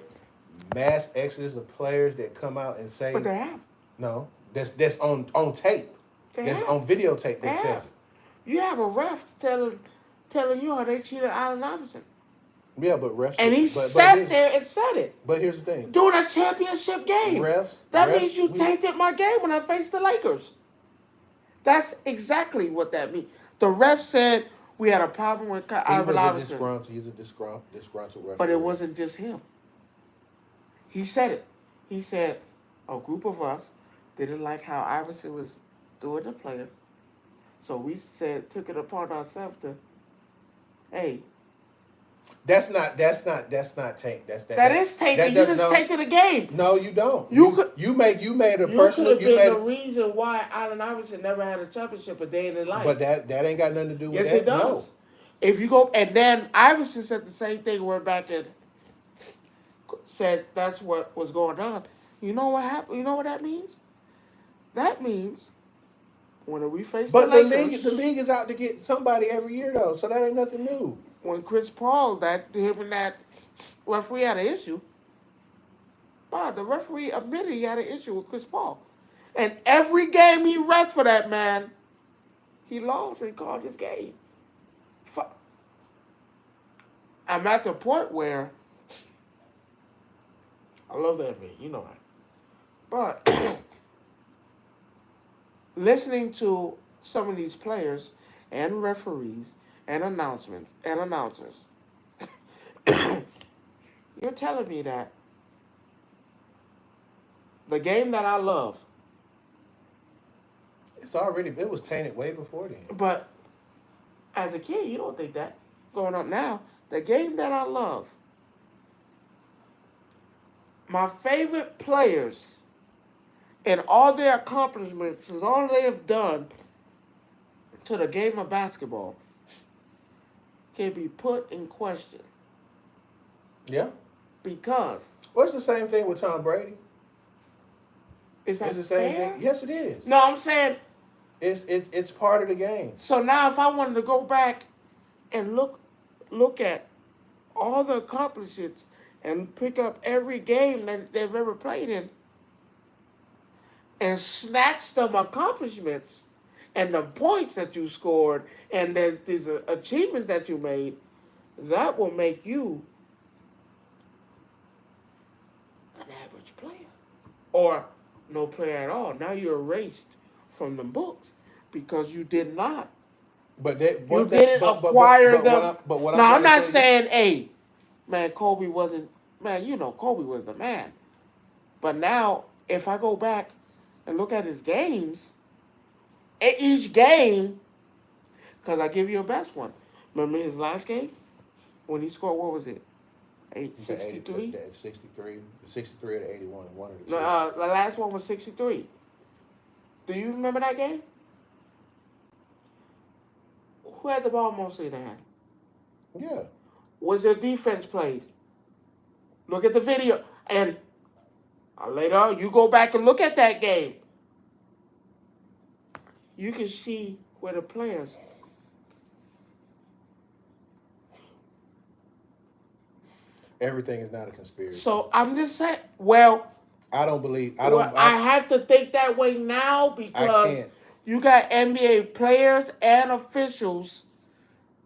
mass exodus of players that come out and say, But they have. No, that's on tape. That's on videotape. They have. You have a ref telling you how they cheated Allen Iverson. Yeah, but refs. And he sat there and said it. But here's the thing. During a championship game. That means you tainted my game when I faced the Lakers. That's exactly what that means. The ref said we had a problem with Allen Iverson. He's a disgruntled referee. But it wasn't just him. He said it. He said a group of us didn't like how Iverson was doing the players. So we took it upon ourselves to, hey. That's not taint. That is tainted. You just tainted the game. No, you don't. You made a personal. You could have been the reason why Allen Iverson never had a championship a day in his life. But that ain't got nothing to do with that. Yes, it does. No. If you go, and then Iverson said the same thing. Went back and said that's what was going on. You know what happened? You know what that means? That means when we face the Lakers, the league is out to get somebody every year though, so that ain't nothing new. When Chris Paul, him and that referee had an issue, but the referee admitted he had an issue with Chris Paul. And every game he refed for that man, he lost and called his game. I'm at the point where I love that man, you know that. But listening to some of these players and referees and announcers, you're telling me that the game that I love, it was tainted way before then. But as a kid, you don't think that. Going up now, the game that I love, my favorite players and all their accomplishments is all they have done to the game of basketball can be put in question. Yeah. Because it's the same thing with Tom Brady. Is that it's the same fair? thing. Yes, it is. No, I'm saying it's part of the game. So now if I wanted to go back and look at all the accomplishments and pick up every game that they've ever played in and snatch them accomplishments and the points that you scored and these achievements that you made, that will make you an average player. Or no player at all. Now you're erased from the books because you did not. But that, you didn't acquire them. Now, I'm not saying, hey, man, Kobe wasn't, man, you know, Kobe was the man. But now, if I go back and look at his games, each game, because I give you a best one. Remember his last game? When he scored, what was it? 63? 63 or 81. One of the two. No, the last one was 63. Do you remember that game? Who had the ball mostly in the hand? Yeah. Was their defense played? Look at the video. And later on, you go back and look at that game. You can see where the players. Everything is not a conspiracy. So I'm just saying. Well, I don't believe. I have to think that way now because can't. you got NBA players and officials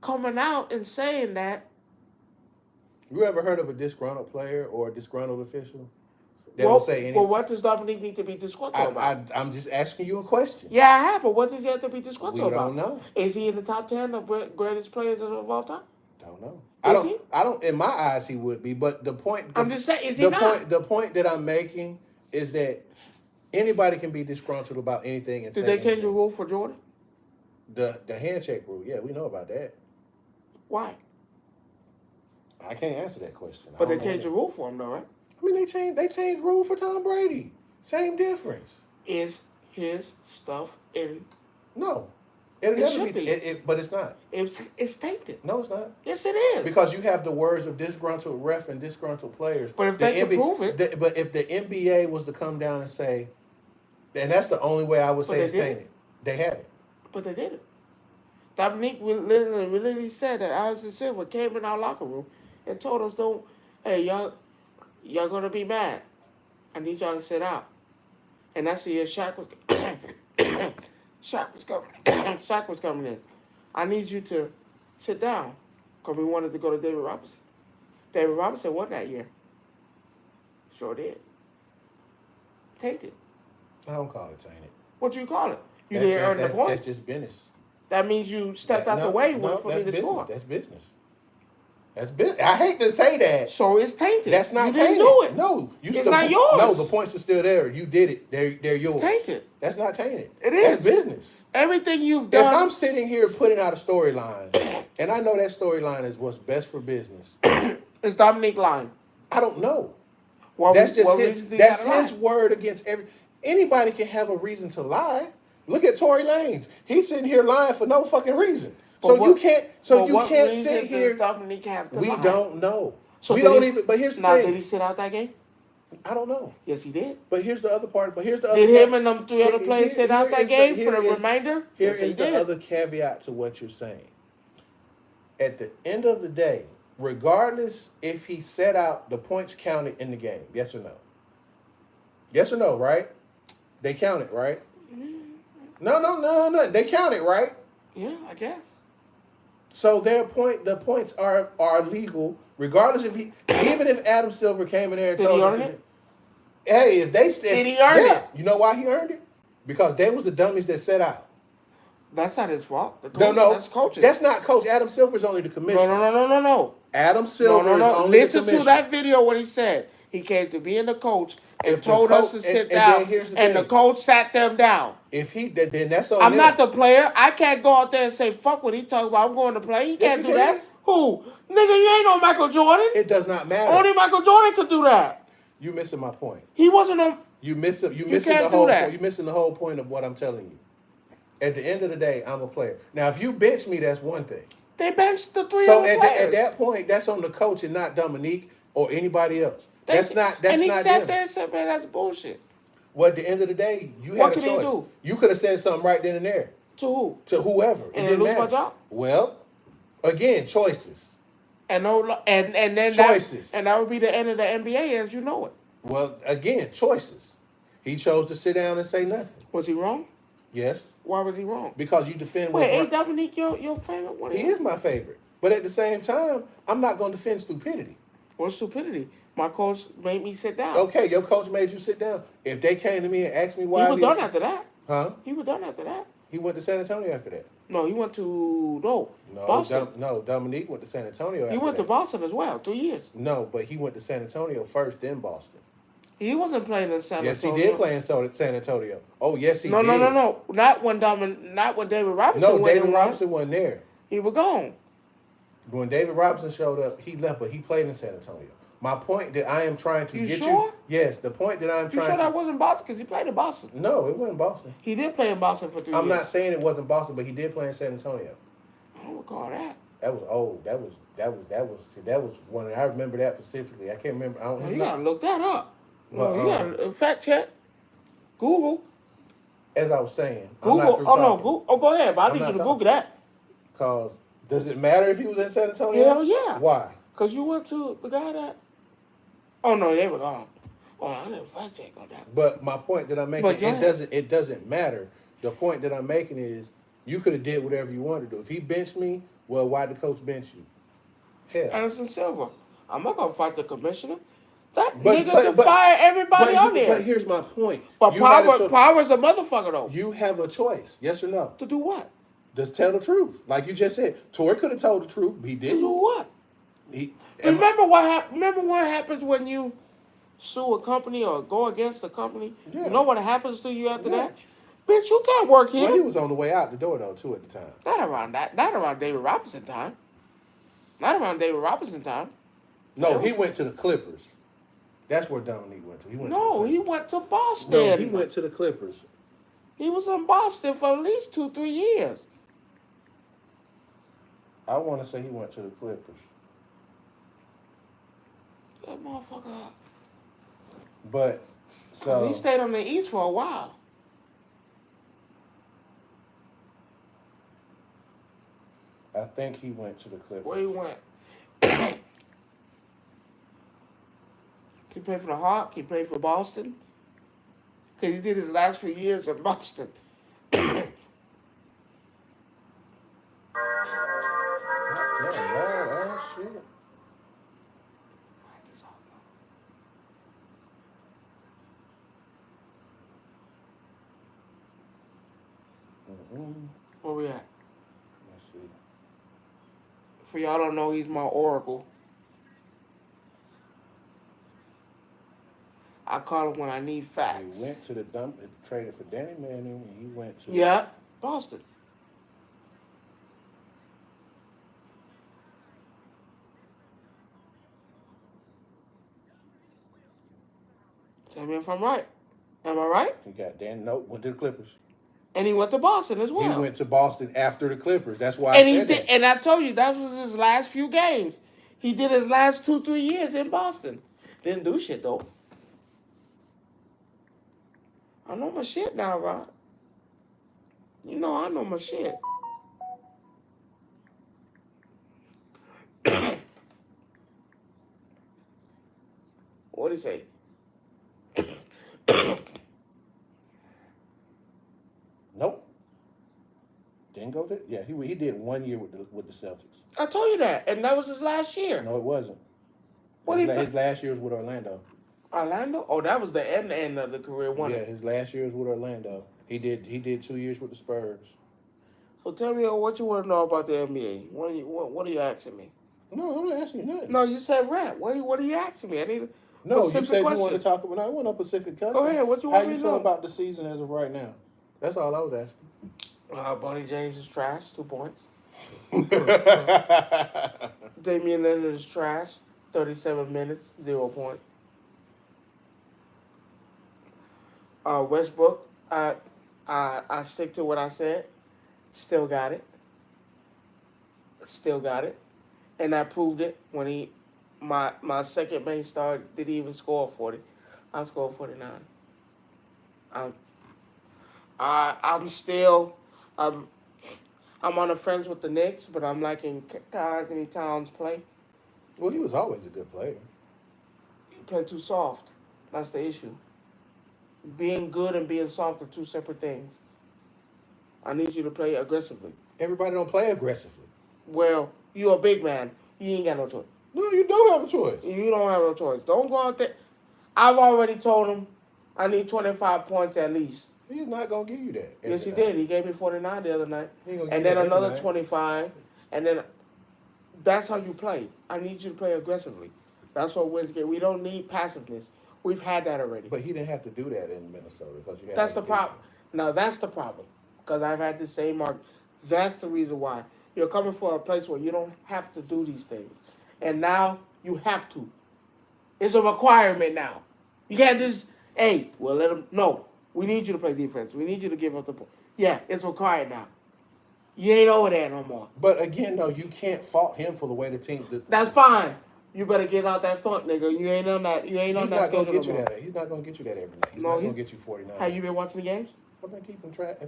coming out and saying that. You ever heard of a disgruntled player or a disgruntled official? That will say anything. Well, what does Dominique need to be disgruntled about? I'm just asking you a question. Yeah, I have, but what does he have to be disgruntled about? We don't know. Is he in the top 10 of greatest players of all time? Don't know. He? I don't. In my eyes, he would be. But the point. I'm just saying, is he not? The point that I'm making is that anybody can be disgruntled about anything. And Did they change the rule for Jordan? The handshake rule? Yeah, we know about that. Why? I can't answer that question. But they changed the rule for him, though, right? I mean, they changed rule for Tom Brady. Same difference. Is his stuff in? No. It should be. But it's not. It's tainted. No, it's not. Yes, it is. Because you have the words of disgruntled ref and disgruntled players. But if they can prove it. But if the NBA was to come down and say, and that's the only way I would say it's tainted. They have it. But they didn't. Dominique literally said that Allison Silver came in our locker room and told us, hey, y'all gonna be mad. I need y'all to sit out. And that's the year Shaq was Shaq was coming in. I need you to sit down because we wanted to go to David Robinson. David Robinson won that year. Sure did. Tainted. I don't call it tainted. What do you call it? You didn't earn the points. That's just business. That means you stepped out the way for me to score. That's business. That's business. I hate to say that. So it's tainted. That's not tainted. You didn't do it. No. It's not yours. No, the points are still there. You did it. They're yours. Tainted. That's not tainted. It is. That's business. Everything you've done. If I'm sitting here putting out a storyline, and I know that storyline is what's best for business. It's Dominique lying. I don't know. Well, That's just his word against anybody can have a reason to lie. Look at Tory Lanez. He's sitting here lying for no fucking reason. You can't sit here. Dominique have to we lie? Don't know. So we don't even. But here's the thing. Did he sit out that game? I don't know. Yes, he did. But here's the other part. Did him and them three other players sit out that game for the remainder? Here is the other caveat to what you're saying. At the end of the day, regardless if he set out, the points counted in the game. Yes or no? Yes or no, right? They counted, right? No. They counted, right? Yeah, I guess. So the points are legal, regardless if even if Adam Silver came in there and told us, hey, if they did he earn it? You know why he earned it? Because they was the dummies that set out. That's not his fault. That's coaches. That's not coach. Adam Silver's only the commissioner. No. Adam Silver is only the commissioner. Listen to that video what he said. He came to being the coach and told us to sit down, and the coach sat them down. If he then that's on. I'm not the player. I can't go out there and say fuck what he talking about. I'm going to play. He can't do that. Who? Nigga, you ain't no Michael Jordan. It does not matter. Only Michael Jordan could do that. You missing my point. He wasn't a. You missing the whole point. You missing the whole point of what I'm telling you. At the end of the day, I'm a player. Now, if you bench me, that's one thing. They benched the three other players. So at that point, that's on the coach and not Dominique or anybody else. That's not and he not sat them. there and said, "Man, that's bullshit." Well, at the end of the day, you What had a can choice. he do? You could have said something right then and there. To who? To whoever. And then lose my job? Well, again, choices. And then choices. That would be the end of the NBA as you know it. Well, again, choices. He chose to sit down and say nothing. Was he wrong? Yes. Why was he wrong? Because you defend. Wait, ain't Dominique your favorite one? He is my favorite, but at the same time, I'm not going to defend stupidity. What's stupidity? My coach made me sit down. Okay, your coach made you sit down. If they came to me and asked me why, he was done after that. Huh? He was done after that. He went to San Antonio after that. No, he went to Boston. Dominique went to San Antonio. He went to Boston as well, 3 years. No, but he went to San Antonio first, then Boston. He wasn't playing in San Antonio. Yes, he did play in San Antonio. Oh, yes, he did. No. Not when David Robinson went. No, David Robinson wasn't there. He was gone. When David Robinson showed up, he left, but he played in San Antonio. My point that I am trying to get sure? you. Yes, the point that I'm trying to. You sure that wasn't Boston? Because he played in Boston. No, it wasn't Boston. He did play in Boston for 3 years. I'm not saying it wasn't Boston, but he did play in San Antonio. I don't recall that. That was old. That was one. I remember that specifically. I can't remember. You gotta look that up. But, you gotta fact check. Google. As I was saying, Google. Google. Oh, go ahead. But I need you to Google that. Cause does it matter if he was in San Antonio? Hell yeah. Why? Because you went to the guy that Oh no, they were gone. Oh, I didn't fact check on that. But my point that I'm making, But yeah. it doesn't matter. The point that I'm making is you could have did whatever you wanted to do. If he benched me, well, why did the coach bench you? Hell. Anderson Silva. I'm not gonna fight the commissioner. That nigga can but- fire everybody on there. But here's my point. But You had a cho- Power's a motherfucker though. You have a choice, yes or no? To do what? Just tell the truth. Like you just said. Tory could have told the truth, but he To do didn't. what? Remember what happens when you sue a company or go against a company? Yeah. You know what happens to you after Yeah. that? Bitch, you can't work here. Well, he was on the way out the door, though, too, at the time. Not around David Robinson time. Not around David Robinson time. No, he went to the Clippers. That's where Dominique went to. He went to Boston. No, he went to the Clippers. He was in Boston for at least 2-3 years. I want to say he went to the Clippers. That motherfucker. But, so... He stayed on the East for a while. I think he went to the Clippers. Where he went? He played for the Hawks. He played for Boston. Because he did his last few years in Boston. Yeah, shit. Where we at? Let's see. For y'all don't know, he's my oracle. I call him when I need facts. He went to the dump, traded for Danny Manning, and he went to... Yeah, Boston. Tell me if I'm right. Am I right? He got went to the Clippers. And he went to Boston as well. He went to Boston after the Clippers. That's why And I he said did, that. and I told you that was his last few games. He did his last 2-3 years in Boston. Didn't do shit though. I know my shit now, Rod. You know I know my shit. What'd he say? Nope. Didn't go there. Yeah, he did 1 year with the Celtics. I told you that, and that was his last year. No, it wasn't. His last year was with Orlando. Orlando? Oh, that was the end of the career, wasn't Yeah, it? his last year was with Orlando. He did 2 years with the Spurs. So tell me what you want to know about the NBA. What are you asking me? No, I'm not asking you nothing. No, you said rap. What are you asking me? I need No, you specific said question. you wanted to talk about. No, I want no Pacific Cousin. Go ahead. What you want How me you to feel know? about the season as of right now? That's all I was asking. Bonnie James is trash, 2 points. Damian Lillard is trash, 37 minutes, 0 point. Westbrook, I stick to what I said. Still got it. And I proved it when my second main star didn't even score 40. I scored 49. I'm on the fence with the Knicks, but I'm liking Anthony Towns' play. Well, he was always a good player. He played too soft. That's the issue. Being good and being soft are two separate things. I need you to play aggressively. Everybody don't play aggressively. Well, you're a big man. You ain't got no choice. No, you do have a choice. You don't have no choice. Don't go out there. I've already told him I need 25 points at least. He's not going to give you that. Yes, he did. He gave me 49 the other night. He ain't gonna And give then you that every another night. 25. And then that's how you play. I need you to play aggressively. That's what wins game. We don't need passiveness. We've had that already. But he didn't have to do that in Minnesota because you had. That's the problem. No, that's the problem. Because I've had the same argument. That's the reason why. You're coming for a place where you don't have to do these things. And now you have to. It's a requirement now. You can't just, hey, well, let them, no. We need you to play defense. We need you to give up the ball. Yeah, it's required now. You ain't over there no more. But again, no, you can't fault him for the way the team. That's fine. You better get out that funk, nigga. You ain't on that. You ain't on that schedule no more. He's not going to get you that every night. He's No, not going to get you 49. Have you been watching the games? I've been keeping track.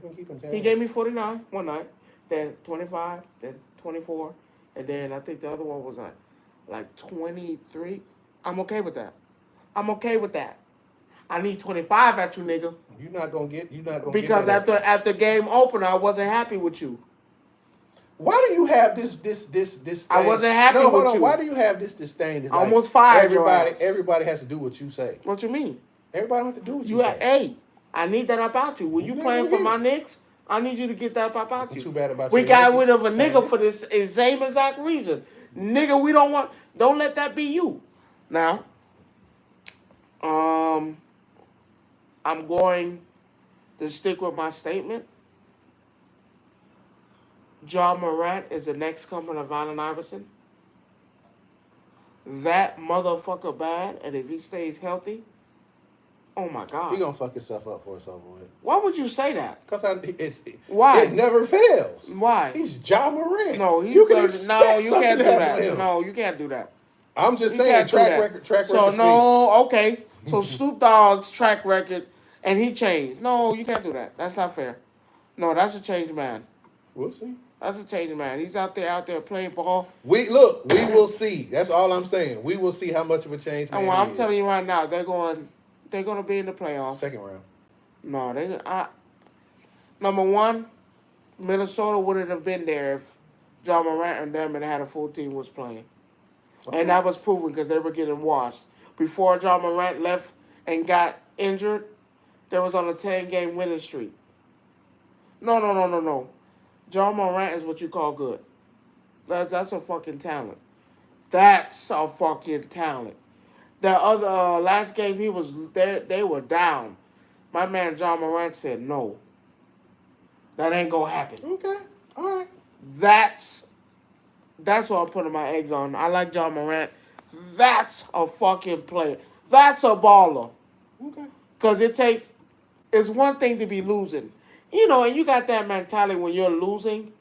He gave me 49 one night, then 25, then 24, and then I think the other one was like 23. I'm okay with that. I'm okay with that. I need 25 at you, nigga. You're not gonna get. Because get that after game opener, I wasn't happy with you. Why do you have this thing? I wasn't happy No, hold with on. you. Why do you have this disdain? It's I almost fired your ass. Everybody has to do what you say. What you mean? Everybody don't have to do what you say. Hey, I need that about you. When you You're not playing gonna for get my it. Knicks, I need you to get that about you. Too bad about We your got Yankees. rid of a Same nigga thing. for this same exact reason. Nigga, we don't want. Don't let that be you. Now, I'm going to stick with my statement. John Morant is the next coming of Allen Iverson. That motherfucker bad, and if he stays healthy, oh my God. He gonna fuck himself up for us over with. Why would you say that? Because Why? It never fails. Why? He's John Morant. No, he's you can no, expect you something can't to do happen to that. him. No, you can't do that. I'm just You saying can't do track that. record. So no, okay. So Snoop Dogg's track record, and he changed. No, you can't do that. That's not fair. No, that's a changed man. We'll see. That's a changed man. He's out there playing ball. We will see. That's all I'm saying. We will see how much of a change. And well, I'm telling you right now, they're going to be in the playoffs. Second round. No, number one, Minnesota wouldn't have been there if John Morant and them had a full team was playing. Okay. And that was proven because they were getting washed. Before John Morant left and got injured, they was on a 10-game winning streak. No. John Morant is what you call good. That's a fucking talent. That's a fucking talent. The other last game he was there, they were down. My man John Morant said no. That ain't gonna happen. Okay. All right. That's what I'm putting my eggs on. I like John Morant. That's a fucking player. That's a baller. Okay. Because it's one thing to be losing. You know, and you got that mentality when you're losing.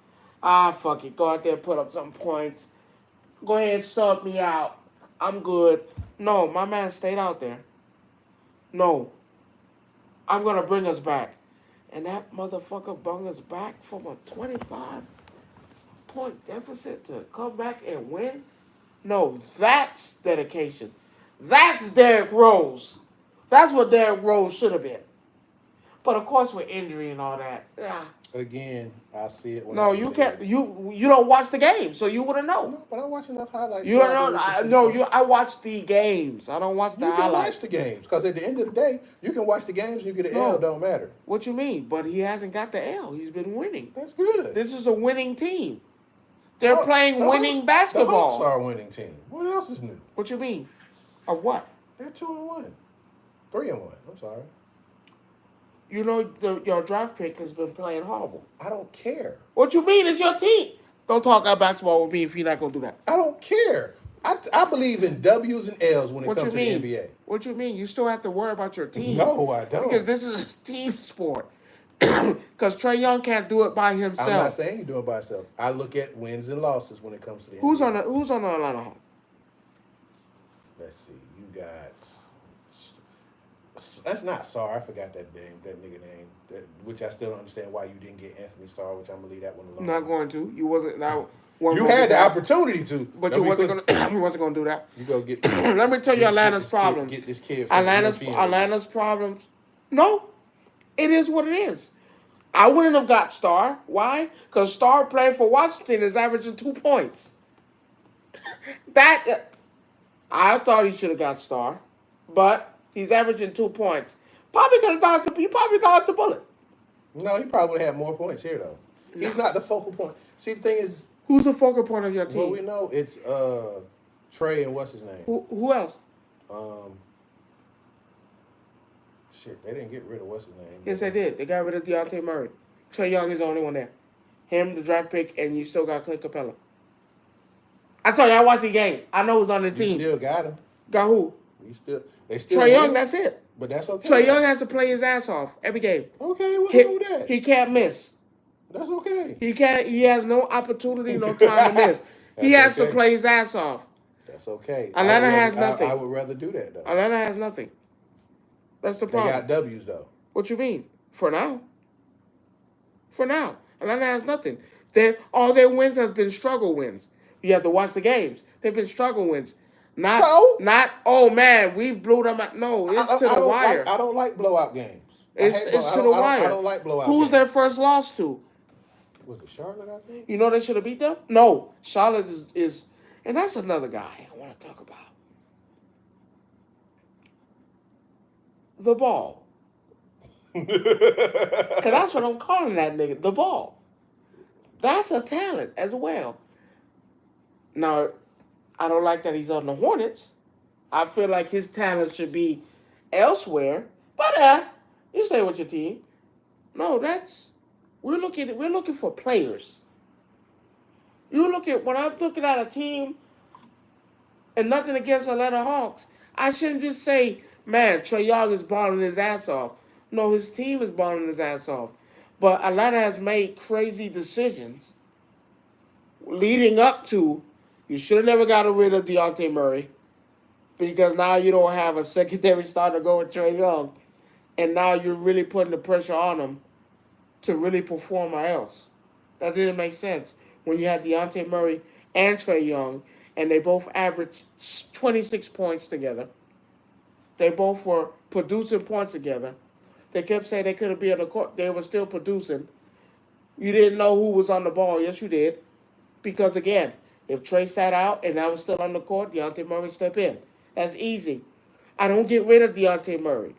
Fuck it. Go out there, put up some points. Go ahead and sub me out. I'm good. No, my man stayed out there. No. I'm going to bring us back. And that motherfucker brought us back from a 25-point deficit to come back and win? No, that's dedication. That's Derrick Rose. That's what Derrick Rose should have been. But of course, with injury and all that, Again, I see it. No, you can't. You don't watch the game, so you wouldn't know. No, but I watch enough highlights. You don't know. I watch the games. I don't watch the highlights. You can watch the games because at the end of the day, you can watch the games and you get an L. Don't matter. What you mean? But he hasn't got the L. He's been winning. That's good. This is a winning team. They're playing winning basketball. The Hawks are a winning team. What else is new? What you mean? Of what? They're 2-1, 3-1. I'm sorry. You know your draft pick has been playing horrible. I don't care. What you mean? It's your team. Don't talk about basketball with me if you're not gonna do that. I don't care. I believe in W's and L's when it comes to the NBA. What you mean? You still have to worry about your team. No, I don't. Because this is a team sport. Because Trae Young can't do it by himself. I'm not saying you do it by yourself. I look at wins and losses when it comes to the Who's NBA. Who's on the Atlanta Hawks? Let's see. You got. That's not Sarr. I forgot that nigga name. Which I still don't understand why you didn't get Anthony Sarr. Which I'm gonna leave that one alone. Not going to. You wasn't. Now. You had the opportunity to, but you wasn't gonna. You wasn't gonna do that. You go get. Let me tell you, Atlanta's problems. Get this kid. Atlanta's problems. No, it is what it is. I wouldn't have got Starr. Why? Because Starr playing for Washington is averaging 2 points. I thought he should have got Starr, but he's averaging 2 points. Probably could have dodged. You probably dodged the bullet. No, he probably would have had more points here though. He's not the focal point. See, the thing is, who's the focal point of your team? Well, we know it's Trey and what's his name. Who else? Shit, they didn't get rid of what's his name. Yes, they did. They got rid of Deontay Murray. Trae Young is the only one there. Him, the draft pick, and you still got Clint Capella. I told you, I watched the game. I know who's on the team. You still got him. Got who? They still Trae Young, that's it. But that's okay. Trae Young has to play his ass off every game. Okay, what's wrong with that? He can't miss. That's okay. He has no opportunity, no time to miss. He has to play his ass off. That's okay. Atlanta has nothing. I would rather do that though. Atlanta has nothing. That's the problem. They got W's though. What you mean? For now. Atlanta has nothing. All their wins have been struggle wins. You have to watch the games. They've been struggle wins. Not. Oh man, we blew them out. No, it's to the wire. I don't like blowout games. It's to the wire. I don't like blowout Who's games. their first loss to? Was it Charlotte, I think? You know they should have beat them? No. Charlotte is and that's another guy I want to talk about. The ball. Because that's what I'm calling that nigga. The ball. That's a talent as well. Now, I don't like that he's on the Hornets. I feel like his talent should be elsewhere. But you stay with your team. No, we're looking for players. When I'm looking at a team, and nothing against Atlanta Hawks, I shouldn't just say, man, Trae Young is balling his ass off. No, his team is balling his ass off. But Atlanta has made crazy decisions leading up to, you should have never gotten rid of Dejounte Murray, because now you don't have a secondary starter going Trae Young, and now you're really putting the pressure on him to really perform or else. That didn't make sense. When you had Dejounte Murray and Trae Young, and they both averaged 26 points together. They both were producing points together. They kept saying they couldn't be on the court. They were still producing. You didn't know who was on the ball. Yes, you did. Because, again, if Trae sat out and I was still on the court, Dejounte Murray step in. That's easy. I don't get rid of Dejounte Murray.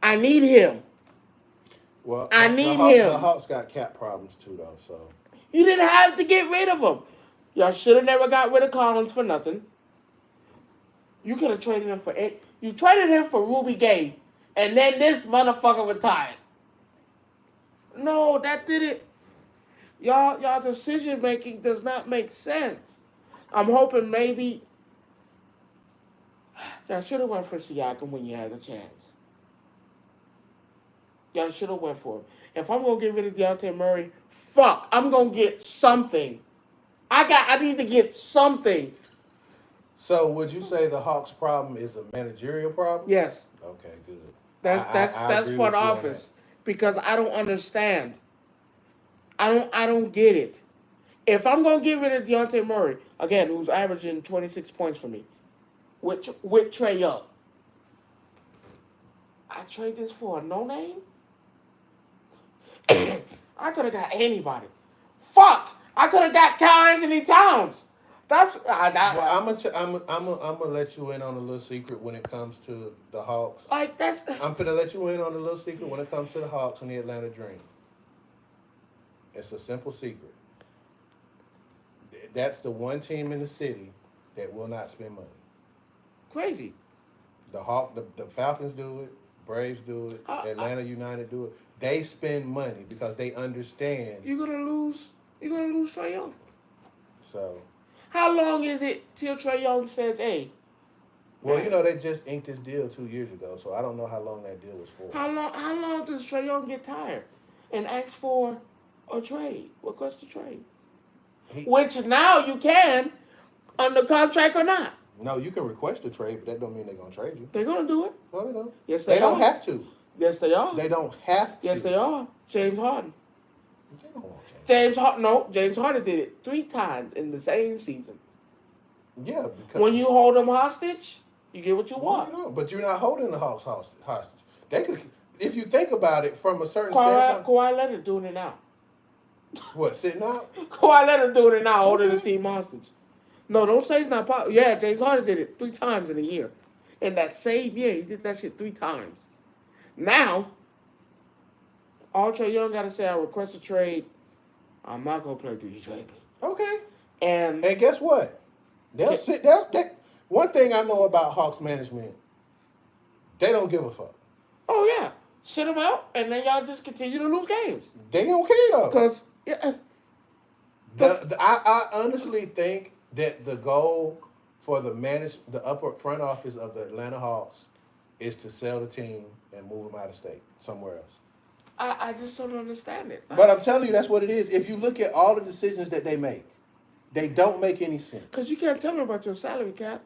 I need him. Well, I need him. The Hawks got cap problems, too, though, so. You didn't have to get rid of him. Y'all should have never got rid of Collins for nothing. You could have traded him for it. You traded him for Ruby Gay, and then this motherfucker retired. No, that didn't. Y'all decision making does not make sense. I'm hoping maybe y'all should have went for Siakam when you had the chance. Y'all should have went for him. If I'm gonna get rid of Dejounte Murray, I'm gonna get something. I need to get something. So would you say the Hawks' problem is a managerial problem? Yes. Okay, good. That's front office, because I don't understand. I don't get it. If I'm gonna get rid of Dejounte Murray, again, who's averaging 26 points for me, with Trae Young, I trade this for a no name. I could have got anybody. I could have got Karl Anthony Towns. Well, I'm gonna let you in on a little secret when it comes to the Hawks. I'm finna let you in on a little secret when it comes to the Hawks and the Atlanta Dream. It's a simple secret. That's the one team in the city that will not spend money. Crazy. The Falcons do it. Braves do it. Atlanta United do it. They spend money because they understand. You're gonna lose Trae Young. So. How long is it till Trae Young says, "Hey"? Well, they just inked this deal 2 years ago, so I don't know how long that deal was for. How long does Trae Young get tired and ask for a trade? Request a trade. Which now you can, under contract or not. No, you can request a trade, but that don't mean they're gonna trade you. They're gonna do it. No, they don't. Yes, they are. They don't have to. Yes, they are. They don't have to. Yes, they are. James Harden. They don't want James James Harden did it 3 times in the same season. Yeah, because when you hold them hostage, you get what you want. No, but you're not holding the Hawks hostage. They could, if you think about it from a certain standpoint. Kawhi Leonard doing it now. What, sitting out? Kawhi Leonard doing it now, holding the team hostage. No, don't say it's not possible. Yeah, James Harden did it 3 times in a year. In that same year, he did that shit 3 times. Now, all Trae Young got to say, I request a trade. I'm not going to play till you trade me. Okay. And guess what? One thing I know about Hawks management, they don't give a fuck. Oh, yeah. Sit them out, and then y'all just continue to lose games. They don't care, though. Because, yeah. I honestly think that the goal for the upper front office of the Atlanta Hawks is to sell the team and move them out of state, somewhere else. I just don't understand it. But I'm telling you, that's what it is. If you look at all the decisions that they make, they don't make any sense. Because you can't tell me about your salary cap.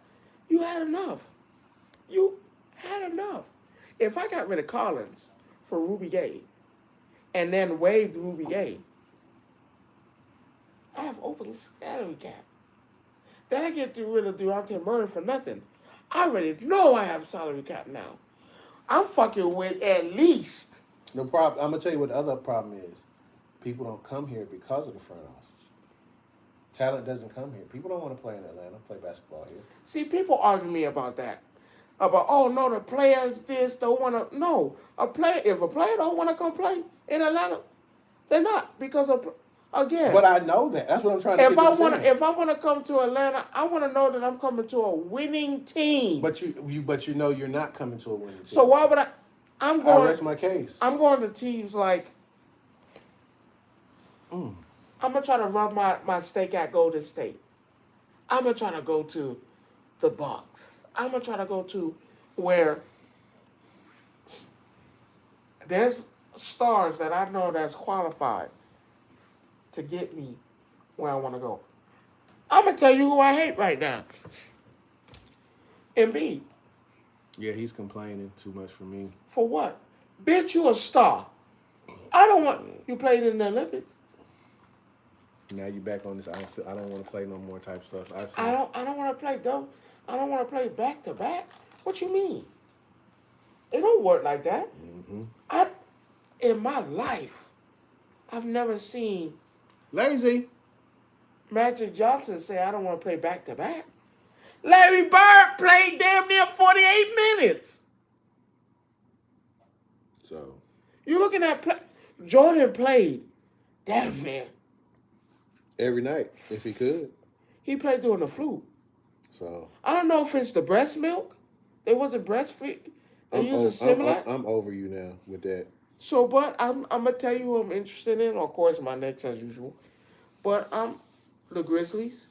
You had enough. You had enough. If I got rid of Collins for Ruby Gay and then waived Ruby Gay, I have open salary cap. Then I get rid of Dejounte Murray for nothing. I already know I have salary cap now. I'm fucking with at least. The problem. I'm gonna tell you what the other problem is. People don't come here because of the front office. Talent doesn't come here. People don't want to play in Atlanta, play basketball here. See, people argue me about that. About, oh no, the players this don't want to. No, if a player don't want to come play in Atlanta, they're not, because of, again. But I know that. That's what I'm trying to. If I want to come to Atlanta, I want to know that I'm coming to a winning team. But you know you're not coming to a winning team. So why would I? I rest my case. I'm going to teams like. I'm gonna try to rub my stake at Golden State. I'm gonna try to go to the Bucks. I'm gonna try to go to where there's stars that I know that's qualified to get me where I want to go. I'm gonna tell you who I hate right now. Embiid. Yeah, he's complaining too much for me. For what? Bitch, you a star. I don't want you played in the Olympics. Now you back on this. I don't want to play no more type stuff. I don't want to play double. I don't want to play back to back. What you mean? It don't work like that. Mm-hmm. In my life, I've never seen Lazy Magic Johnson say, I don't want to play back to back. Larry Bird played damn near 48 minutes. So You looking at Jordan played damn near. every night, if he could. He played during the flu. So I don't know if it's the breast milk. They wasn't breastfeed. They use a Similac. I'm over you now with that. So, but I'm gonna tell you who I'm interested in. Of course, my Knicks as usual. But the Grizzlies,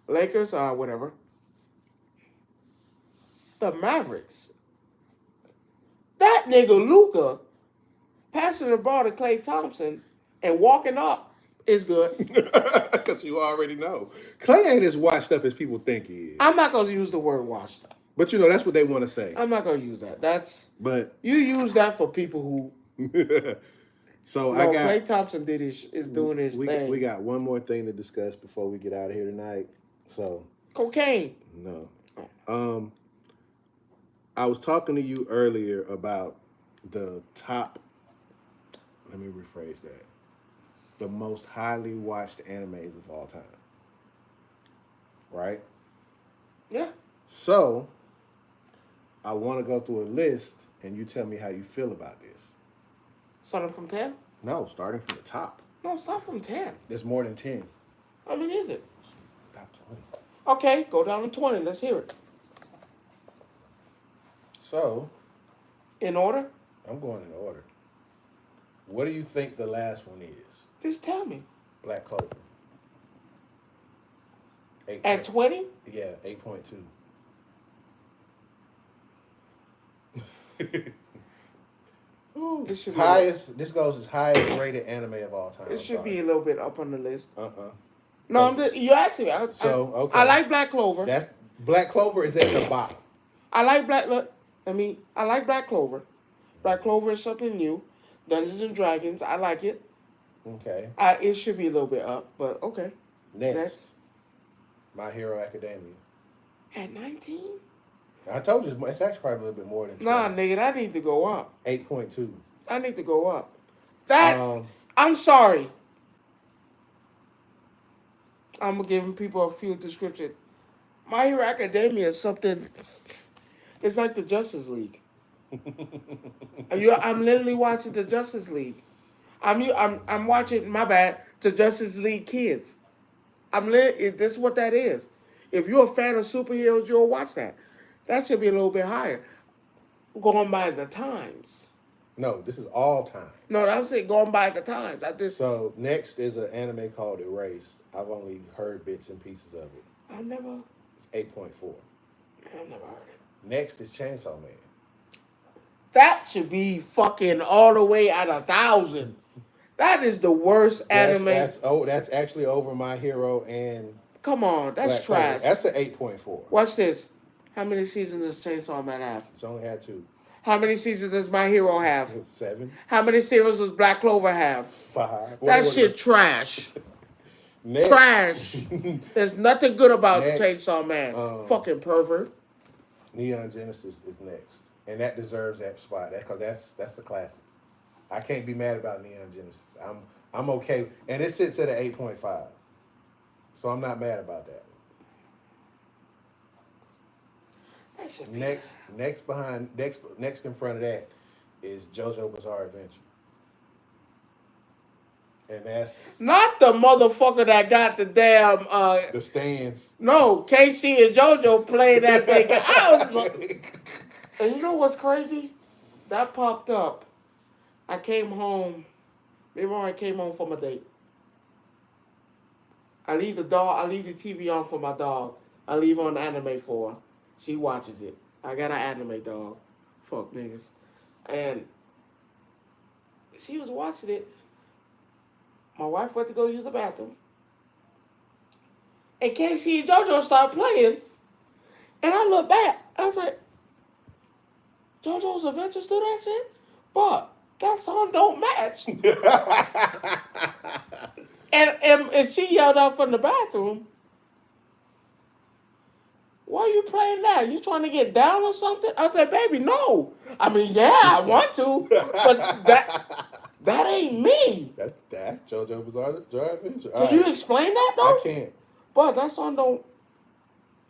Lakers, whatever. The Mavericks. That nigga Luka passing the ball to Klay Thompson and walking up is good. Because you already know. Clay ain't as washed up as people think he is. I'm not gonna use the word washed up. But you know, that's what they want to say. I'm not gonna use that. But you use that for people who. So no, Klay Thompson is doing his thing. We got one more thing to discuss before we get out of here tonight. So cocaine. No. I was talking to you earlier about the top. Let me rephrase that. The most highly watched animes of all time. Right? Yeah. So, I want to go through a list, and you tell me how you feel about this. Starting from 10? No, starting from the top. No, start from 10. There's more than 10. How many is it? About 20. Okay, go down to 20. Let's hear it. So. In order? I'm going in order. What do you think the last one is? Just tell me. Black Clover. At 20? Yeah, 8.2. It should highest. This goes as highest rated anime of all time. It should be a little bit up on the list. No, you asked me. Okay. I like Black Clover. That's Black Clover is at the bottom. I like I like Black Clover. Black Clover is something new. Dungeons and Dragons. I like it. Okay. It should be a little bit up, but okay. Next. My Hero Academia. At 19? I told you it's actually probably a little bit more than 20. Nah, nigga, that need to go up. 8.2. I need to go up. I'm sorry. I'm giving people a few descriptions. My Hero Academia is something. It's like the Justice League. I'm literally watching the Justice League. I'm watching. My bad. The Justice League Kids. This is what that is. If you're a fan of superheroes, you'll watch that. That should be a little bit higher. Going by the times. No, this is all time. No, I'm saying going by the times. So next is an anime called Erase. I've only heard bits and pieces of it. I've never. It's 8.4. I've never heard it. Next is Chainsaw Man. That should be fucking all the way at 1,000. That is the worst anime. That's actually over My Hero and. Come on, that's trash. That's an 8.4. Watch this. How many seasons does Chainsaw Man have? It's only had 2. How many seasons does My Hero have? 7. How many series does Black Clover have? 5. That shit trash. Next. Trash. There's nothing good about Next. Chainsaw Man. Fucking pervert. Neon Genesis is next, and that deserves that spot. That's the classic. I can't be mad about Neon Genesis. I'm okay, and it sits at an 8.5, so I'm not mad about that. Next in front of that is JoJo Bizarre Adventure. And that's not the motherfucker that got the damn the stands. No, KC and JoJo played that thing. I was like, and you know what's crazy? That popped up. I came home. Remember I came home from a date. I leave the TV on for my dog. I leave on anime for her. She watches it. I got an anime dog. Fuck niggas. And she was watching it. My wife went to go use the bathroom. And KC and JoJo started playing. And I looked back. I was like, JoJo's Adventures do that shit? But that song don't match. and she yelled out from the bathroom, why are you playing that? You trying to get down or something? I said, baby, no. I mean, yeah, I want to. But that ain't me. That's JoJo Bizarre Adventure. Can you explain that, though? I can't. But that song don't...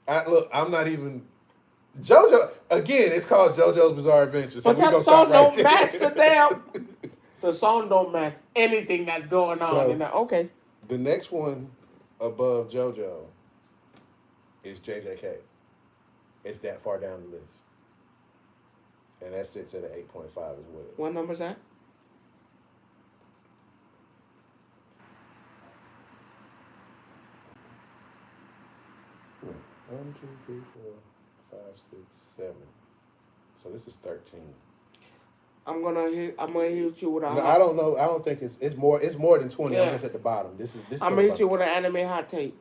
Look, I'm not even... JoJo... Again, it's called JoJo's Bizarre Adventure. So but that song don't match the damn... The song don't match anything that's going on in that. Okay. The next one above JoJo is JJK. It's that far down the list. And that sits at an 8.5 as well. What number's that? One, two, three, 4, 5, 6, 7. So this is 13. I'm gonna hit you with a. No, I don't know. I don't think it's more than 20. Yeah. I'm just at the bottom. This is. I'm gonna hit you with an anime hot take.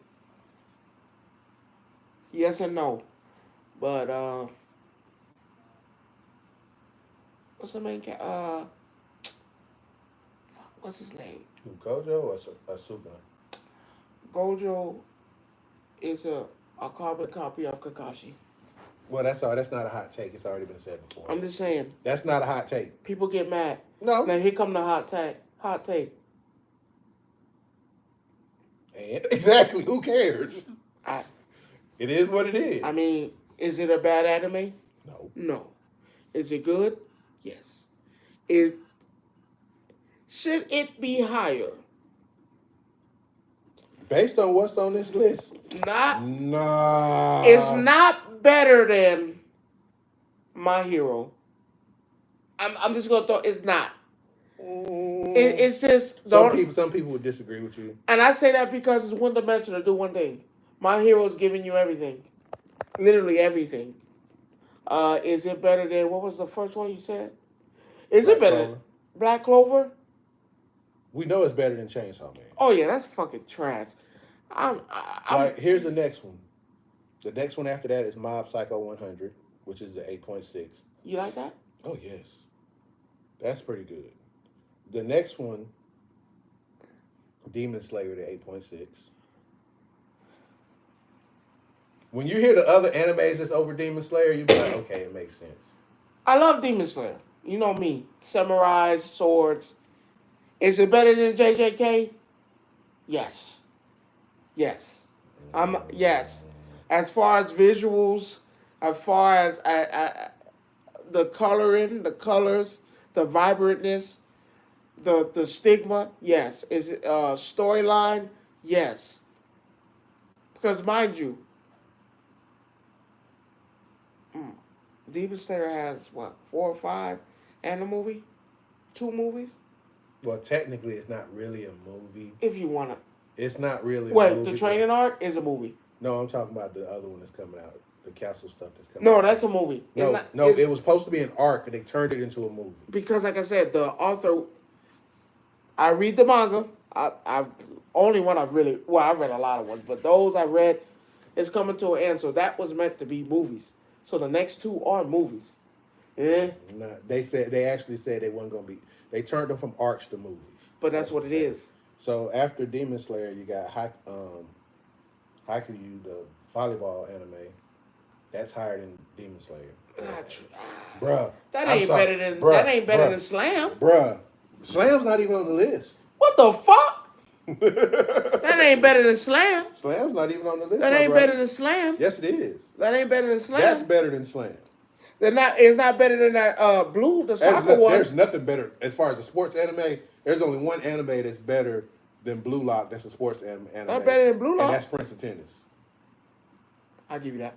Yes and no, but what's the main what's his name? Who, Gojo or Asuna? Gojo is a carbon copy of Kakashi. Well, that's not a hot take. It's already been said before. I'm just saying. That's not a hot take. People get mad. No. Now here come the hot take. And exactly. Who cares? It is what it is. I mean, is it a bad anime? No. No. Is it good? Yes. Should it be higher? Based on what's on this list? Not. Nah. It's not better than My Hero. I'm just gonna throw. It's not. It's just some people would disagree with you, and I say that because it's one dimensional. Do one thing. My Hero's giving you everything, literally everything. Is it better than what was the first one you said? Is Black it better? Clover. Black Clover? We know it's better than Chainsaw Man. Oh yeah, that's fucking trash. Here's the next one. The next one after that is Mob Psycho 100, which is the 8.6. You like that? Oh yes, that's pretty good. The next one, Demon Slayer, the 8.6. When you hear the other animes that's over Demon Slayer, you be like, okay, it makes sense. I love Demon Slayer. You know me. Samurais, swords. Is it better than JJK? Yes. Yes. Yes. As far as visuals, as far as the coloring, the colors, the vibrantness, the stigma, yes. Is it storyline? Yes. Because mind you, Demon Slayer has what, 4 or 5 and a movie? 2 movies? Well, technically, it's not really a movie. If you want to. It's not really a Wait, movie. the training arc is a movie. No, I'm talking about the other one that's coming out. The castle stuff that's coming No, out. that's a movie. No, it was supposed to be an arc, and they turned it into a movie. Because, like I said, the author, I read the manga. I've only one I've really, well, I've read a lot of ones, but those I read is coming to an end. So that was meant to be movies. So the next 2 are movies. Yeah. They actually said they wasn't gonna be. They turned them from arcs to movies. But that's what it is. So after Demon Slayer, you got Haikyuu, the volleyball anime. That's higher than Demon Slayer. Bruh. That I'm ain't sorry. better than Bruh, that ain't better bruh, than Slam. Bruh. Slam's not even on the list. What the fuck? That ain't better than Slam. Slam's not even on the list. That my ain't brother. better than Slam. Yes, it is. That ain't better than Slam. That's better than Slam. It's not better than that Blue, the soccer one. There's nothing better as far as a sports anime. There's only one anime that's better than Blue Lock. That's a sports anime. Not better than Blue Lock. And that's Prince of Tennis. I'll give you that.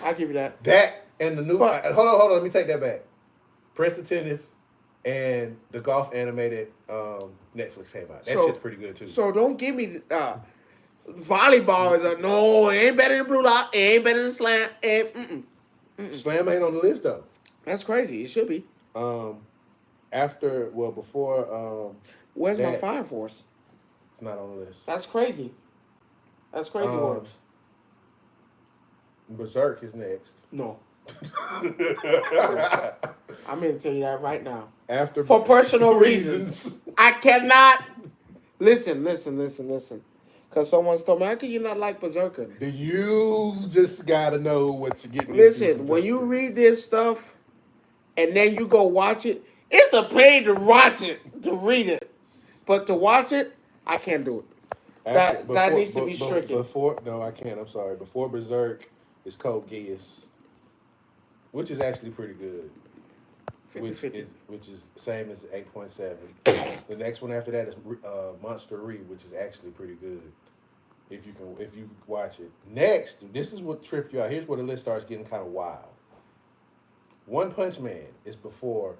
I'll give you that. That and the new. But, hold on. Let me take that back. Prince of Tennis and the golf anime that Netflix came out. That shit's pretty good too. So don't give me volleyball is no. It ain't better than Blue Lock. It ain't better than Slam. Slam ain't on the list though. That's crazy. It should be. Before. Where's my Fire Force? It's not on the list. That's crazy. That's crazy words. Berserk is next. No. I'm going to tell you that right now. For personal reasons. I cannot. Listen. Because someone's told me, how can you not like Berserker? You just got to know what you're getting Listen, into. when you read this stuff and then you go watch it, it's a pain to watch it, to read it. But to watch it, I can't do it. That needs to be stricken. No, I can't. I'm sorry. Before Berserk is Code Geass, which is actually pretty good. 50-50. Which is same as 8.7. The next one after that is Monster Re, which is actually pretty good. If you watch it. Next, this is what tripped you out. Here's where the list starts getting kind of wild. One Punch Man is before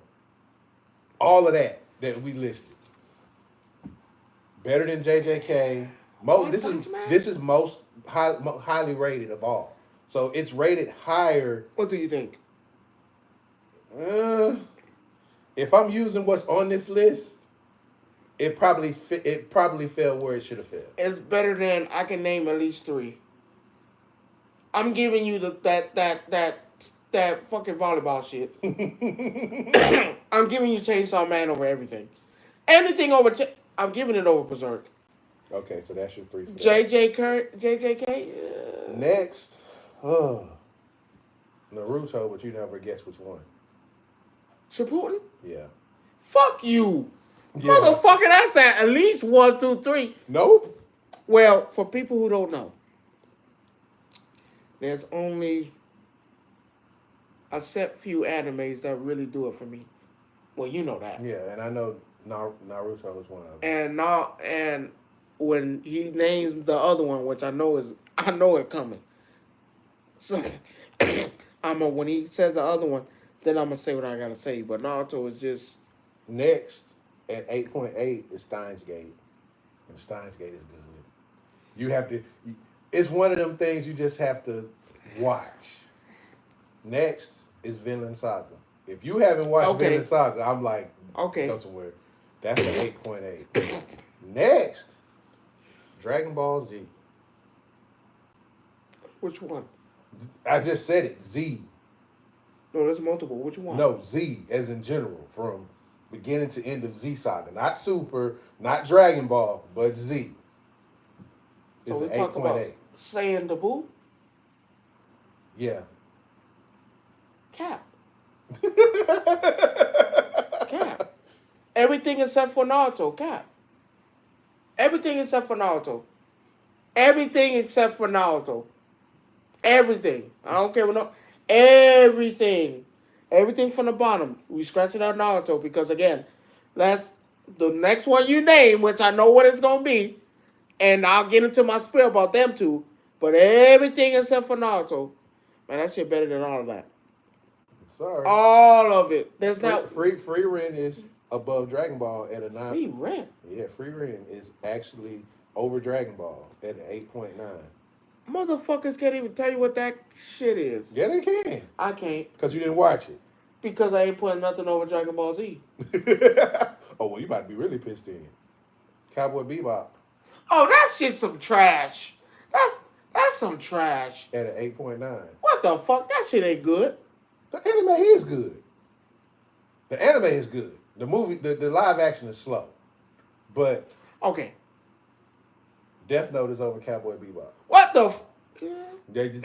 all of that we listed. Better than JJK. This is most highly rated of all. So it's rated higher. What do you think? If I'm using what's on this list, it probably fell where it should have fell. It's better than I can name at least 3. I'm giving you that fucking volleyball shit. I'm giving you Chainsaw Man over everything. Anything over. I'm giving it over Berserk. Okay, so that's your 3. JJK. Next, Naruto, but you never guess which one. Shippuden? Yeah. Fuck you. Yeah. Motherfucker, that's that at least 1, 2, 3. Nope. Well, for people who don't know, there's only a set few animes that really do it for me. Well, you know that. Yeah, and I know Naruto is one of them. And when he names the other one, which I know it coming. So when he says the other one, then I'm gonna say what I gotta say. But Naruto is just next at 8.8 is Steins Gate, and Steins Gate is good. You have to. It's one of them things you just have to watch. Next is Vinland Saga. If you haven't watched Vinland Saga, I'm like, go somewhere. That's an 8.8. Next, Dragon Ball Z. Which one? I just said it. Z. No, there's multiple. Which one? No, Z as in general, from beginning to end of Z Saga. Not Super, not Dragon Ball, but Z. So we talk about Saiyan the Boo? Yeah. Cap. Cap. Everything except for Naruto. Cap. Everything except for Naruto. Everything except for Naruto. Everything. I don't care what no. Everything. Everything from the bottom. We scratch it out Naruto because again, that's the next one you name, which I know what it's gonna be, and I'll get into my spiel about them two. But everything except for Naruto, man, that shit better than all of that. Sorry. All of it. There's not Free Ren is above Dragon Ball at a 9. Free Ren. Yeah, Free Ren is actually over Dragon Ball at an 8.9. Motherfuckers can't even tell you what that shit is. Yeah, they can. I can't. Because you didn't watch it. Because I ain't putting nothing over Dragon Ball Z. Oh, well, you might be really pissed in. Cowboy Bebop. Oh, that shit's some trash. That's some trash. At an 8.9. What the fuck? That shit ain't good. The anime is good. The anime is good. The movie, the live action is slow. But Okay. Death Note is over Cowboy Bebop. What the?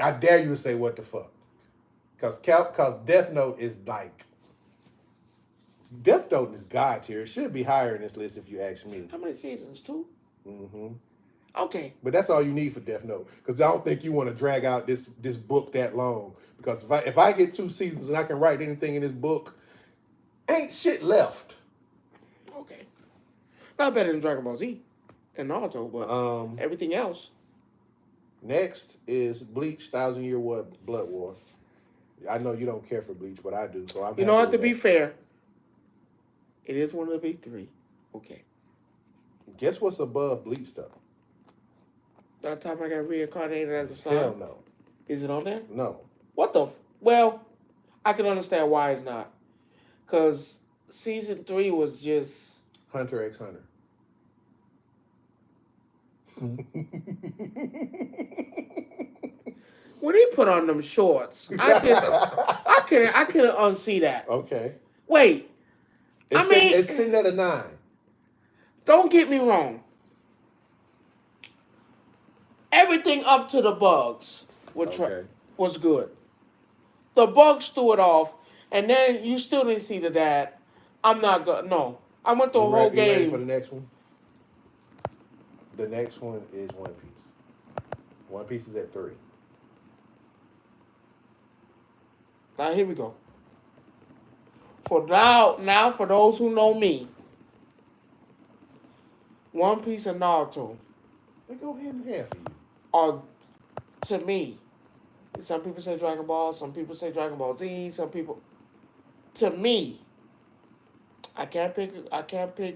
I dare you to say what the fuck. Because Death Note is like... Death Note is God tier. It should be higher in this list if you ask me. How many seasons? 2? Mm-hmm. Okay. But that's all you need for Death Note. Because I don't think you want to drag out this book that long. Because if I get 2 seasons and I can write anything in this book, ain't shit left. Okay. Not better than Dragon Ball Z and Naruto, but everything else. Next is Bleach, 1,000 Year Blood War. I know you don't care for Bleach, but I do. So I'm. You know what? To be fair, it is one of the big 3. Okay. Guess what's above Bleach though? That time I got reincarnated as a slime. Hell no. Is it on there? No. What the? Well, I can understand why it's not. Because season 3 was just... Hunter x Hunter. When he put on them shorts, I couldn't unsee that. Okay. Wait. It's sitting at a 9. Don't get me wrong. Everything up to the bugs was good. The bugs threw it off, and then you still didn't see the dad. I'm not good. No. I went through a whole game. You ready for the next one? The next one is One Piece. One Piece is at 3. Now, here we go. Now, for those who know me, One Piece and Naruto They go hand in hand for you. are, to me, some people say Dragon Ball, some people say Dragon Ball Z, some people... To me, I can't pick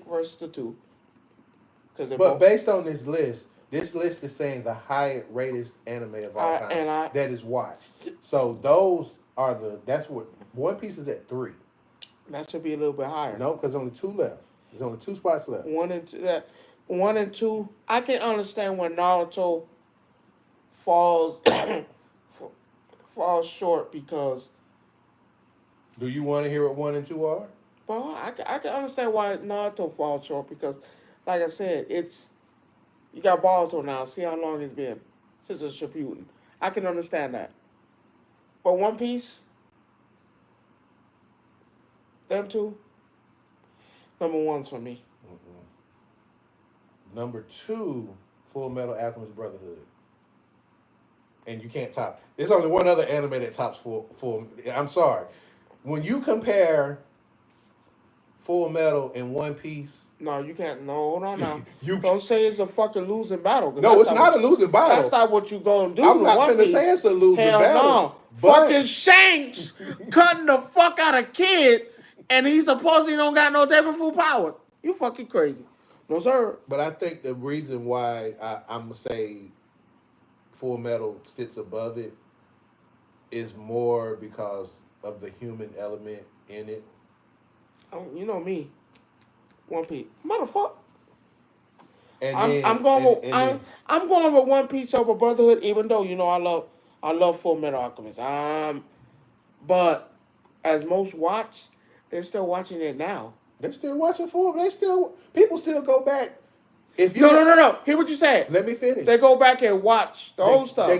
versus the 2. But based on this list is saying the highest rated anime of all time that is watched. So those are that's what One Piece is at 3. That should be a little bit higher. No, because only 2 left. There's only 2 spots left. 1 and 2. I can understand when Naruto falls short because. Do you want to hear what 1 and 2 are? Well, I can understand why Naruto falls short because, like I said, you got Boruto now. See how long it's been since it's Shippuden. I can understand that. But One Piece, them 2, number 1's for me. Mm-mm. Number 2, Full Metal Alchemist Brotherhood. And you can't top. There's only one other anime that tops full. I'm sorry. When you compare Full Metal and One Piece. No, you can't. No, hold on now. Don't say it's a fucking losing battle. No, it's not a losing battle. That's not what you gonna do. I'm not finna say it's a losing battle. Hell no. Fucking Shanks cutting the fuck out of Kid, and he supposedly don't got no devil fruit powers. You fucking crazy. No, sir. But I think the reason why I'm going to say Full Metal sits above it is more because of the human element in it. Oh, you know me. One Piece. Motherfucker. I'm going with One Piece over Brotherhood, even though I love Full Metal Alchemist. But as most watch, they're still watching it now. They're still watching people still go back. If you No. Hear what you said. Let me finish. They go back and watch the old stuff. They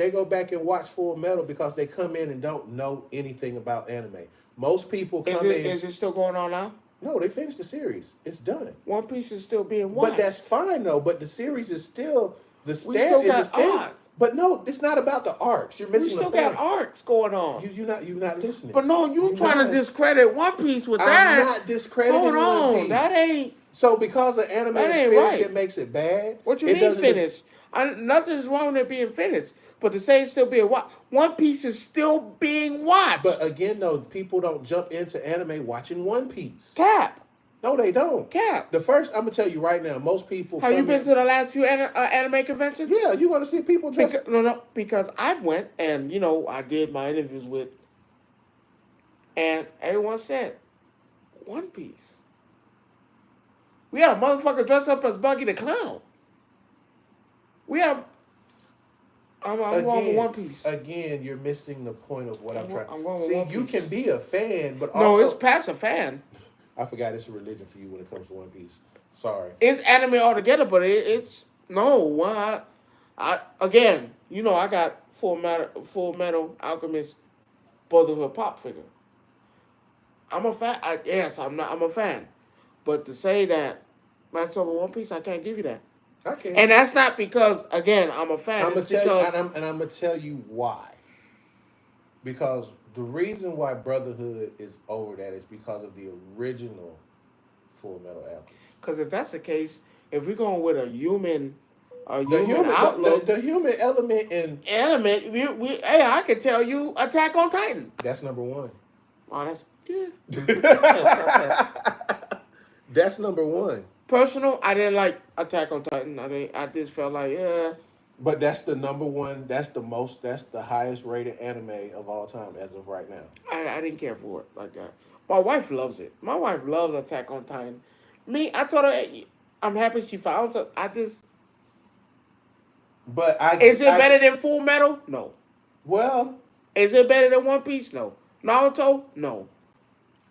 go back and watch Full Metal because they come in and don't know anything about anime. Most people come in. Is it still going on now? No, they finished the series. It's done. One Piece is still being watched. But that's fine though. But the series is still the We still got arcs. But no, it's not about the arcs. You're missing. We still got arcs going on. You're not listening. But no, you're trying to discredit One Piece with that. I'm not discrediting Hold on, One Piece. That ain't. So because the anime is finished, right. It makes it bad. What you mean finished? Nothing's wrong with it being finished. But to say it's still being watched, One Piece is still being watched. But again, though, people don't jump into anime watching One Piece. Cap. No, they don't. Cap. The first, I'm going to tell you right now, most people... Have you been to the last few anime conventions? Yeah, you're going to see people dress... Because I've went and, I did my interviews with... And everyone said, One Piece. We had a motherfucker dress up as Buggy the Clown. I'm going with One Piece. Again, you're missing the point of what I'm trying... I'm going with See, One Piece. you can be a fan, but also... No, it's past a fan. I forgot it's a religion for you when it comes to One Piece. Sorry. It's anime altogether, but it's no. Why? I again, I got Full Metal Alchemist Brotherhood pop figure. I'm a fan. Yes, I'm not. I'm a fan, but to say that that's over One Piece, I can't give you that. I can't. And that's not because again I'm a fan. I'm gonna It's tell you, because and I'm gonna tell you why. Because the reason why Brotherhood is over that is because of the original Full Metal Alchemist. because if that's the case, if we're going with a human The human element in element, hey, I can tell you Attack on Titan. that's number one. Oh, that's yeah. That's number one. Personal, I didn't like Attack on Titan. I just felt like But that's the number one. That's the highest rated anime of all time as of right now. I didn't care for it like that. My wife loves it. My wife loves Attack on Titan. Me, I told her, hey, I'm happy she found it. But Is it better than Full Metal? No. Well, Is it better than One Piece? No. Naruto? No.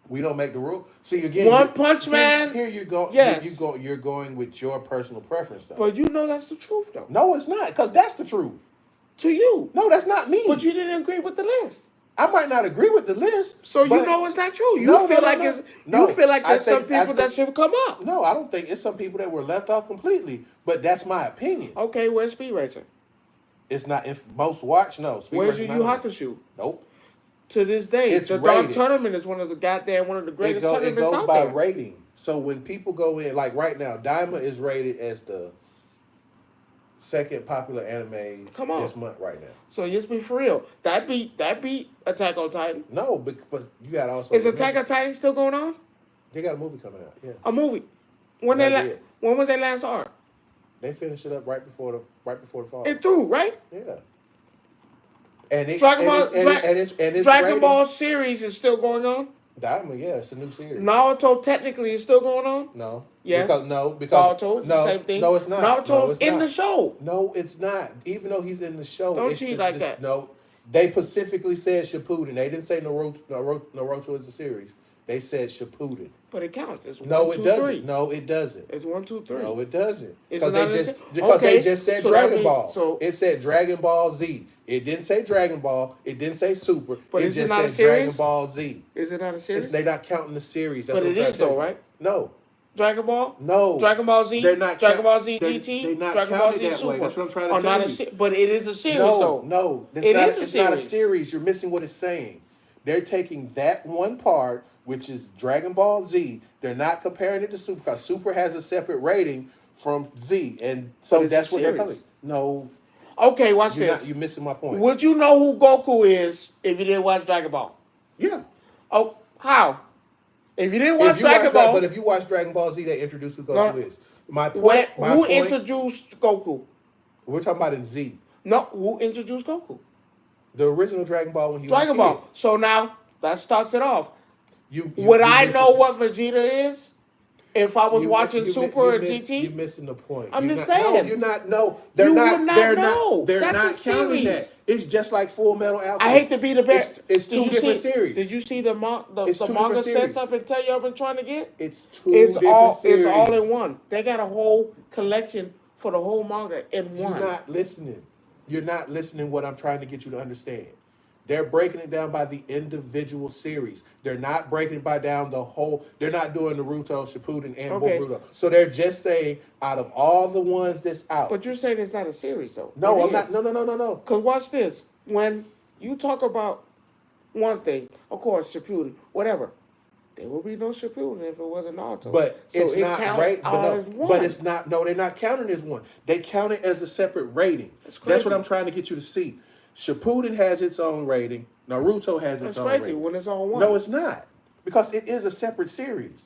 we don't make the rule. See again. One Punch Man? Here you go. Yes. You're going with your personal preference though. But that's the truth though. No, it's not, because that's the truth. To you. No, that's not me. But you didn't agree with the list. I might not agree with the list. So but it's not true. You No, feel no, like no, it's no. you feel like there's some I people that should come up. No, I don't think it's some people that were left off completely. But that's my opinion. Okay, where's Speed Racer? It's not if most watch. No, Speed Where's Racer's Yu Yu not- Hakusho? Nope. To this day, It's the Dark rated. Tournament is one of the greatest It tournaments goes out by there. rating. So when people go in, like right now, Daima is rated as the second popular anime Come on. this month right now. So just be for real. That beat Attack on Titan. No, but you got to also Is Attack on Titan still going on? They got a movie coming out. Yeah, A movie. When They they did. when was their last arc? they finished it up right before the fall. It through, right? Yeah. And it, Dragon and Ball- it- and it's Dragon rated- Ball series is still going on. Daima, yeah, it's a new series. Naruto technically is still going on. No. Yes. Because Naruto is no, the same thing. No, it's not. Naruto's No, it's in not. the show. No, it's not. Even though he's in the show, Don't it's cheat just like this- that. No, they specifically said Shippuden. They didn't say Naruto is a series. They said Shippuden. But it counts. It's No, 1, it 2, doesn't. 3. No, it doesn't. It's 1, 2, 3. No, it doesn't. Is Because it not they a just se- because Okay, they just said so that Dragon means- Ball. so- It said Dragon Ball Z. It didn't say Dragon Ball. It didn't say Super. But it is it just not a said Dragon series? Ball Z. Is it not a series? They're not counting the series. That's But what it I'm trying is to tell though, you. right? No. Dragon Ball? No. Dragon Ball Z? They're not Dragon Ball Z they're- GT? they're not Dragon Ball counted Z that way. Super? That's what I'm trying to Or tell not you. But it is a series No, though. no. It is a It's not a series. series. You're missing what it's saying. They're taking that one part, which is Dragon Ball Z. They're not comparing it to Super because Super has a separate rating from Z, and But so it's that's a what they're series. coming. No, Okay, watch this. you're missing my point. Would you know who Goku is if you didn't watch Dragon Ball? Yeah. Oh, how? If you didn't watch If you Dragon watch Ball, but if you watch Dragon Ball Z, they introduce who No. Goku is. My point. who introduced Goku? We're talking about in Z, No, who introduced Goku? the original Dragon Ball when he Dragon was a kid. Ball. So now that starts it off. You Would I missing- know what Vegeta is if I was watching Super or You're GT? missing the point. I'm You're just not- No, saying. you're not. No, they're You not. would not they're know. not. They're That's not a counting series. that. It's just like Full Metal Alchemist. I hate to be the best. It's two different series. Did you see the It's two manga different sets series. I've been telling you I've been trying to get? It's two It's different all series. it's all in one. They got a whole collection for the whole manga in You're one. not listening. You're not listening. What I'm trying to get you to understand. They're breaking it down by the individual series. They're not breaking it by down the whole. They're not doing Naruto, Shippuden, and Okay. Boruto. So they're just saying out of all the ones that's out. But you're saying it's not a series though. No, It I'm not. is. No. Cause watch this. When you talk about one thing, of course, Shippuden, whatever, there will be no Shippuden if it wasn't Naruto. But so it's it not counts right. all But, as no, one. but it's not. No, they're not counting as one. They count it as a separate rating. That's That's what crazy. I'm trying to get you to see. Shippuden has its own rating. Naruto has its That's own crazy rating. when it's all one. No, it's not, because it is a separate series.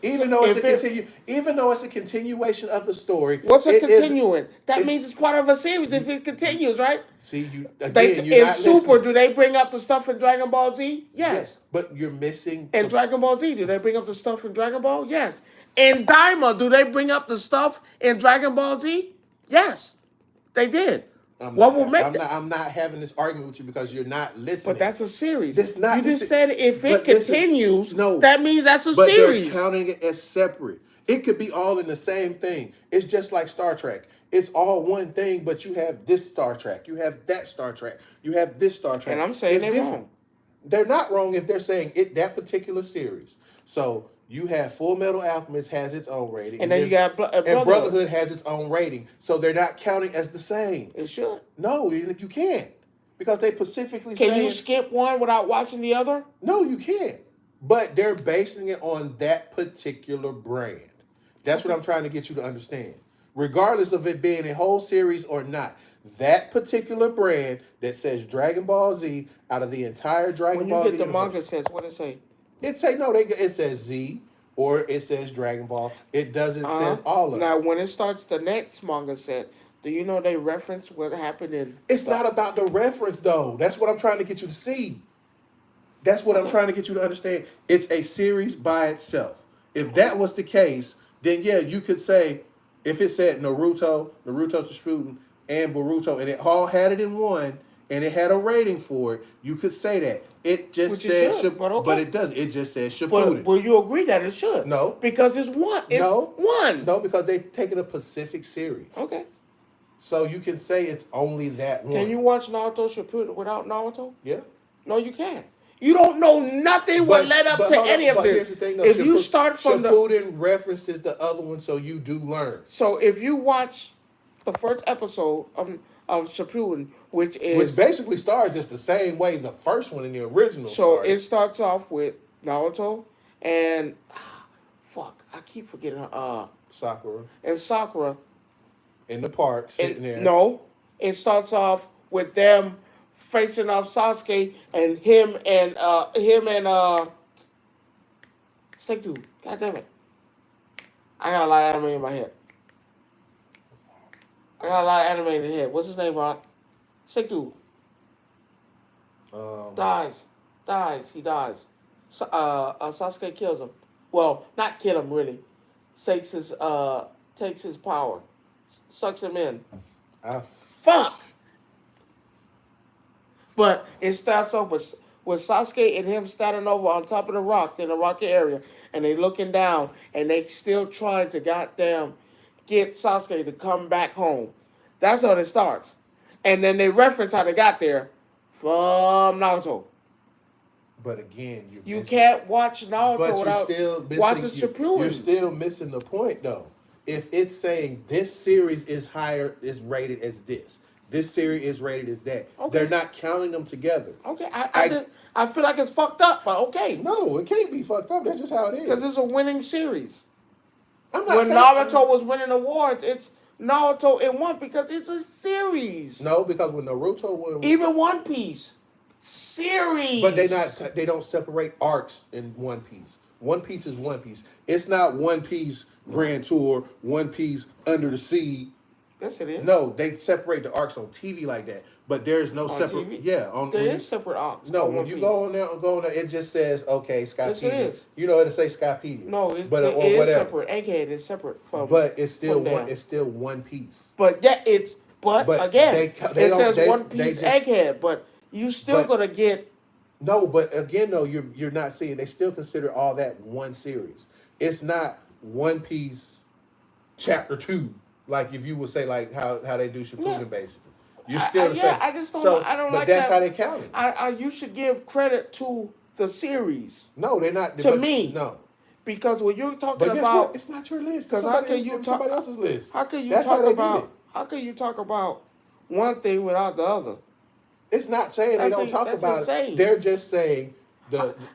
Even So though it's if even though it's a continuation of the story. What's a it is- continuing? That it's- means it's part of a series if it continues, right? See, you again. They, you're in not Super, listening. do they bring up the stuff in Dragon Ball Z? Yes. but you're missing. In Dragon Ball Z, do they bring up the stuff in Dragon Ball? Yes. In Daima, do they bring up the stuff in Dragon Ball Z? Yes. They did. What will make that? I'm not having this argument with you because you're not listening. But that's a series. It's not You the just se- said if it but listen, continues, no, that means that's a but series. they're counting it as separate. It could be all in the same thing. It's just like Star Trek. It's all one thing, but you have this Star Trek, you have that Star Trek, you have this Star Trek. And I'm saying it's they're different. wrong. They're not wrong if they're saying it that particular series. So you have Full Metal Alchemist has its own rating, And then you got and Brotherhood has its own rating. So they're not counting as the same. It should. No, you can't because they specifically. Can you skip one without watching the other? No, you can't. But they're basing it on that particular brand. That's what I'm trying to get you to understand. Regardless of it being a whole series or not, that particular brand that says Dragon Ball Z out of the entire Dragon Ball Z. When you get the manga says, what it say? It say no. It says Z or it says Dragon Ball. It doesn't say all of Now, it. when it starts the next manga set, do you know they reference what happened in? It's not about the reference though. That's what I'm trying to get you to see. That's what I'm trying to get you to understand. It's a series by itself. If that was the case, then yeah, you could say, if it said Naruto to Shippuden, and Boruto, and it all had it in one, and it had a rating for it, you could say that. It just says Shippuden, but it doesn't. It just says Shippuden. But you agree that it should? No. Because it's one. It's one. No, because they've taken a Pacific series. Okay. So you can say it's only that one. Can you watch Naruto Shippuden without Naruto? Yeah. No, you can't. You don't know nothing what led up to any of this. Here's the thing, though. If you start from Shippuden references the other one, so you do learn. So if you watch the first episode of Shippuden, which basically starts just the same way the first one in the original. So it starts off with Naruto and I keep forgetting Sakura. And Sakura in the park sitting there. No, it starts off with them facing off Sasuke and him and sick dude. God damn it. I got a lot of anime in my head. In the head. What's his name, Ron? Sick dude. Dies. He dies. Sasuke kills him. Well, not kill him really. Takes his power. Sucks him in. Fuck! But it starts off with Sasuke and him standing over on top of the rock in the rocky area, and they looking down, and they still trying to goddamn get Sasuke to come back home. That's how it starts. And then they reference how they got there from Naruto. But again, you can't watch Naruto without watching Shippuden. You're still missing the point, though. If it's saying this series is rated as this. This series is rated as that. Okay. They're not counting them together. Okay, I feel like it's fucked up, but okay. No, it can't be fucked up. That's just how it is. Because it's a winning series. When Naruto was winning awards, it's Naruto in one because it's a series. No, because when Naruto won, even One Piece series. But they don't separate arcs in One Piece. One Piece is One Piece. It's not One Piece Grand Tour, One Piece Under the Sea. Yes, it is. No, they separate the arcs on TV like that, but there's no separate. TV? Yeah, there is separate arcs. No, when you go on there, it just says Skypedia. Yes, it is. You know, it'll say Skypedia. No, it is separate. Egghead is separate from. But it's still one. It's still One Piece. But yeah, But again, it says One Piece Egghead, but you still gonna get. No, but again, though, you're not seeing. They still consider all that one series. It's not One Piece Chapter 2. Like if you would say like how they do Shippuden basically. You're still I just don't. I don't like that. But that's how they count it. You should give credit to the series. No, they're not. To me, no. Because when you're talking about, it's not your list. Because how can you talk somebody else's list? How can you talk about? How can you talk about one thing without the other? It's not saying they don't talk about it. They're just saying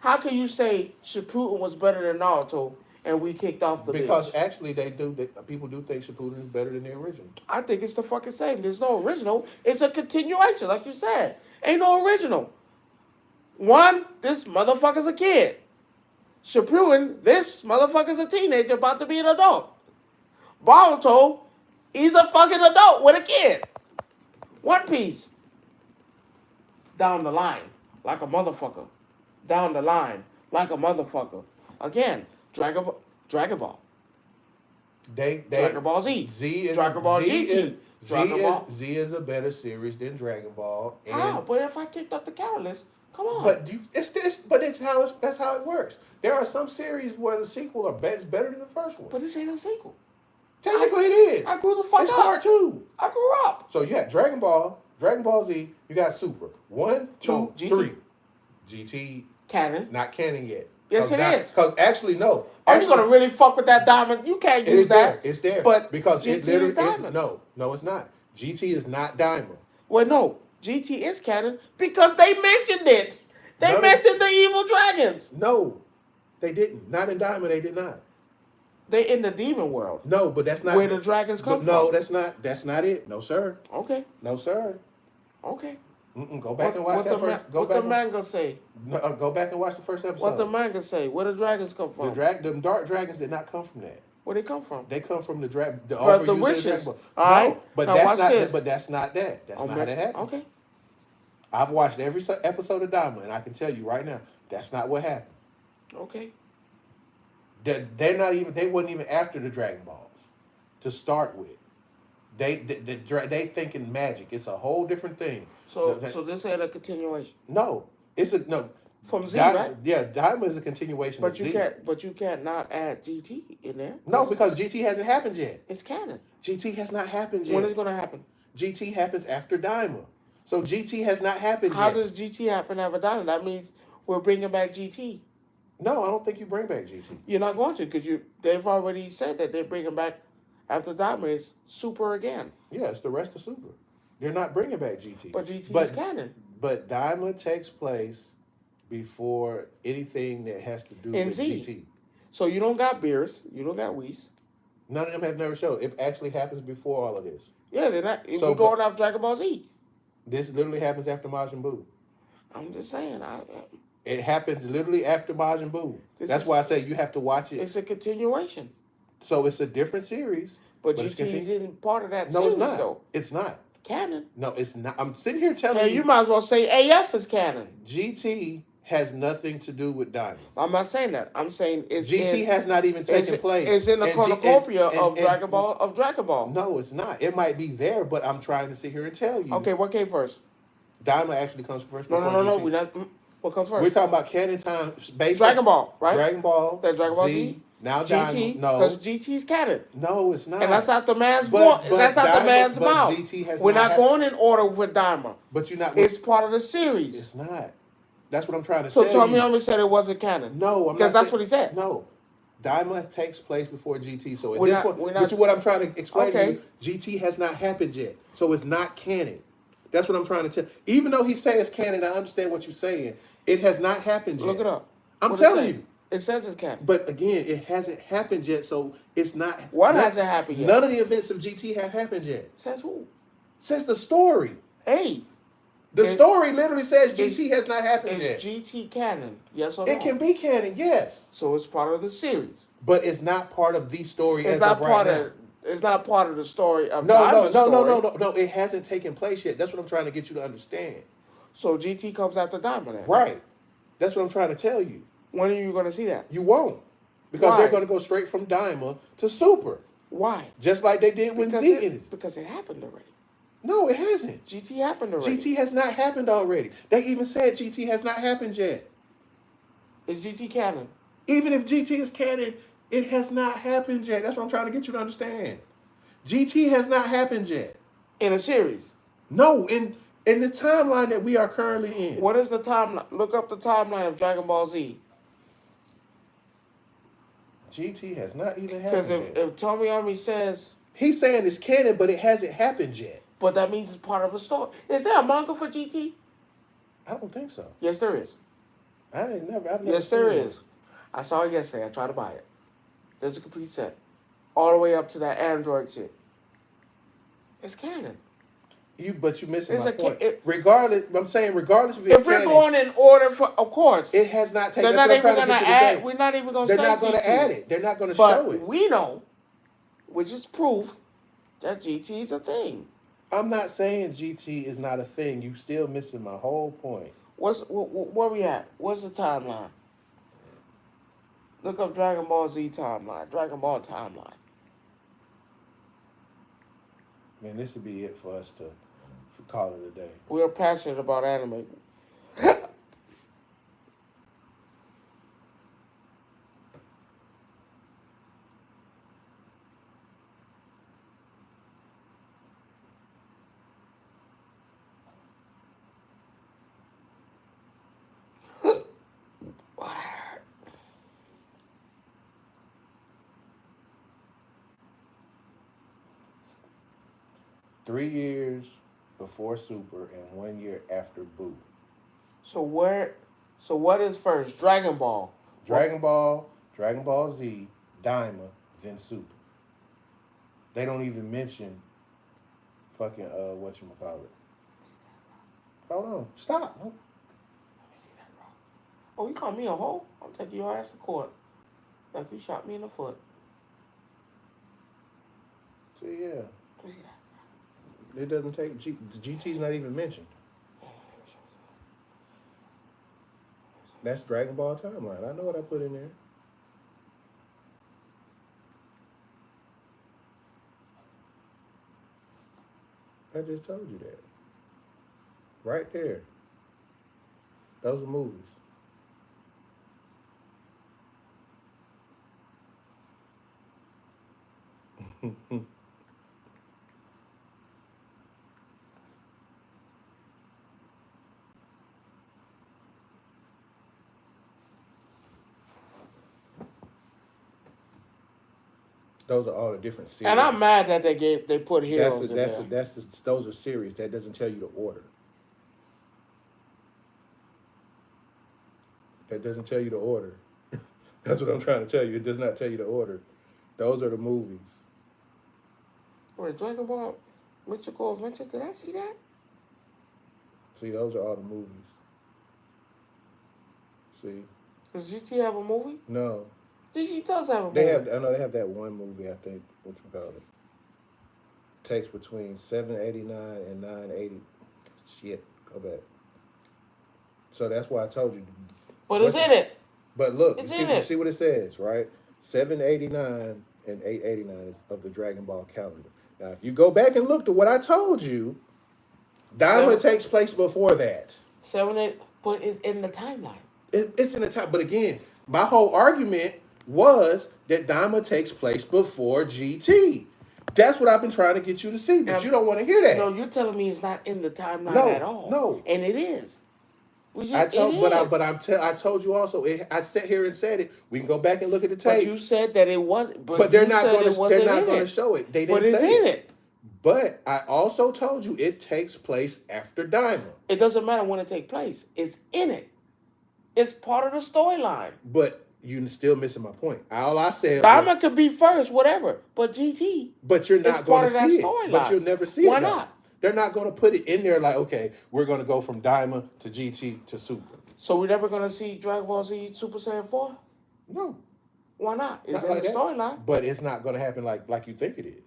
How can you say Shippuden was better than Naruto? And we kicked off the because actually people do think Shippuden is better than the original. I think it's the fucking same. There's no original. It's a continuation, like you said. Ain't no original. One, this motherfucker's a kid. Shippuden, this motherfucker's a teenager about to be an adult. Boruto, he's a fucking adult with a kid. One Piece. Down the line, like a motherfucker. Down the line, like a motherfucker. Again. Dragon Ball. Dragon Ball Z. Dragon Ball GT. Z is a better series than Dragon Ball. But if I kicked off the catalyst, Come on. But that's how it works. There are some series where the sequel is better than the first one. But this ain't a sequel. Technically, it is. I grew the fuck it's up. part 2. I grew up. So you had Dragon Ball Z. You got Super 1, 2, No, GT. 3. GT Canon. not canon yet. Yes, it is. Because actually, no. Are you gonna really fuck with that diamond? You can't use that. It's there. But because GT it literally is diamond. no, it's not. GT is not diamond. Well, no, GT is canon because they mentioned it. They mentioned the evil dragons. No, they didn't. Not in diamond. They did not. They in the demon world. No, but that's not where the dragons come from. No, that's not it. No, sir. Okay. No, sir. Okay. Go back and watch that first. What the manga say? No, go back and watch the first episode. What the manga say? Where the dragons come from? The dark dragons did not come from that. Where they come from? They come from the But the wishes. All right. No, but now that's not. this. But that's not that. That's not how that happened. Okay. I've watched every episode of Diamond, and I can tell you right now, that's not what happened. Okay. They're not even. They wasn't even after the Dragon Balls to start with. They thinking magic. It's a whole different thing. So this ain't a continuation. No, it's a no. From Z, right? Yeah, Diamond is a continuation. But of you Z. can't. But you can't not add GT in there. No, because GT hasn't happened yet. It's canon. GT has not happened yet. When is it going to happen? GT happens after Diamond. So GT has not happened How yet. does GT happen after Diamond? That means we're bringing back GT. No, I don't think you bring back GT. You're not going to because they've already said that they're bringing back after Diamond is Super again. Yeah, it's the rest of Super. They're not bringing back GT. But GT is canon. But Diamond takes place before anything that has to do in with Z. GT. So you don't got Beerus, you don't got Whis. None of them have never showed. It actually happens before all of this. Yeah, they're not. So, we're going off Dragon Ball Z. This literally happens after Majin Buu. I'm just saying. It happens literally after Majin Buu. That's why I say you have to watch it. It's a continuation. So it's a different series. But GT isn't part of that No, series, it's not. though. It's not. Canon. No, it's not. I'm sitting here telling Hey, you might as well say AF is canon. GT has nothing to do with Diamond. I'm not saying that. I'm saying it's GT has not even taken place. It's in the cornucopia of Dragon Ball. No, it's not. It might be there, but I'm trying to sit here and tell you. Okay, what came first? Diamond actually comes first. No. We're not. What comes first? We're talking about canon time. Dragon Ball, right? Dragon Ball. That Dragon Ball Z. Now GT. Diamond. No. Because GT's canon. No, it's not. And that's out the man's But That's out the man's mouth. GT has We're not had- going in order with Diamond. But you're not. It's part of the series. It's not. That's what I'm trying to So tell you. Tommy said it wasn't canon. No, I'm not. Because that's what he said. No. Diamond takes place before GT. So at We're this not- point, we're not- which is what I'm trying to explain Okay. to you, GT has not happened yet. So it's not canon. That's what I'm trying to tell. Even though he says it's canon, I understand what you're saying. It has not happened yet. Look it up. I'm What telling it say? you. It says it's canon. But again, it hasn't happened yet, so it's not. What hasn't happened yet? None of the events of GT have happened yet. Says who? Says the story. Hey. The story literally says GT has not happened Is yet. GT canon? Yes or no? It can be canon, yes. So it's part of the series. But it's not part of the story It's as not of right part now. of. It's not part of the story of No, Diamond's story. no. It hasn't taken place yet. That's what I'm trying to get you to understand. So GT comes after Diamond. Then. Right. That's what I'm trying to tell you. When are you going to see that? You won't. Because Why? they're going to go straight from Diamond to Super. Why? Just like they did when Z ended. Because it happened already. No, it hasn't. GT happened already. GT has not happened already. They even said GT has not happened yet. Is GT canon? Even if GT is canon, it has not happened yet. That's what I'm trying to get you to understand. GT has not happened yet. In a series. No, in the timeline that we are currently in. What is the timeline? Look up the timeline of Dragon Ball Z. GT has not even happened Because yet. if Tommy Army says, He's saying it's canon, but it hasn't happened yet. but that means it's part of a story. Is there a manga for GT? I don't think so. Yes, there is. I've never Yes, seen there one. is. I saw it yesterday. I tried to buy it. There's a complete set. All the way up to that Android shit. It's canon. But you're missing It's my a point. ca- Regardless if it's If we're canon, going in order, of course. it has not taken. They're not that's even what I'm going trying to to get you add. say. We're not even going to say They're not going GT. to add it. They're not going to But show it. we know, which is proof, that GT is a thing. I'm not saying GT is not a thing. You still missing my whole point. Where we at? What's the timeline? Look up Dragon Ball Z timeline. Dragon Ball timeline. Man, this would be it for us to call it a day. We're passionate about anime. 3 years before Super and 1 year after Boo. So what is first? Dragon Ball. Dragon Ball, Dragon Ball Z, Daima, then Super. They don't even mention fucking whatchamacallit. Hold on. Stop. No. Oh, you call me a hoe? I'm taking your ass to court. Like you shot me in the foot. See, yeah. It doesn't take GT's not even mentioned. That's Dragon Ball timeline. I know what I put in there. I just told you that. Right there. Those are movies. Those are all the different series. And I'm mad that they put heroes in there. Those are series. That doesn't tell you the order. That doesn't tell you the order. That's what I'm trying to tell you. It does not tell you the order. Those are the movies. Wait, Dragon Ball Mythical Adventure? Did I see that? See, those are all the movies. See? Does GT have a movie? No. GT does have a movie. They have that one movie, I think, what you call it. Takes between 789 and 980. Shit, go back. So that's why I told you. But it's in it. But look, It's you in it. see what it says, right? 789 and 889 of the Dragon Ball calendar. Now, if you go back and look to what I told you, Daima takes place before that. 7, 8, but it's in the timeline. It's in the time. But again, my whole argument was that Daima takes place before GT. That's what I've been trying to get you to see, but you don't want to hear that. No, you're telling me it's not in the timeline at all. No, and it is. I told you also. I sat here and said it. We can go back and look at the tape. But you said that it wasn't. But they're not going to show it. They didn't but it's say in it. But I also told you it takes place after Daima. It doesn't matter when it takes place. It's in it. It's part of the storyline. But you're still missing my point. All I said Daima could be first, whatever. But GT. But you're not going to see it. Storyline. But you'll never see it. Why not? They're not going to put it in there like, okay, we're going to go from Daima to GT to Super. So we're never going to see Dragon Ball Z Super Saiyan 4? No. Why not? It's in like the storyline. But it's not going to happen like you think it is.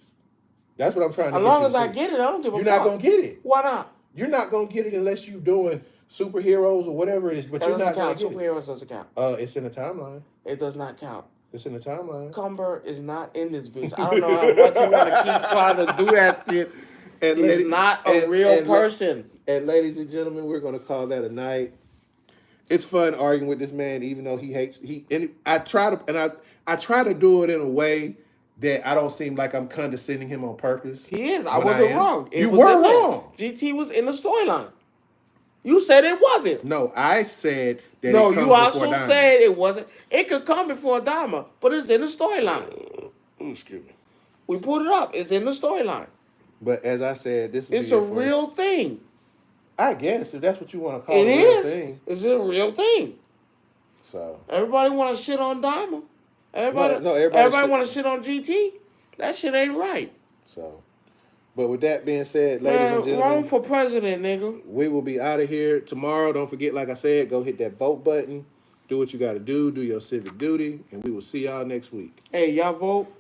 That's what I'm trying to As get long you as to I see. get it, I don't give a fuck. You're not going to get it. Why not? You're not going to get it unless you're doing superheroes or whatever it is. But That you're not doesn't going to count. get Superheroes doesn't count. It's in the timeline. It does not count. It's in the timeline. Cumber is not in this bitch. I don't know how much you want to keep trying to do that shit. And He's not a real person. And ladies and gentlemen, we're going to call that a night. It's fun arguing with this man, even though I try to do it in a way that I don't seem like I'm condescending him on purpose. He is. I wasn't wrong. You were wrong. GT was in the storyline. You said it wasn't. No, I said that. No, it comes you also before Daima. said it wasn't. It could come before Daima, but it's in the storyline. Excuse me. We put it up. It's in the storyline. But as I said, It's a real thing. I guess if that's what you want to call It it, a real is. thing. It's a real thing. So everybody want to shit on Daima. Everybody want to shit on GT. That shit ain't right. So, but with that being said, ladies and gentlemen, wrong for president, nigga. We will be out of here tomorrow. Don't forget, like I said, go hit that vote button. Do what you got to do. Do your civic duty, and we will see y'all next week. Hey, y'all vote.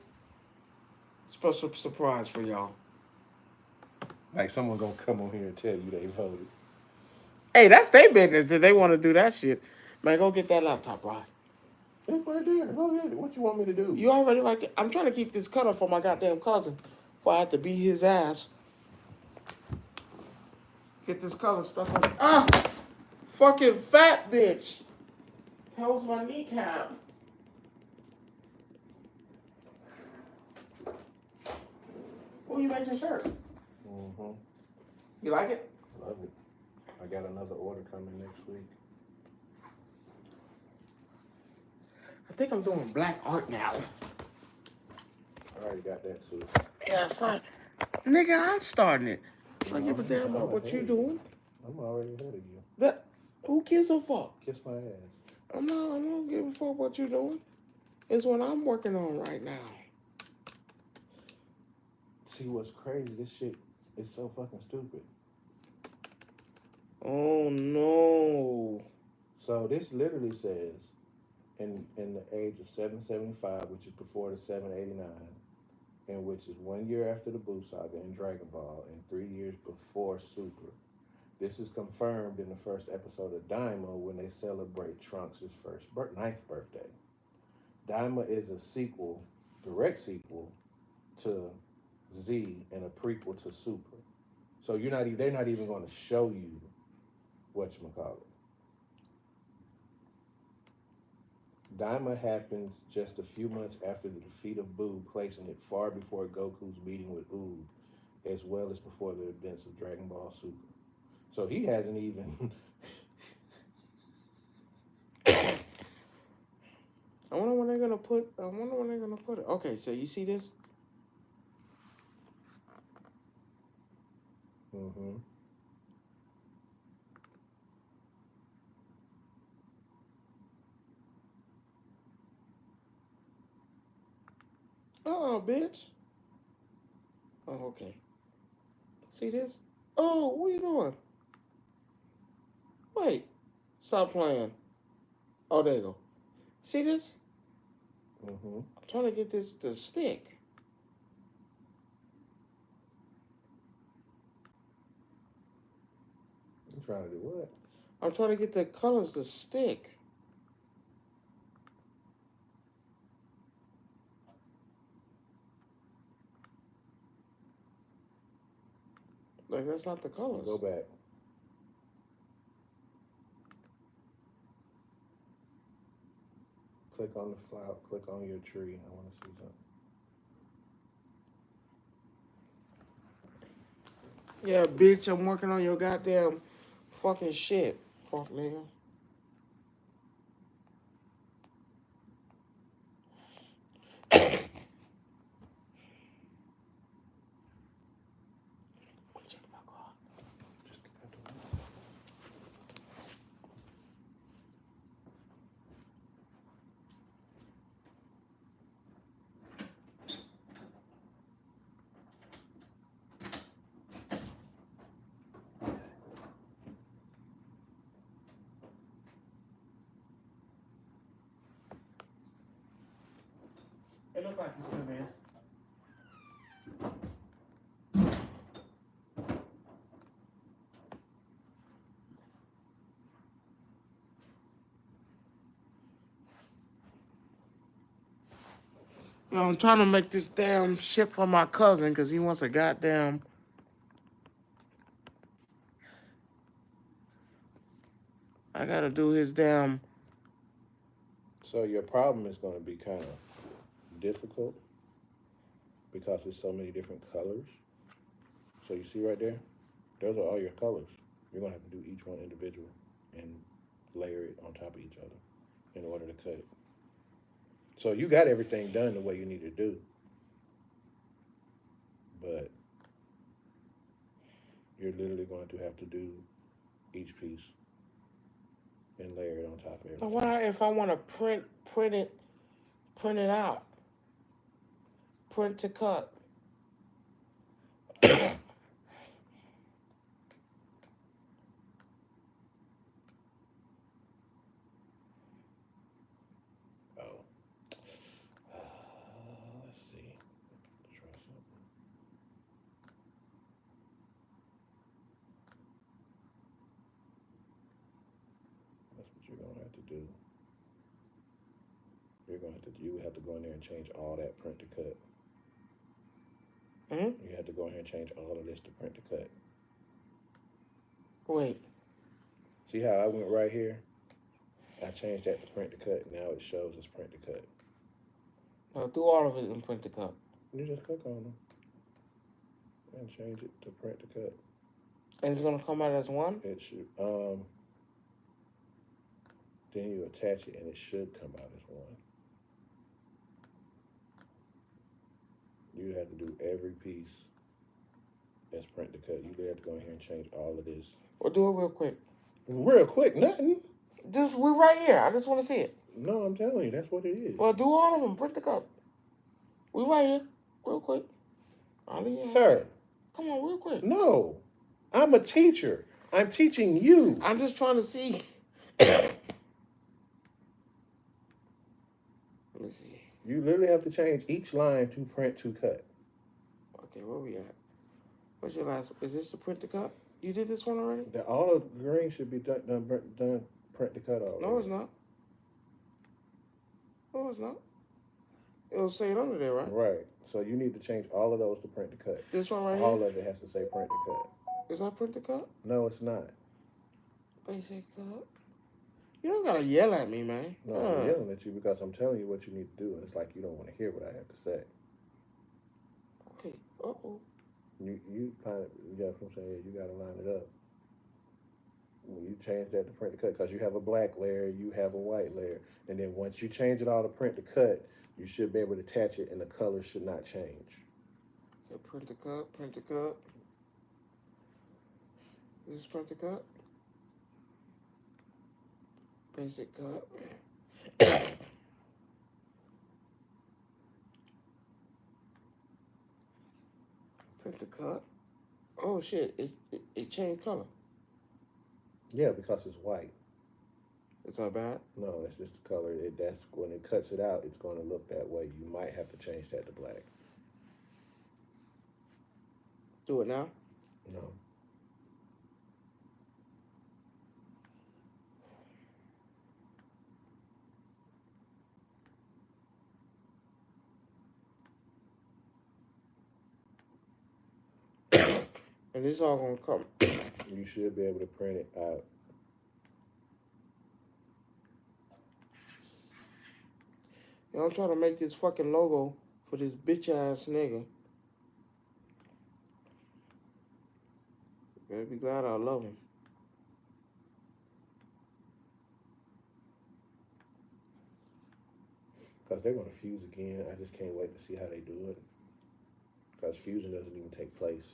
Special surprise for y'all. Like someone gonna come on here and tell you they voted. Hey, that's their business if they want to do that shit. Man, go get that laptop, bro. It's right there. Go ahead. What you want me to do? You already right there. I'm trying to keep this cutter for my goddamn cousin before I have to beat his ass. Get this color stuff on. Fucking fat bitch. That was my kneecap. Where you make your shirt? Mm-hmm. You like it? Love it. I got another order coming next week. I think I'm doing black art now. I already got that too. Yeah, son. Nigga, I'm starting it. I No, give a damn about what you doing. I'm already ahead of you. That who gives a fuck? Kiss my ass. I don't give a fuck what you doing. It's what I'm working on right now. See what's crazy? This shit is so fucking stupid. Oh no. So this literally says, in the age of 775, which is before the 789, and which is 1 year after the Buu Saga in Dragon Ball, and 3 years before Super. This is confirmed in the first episode of Daima when they celebrate Trunks' ninth birthday. Daima is a sequel, direct sequel, to Z and a prequel to Super. So they're not even going to show you whatchamacallit. Daima happens just a few months after the defeat of Buu, placing it far before Goku's meeting with Oob, as well as before the events of Dragon Ball Super. So he hasn't even. I wonder when they're gonna put it. Okay, so you see this? Mm-hmm. Oh, bitch. Oh, okay. See this? Oh, what are you doing? Wait. Stop playing. Oh, there you go. See this? Mm-hmm. I'm trying to get this to stick. You trying to do what? I'm trying to get the colors to stick. Like, that's not the colors. Go back. Click on the flower. Click on your tree. I want to see something. Yeah, bitch, I'm working on your goddamn fucking shit. Fuck, nigga. Check my car. Just look at the It look like it's still there. No, I'm trying to make this damn shit for my cousin because he wants a goddamn. I gotta do his damn. So your problem is going to be kind of difficult because there's so many different colors. So you see right there? Those are all your colors. You're going to have to do each one individual and layer it on top of each other in order to cut it. So you got everything done the way you need to do. But you're literally going to have to do each piece and layer it on top of everything. What if I want to print it out? Print to cut. Oh. Let's see. Try something. That's what you're going to have to do. You have to go in there and change all that print to cut. Hmm? You have to go in here and change all of this to print to cut. Wait. See how I went right here? I changed that to print to cut. Now it shows as print to cut. No, do all of it in print to cut. You just click on them and change it to print to cut. And it's gonna come out as one? It should. Then you attach it and it should come out as one. You have to do every piece as print to cut. You have to go in here and change all of this. Well, do it real quick. Real quick, nothing. We're right here. I just want to see it. No, I'm telling you, that's what it is. Well, do all of them. Print the cut. We right here. Real quick. Sir. Come on, real quick. No. I'm a teacher. I'm teaching you. I'm just trying to see. Let me see. You literally have to change each line to print to cut. Okay, where we at? What's your last? Is this the print to cut? You did this one already? All of green should be done print to cut already. No, it's not. No, it's not. It'll say it under there, right? Right. So you need to change all of those to print to cut. This one right here? All of it has to say print to cut. Is that print to cut? No, it's not. Basic cut. You don't gotta yell at me, man. No, I'm yelling at you because I'm telling you what you need to do, and it's like you don't want to hear what I have to say. Wait, uh-oh. You kind of, you know what I'm saying? You got to line it up. When you change that to print to cut, because you have a black layer, you have a white layer, and then once you change it all to print to cut, you should be able to attach it, and the color should not change. Okay, print to cut, print to cut. This is print to cut. Basic cut. Print to cut. Oh shit! It changed color. Yeah, because it's white. It's not bad. No, that's just the color. That's when it cuts it out. It's going to look that way. You might have to change that to black. Do it now. No. And this all gonna come. You should be able to print it out. Yeah, I'm trying to make this fucking logo for this bitch ass nigga. Better be glad I love him. Because they're going to fuse again. I just can't wait to see how they do it. Because fusion doesn't even take place.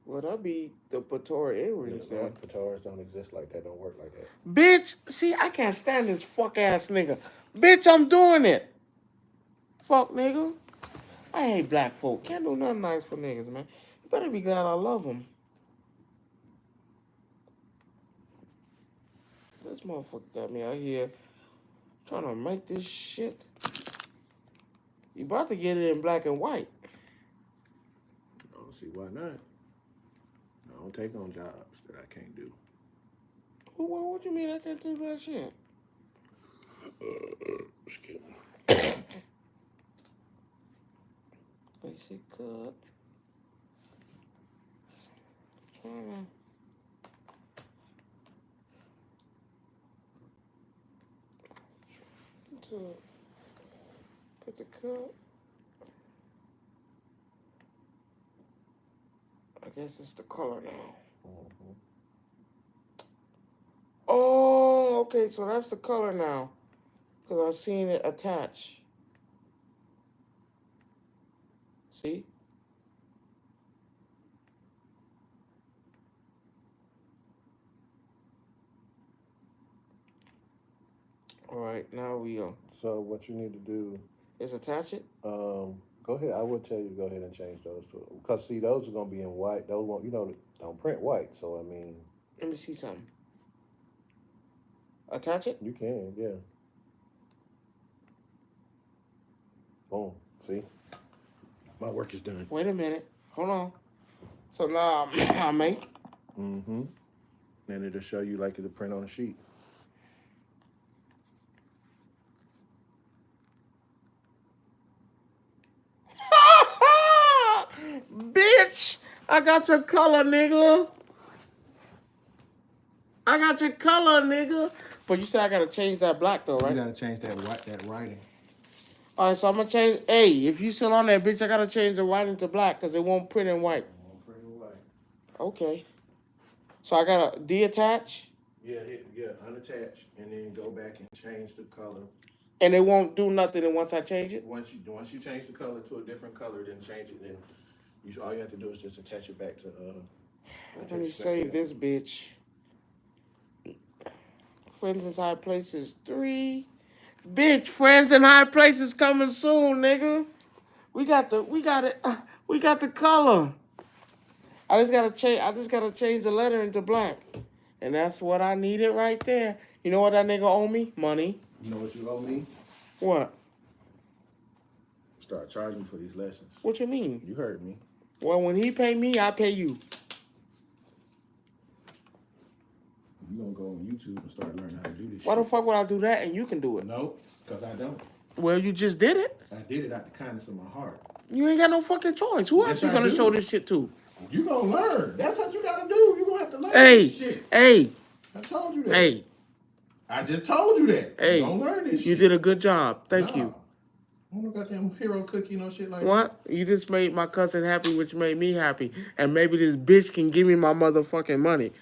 Well, that'd be the Patora earrings then. Patoras don't exist like that. Don't work like that. Bitch, see, I can't stand this fuck ass nigga. Bitch, I'm doing it. Fuck nigga. I hate black folk. Can't do nothing nice for niggas, man. You better be glad I love them. This motherfucker got me out here trying to make this shit. You about to get it in black and white. I don't see why not. I don't take on jobs that I can't do. What you mean I can't do that shit? Excuse me. Basic cut. Trying to put the cut. I guess it's the color now. Mm-hmm. Oh, okay, so that's the color now. Because I've seen it attach. See? All right, now we go. So what you need to do is attach it. Go ahead. I would tell you to go ahead and change those to, because see, those are gonna be in white. Those won't, don't print white. So I mean, let me see something. Attach it. You can, yeah. Boom. See, my work is done. Wait a minute. Hold on. So now I make. Mm-hmm. And it'll show you like it'll print on a sheet. Bitch, I got your color, nigga. I got your color, nigga. But you said I gotta change that black though, right? You gotta change that writing. All right, so I'm gonna change. Hey, if you still on that, bitch, I gotta change the writing to black because it won't print in white. It won't print in white. Okay. So I gotta deattach. Yeah, unattach, and then go back and change the color. And it won't do nothing once I change it? Once you change the color to a different color, then change it, then All you have to do is just attach it back to. Let me save this bitch. Friends in High Places 3. Bitch, Friends in High Places coming soon, nigga. We got the color. I just gotta change the letter into black. And that's what I needed right there. You know what that nigga owe me? Money. You know what you owe me? What? Start charging for these lessons. What you mean? You heard me. Well, when he pay me, I pay you. You gonna go on YouTube and start learning how to do this Why shit. the fuck would I do that and you can do it? No, because I don't. Well, you just did it. I did it out the kindness of my heart. You ain't got no fucking choice. Who else Yes, you gonna I do. show this shit to? You gonna learn. That's what you gotta do. You gonna have to learn Hey, this shit. hey, I told you that. hey, I just told you that. hey. You gonna learn this shit. You did a good job. Thank you. I don't got them hero cookie, no shit like What? You just made my cousin happy, which made me happy. And maybe this bitch can give me my motherfucking money.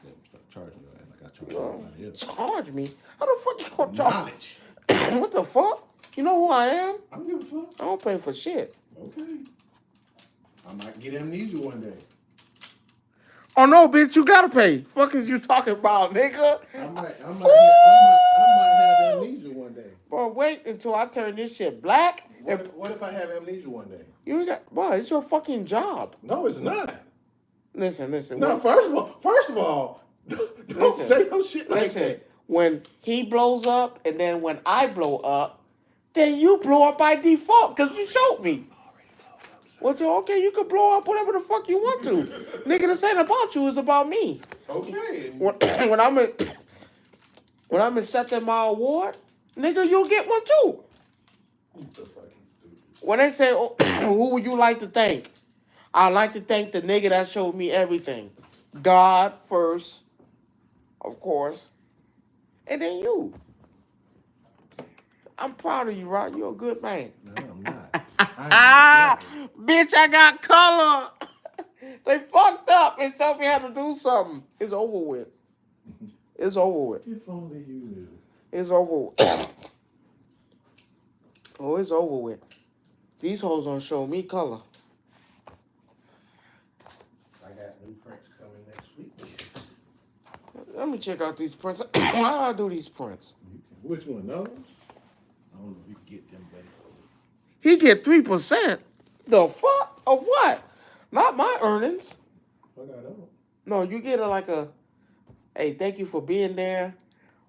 that. Start charging you like I charge everybody else. Charge me? How the fuck you gonna charge? Knowledge. What the fuck? You know who I am? I don't give a fuck. I don't pay for shit. Okay. I might get amnesia one day. Oh no, bitch, you gotta pay. Fuck is you talking about, nigga? I might have amnesia one day. Boy, wait until I turn this shit black. What if I have amnesia one day? You ain't got, boy, it's your fucking job. No, it's not. Listen. No, first of all, don't Listen. say no shit like Listen, that. when he blows up and then when I blow up, then you blow up by default because you showed me. Well, so, okay, you can blow up whatever the fuck you want to. Nigga, this ain't about you, it's about me. Okay. When I'm accepting my award, nigga, you'll get one too. When they say, oh, who would you like to thank? I'd like to thank the nigga that showed me everything. God first, of course, and then you. I'm proud of you, Rod. You're a good man. No, I'm not. Bitch, I got color. They fucked up and showed me how to do something. It's over with. It's over with. If only you knew. It's over with. Oh, it's over with. These hoes don't show me color. I got new prints coming next week. Let me check out these prints. How do I do these prints? Which one? Those? I don't know if you can get them, buddy. He get 3%. The fuck? Of what? Not my earnings. Fuck, I don't. No, you get hey, thank you for being there.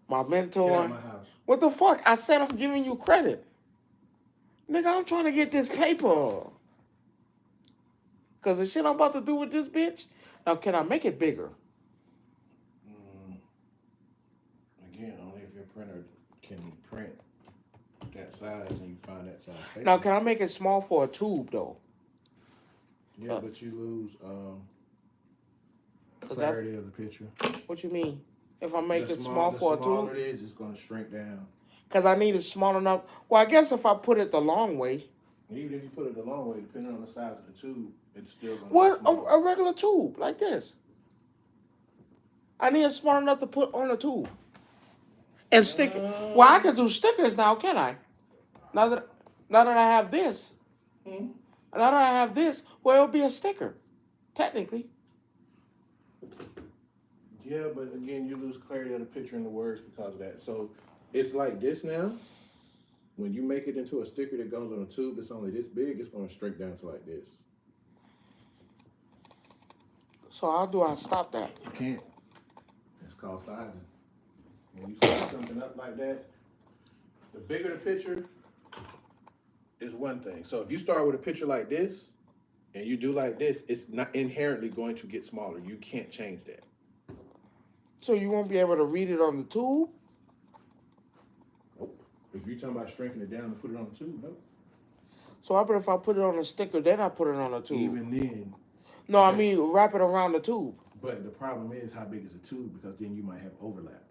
My mentor. Get out of my house. What the fuck? I said I'm giving you credit. Nigga, I'm trying to get this paper. Because the shit I'm about to do with this bitch, now can I make it bigger? Again, only if your printer can print that size and you find that size paper. Now, can I make it small for a tube, though? Yeah, but you lose 'Cause clarity of the picture. What you mean? If I make The it small for a The smaller tube? it is, it's going to shrink down. Because I need it small enough. Well, I guess if I put it the long way. Even if you put it the long way, depending on the size of the tube, it's still going to What? be small. A regular tube, like this. I need it small enough to put on a tube. And stick it. Well, I can do stickers now, can I? Now that I have this. Now that I have this, well, it'll be a sticker. Technically. Yeah, but again, you lose clarity of the picture and the words because of that. So it's like this now. When you make it into a sticker that goes on a tube that's only this big, it's going to shrink down to like this. So how do I stop that? You can't. It's called sizing. When you size something up like that, the bigger the picture is one thing. So if you start with a picture like this and you do like this, it's not inherently going to get smaller. You can't change that. So you won't be able to read it on the tube? Nope. If you're talking about shrinking it down and put it on the tube, nope. So how about if I put it on a sticker, then I put it on a tube? Even then. No, I mean wrap it around the tube. But the problem is how big is the tube, because then you might have overlap.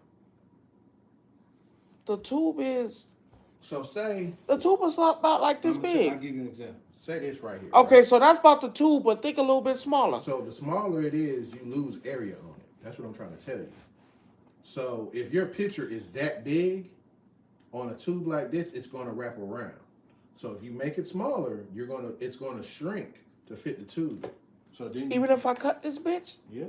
The tube is say about like this I'll big. give you an example. Say this right here. Okay, right? so that's about the tube, but think a little bit smaller. So the smaller it is, you lose area on it. That's what I'm trying to tell you. So if your picture is that big on a tube like this, it's going to wrap around. So if you make it smaller, it's gonna shrink to fit the tube. So then Even if I cut this bitch? yeah.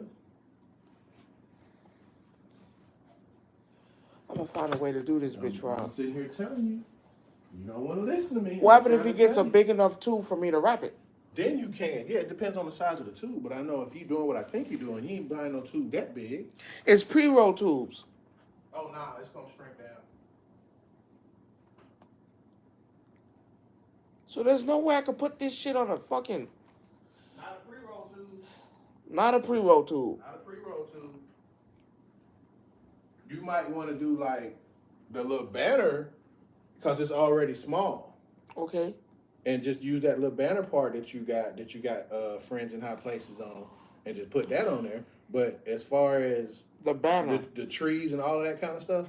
I'm gonna find a way to do this bitch I'm right. sitting here telling you. You don't want to listen to me. What happens if I'm he trying to gets a tell you. big enough tube for me to wrap it? Then you can. Yeah, it depends on the size of the tube. But I know if you're doing what I think you're doing, you ain't buying no tube that big. It's pre-roll tubes. Oh, no, it's going to shrink down. So there's no way I could put this shit on a fucking... Not a pre-roll tube. Not a pre-roll tube. Not a pre-roll tube. You might want to do like the little banner because it's already small. Okay. And just use that little banner part that you got Friends in High Places on and just put that on there. But as far as The banner. the trees and all of that kind of stuff,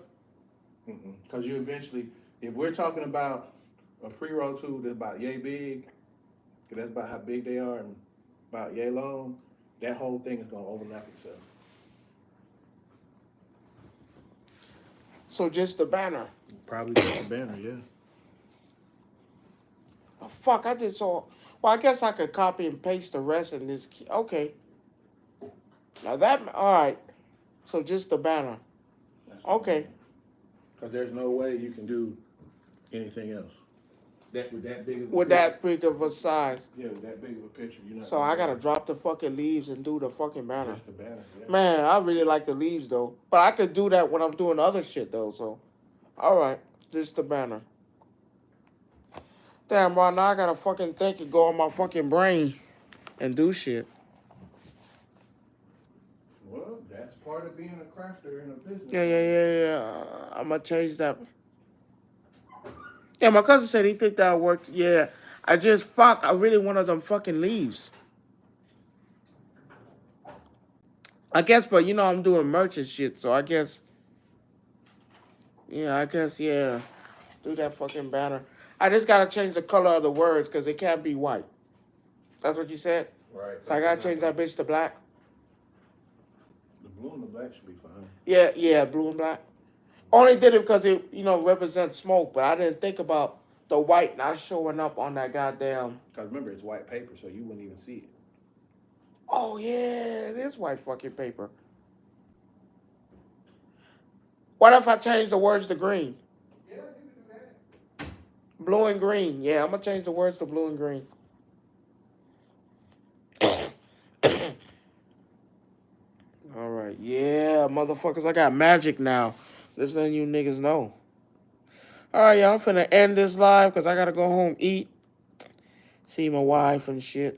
because you eventually, if we're talking about a pre-roll tube that's about yay big, because that's about how big they are and about yay long, that whole thing is going to overlap itself. So just the banner. Probably just the banner, yeah. Oh, fuck, I did so... Well, I guess I could copy and paste the rest in this... Okay. Now that... All right. So just the banner. Okay. Because there's no way you can do anything else. With that big of a With picture. that big of a size. Yeah, with that big of a picture. You're not So I gotta drop the fucking leaves and do the fucking banner. just the banner, yeah. Man, I really like the leaves though. But I could do that when I'm doing other shit though, so. Alright, just the banner. Damn, bro, now I gotta fucking think and go on my fucking brain and do shit. Well, that's part of being a crafter in a business. Yeah. I'm gonna change that. Yeah, my cousin said he think that worked. Yeah, I really wanted them fucking leaves. I guess, but you know I'm doing merch and shit, so I guess. Yeah, do that fucking banner. I just gotta change the color of the words because it can't be white. That's what you said? Right. So I gotta change that bitch to black? The blue and the black should be fine. Yeah, blue and black. Only did it because it, represents smoke, but I didn't think about the white not showing up on that goddamn... Because remember, it's white paper, so you wouldn't even see it. Oh, yeah, it is white fucking paper. What if I change the words to green? Yeah, you can do that. Blue and green. Yeah, I'm going to change the words to blue and green. All right. Yeah, motherfuckers, I got magic now. Just letting you niggas know. All right, y'all, I'm finna end this live because I got to go home, eat, see my wife and shit.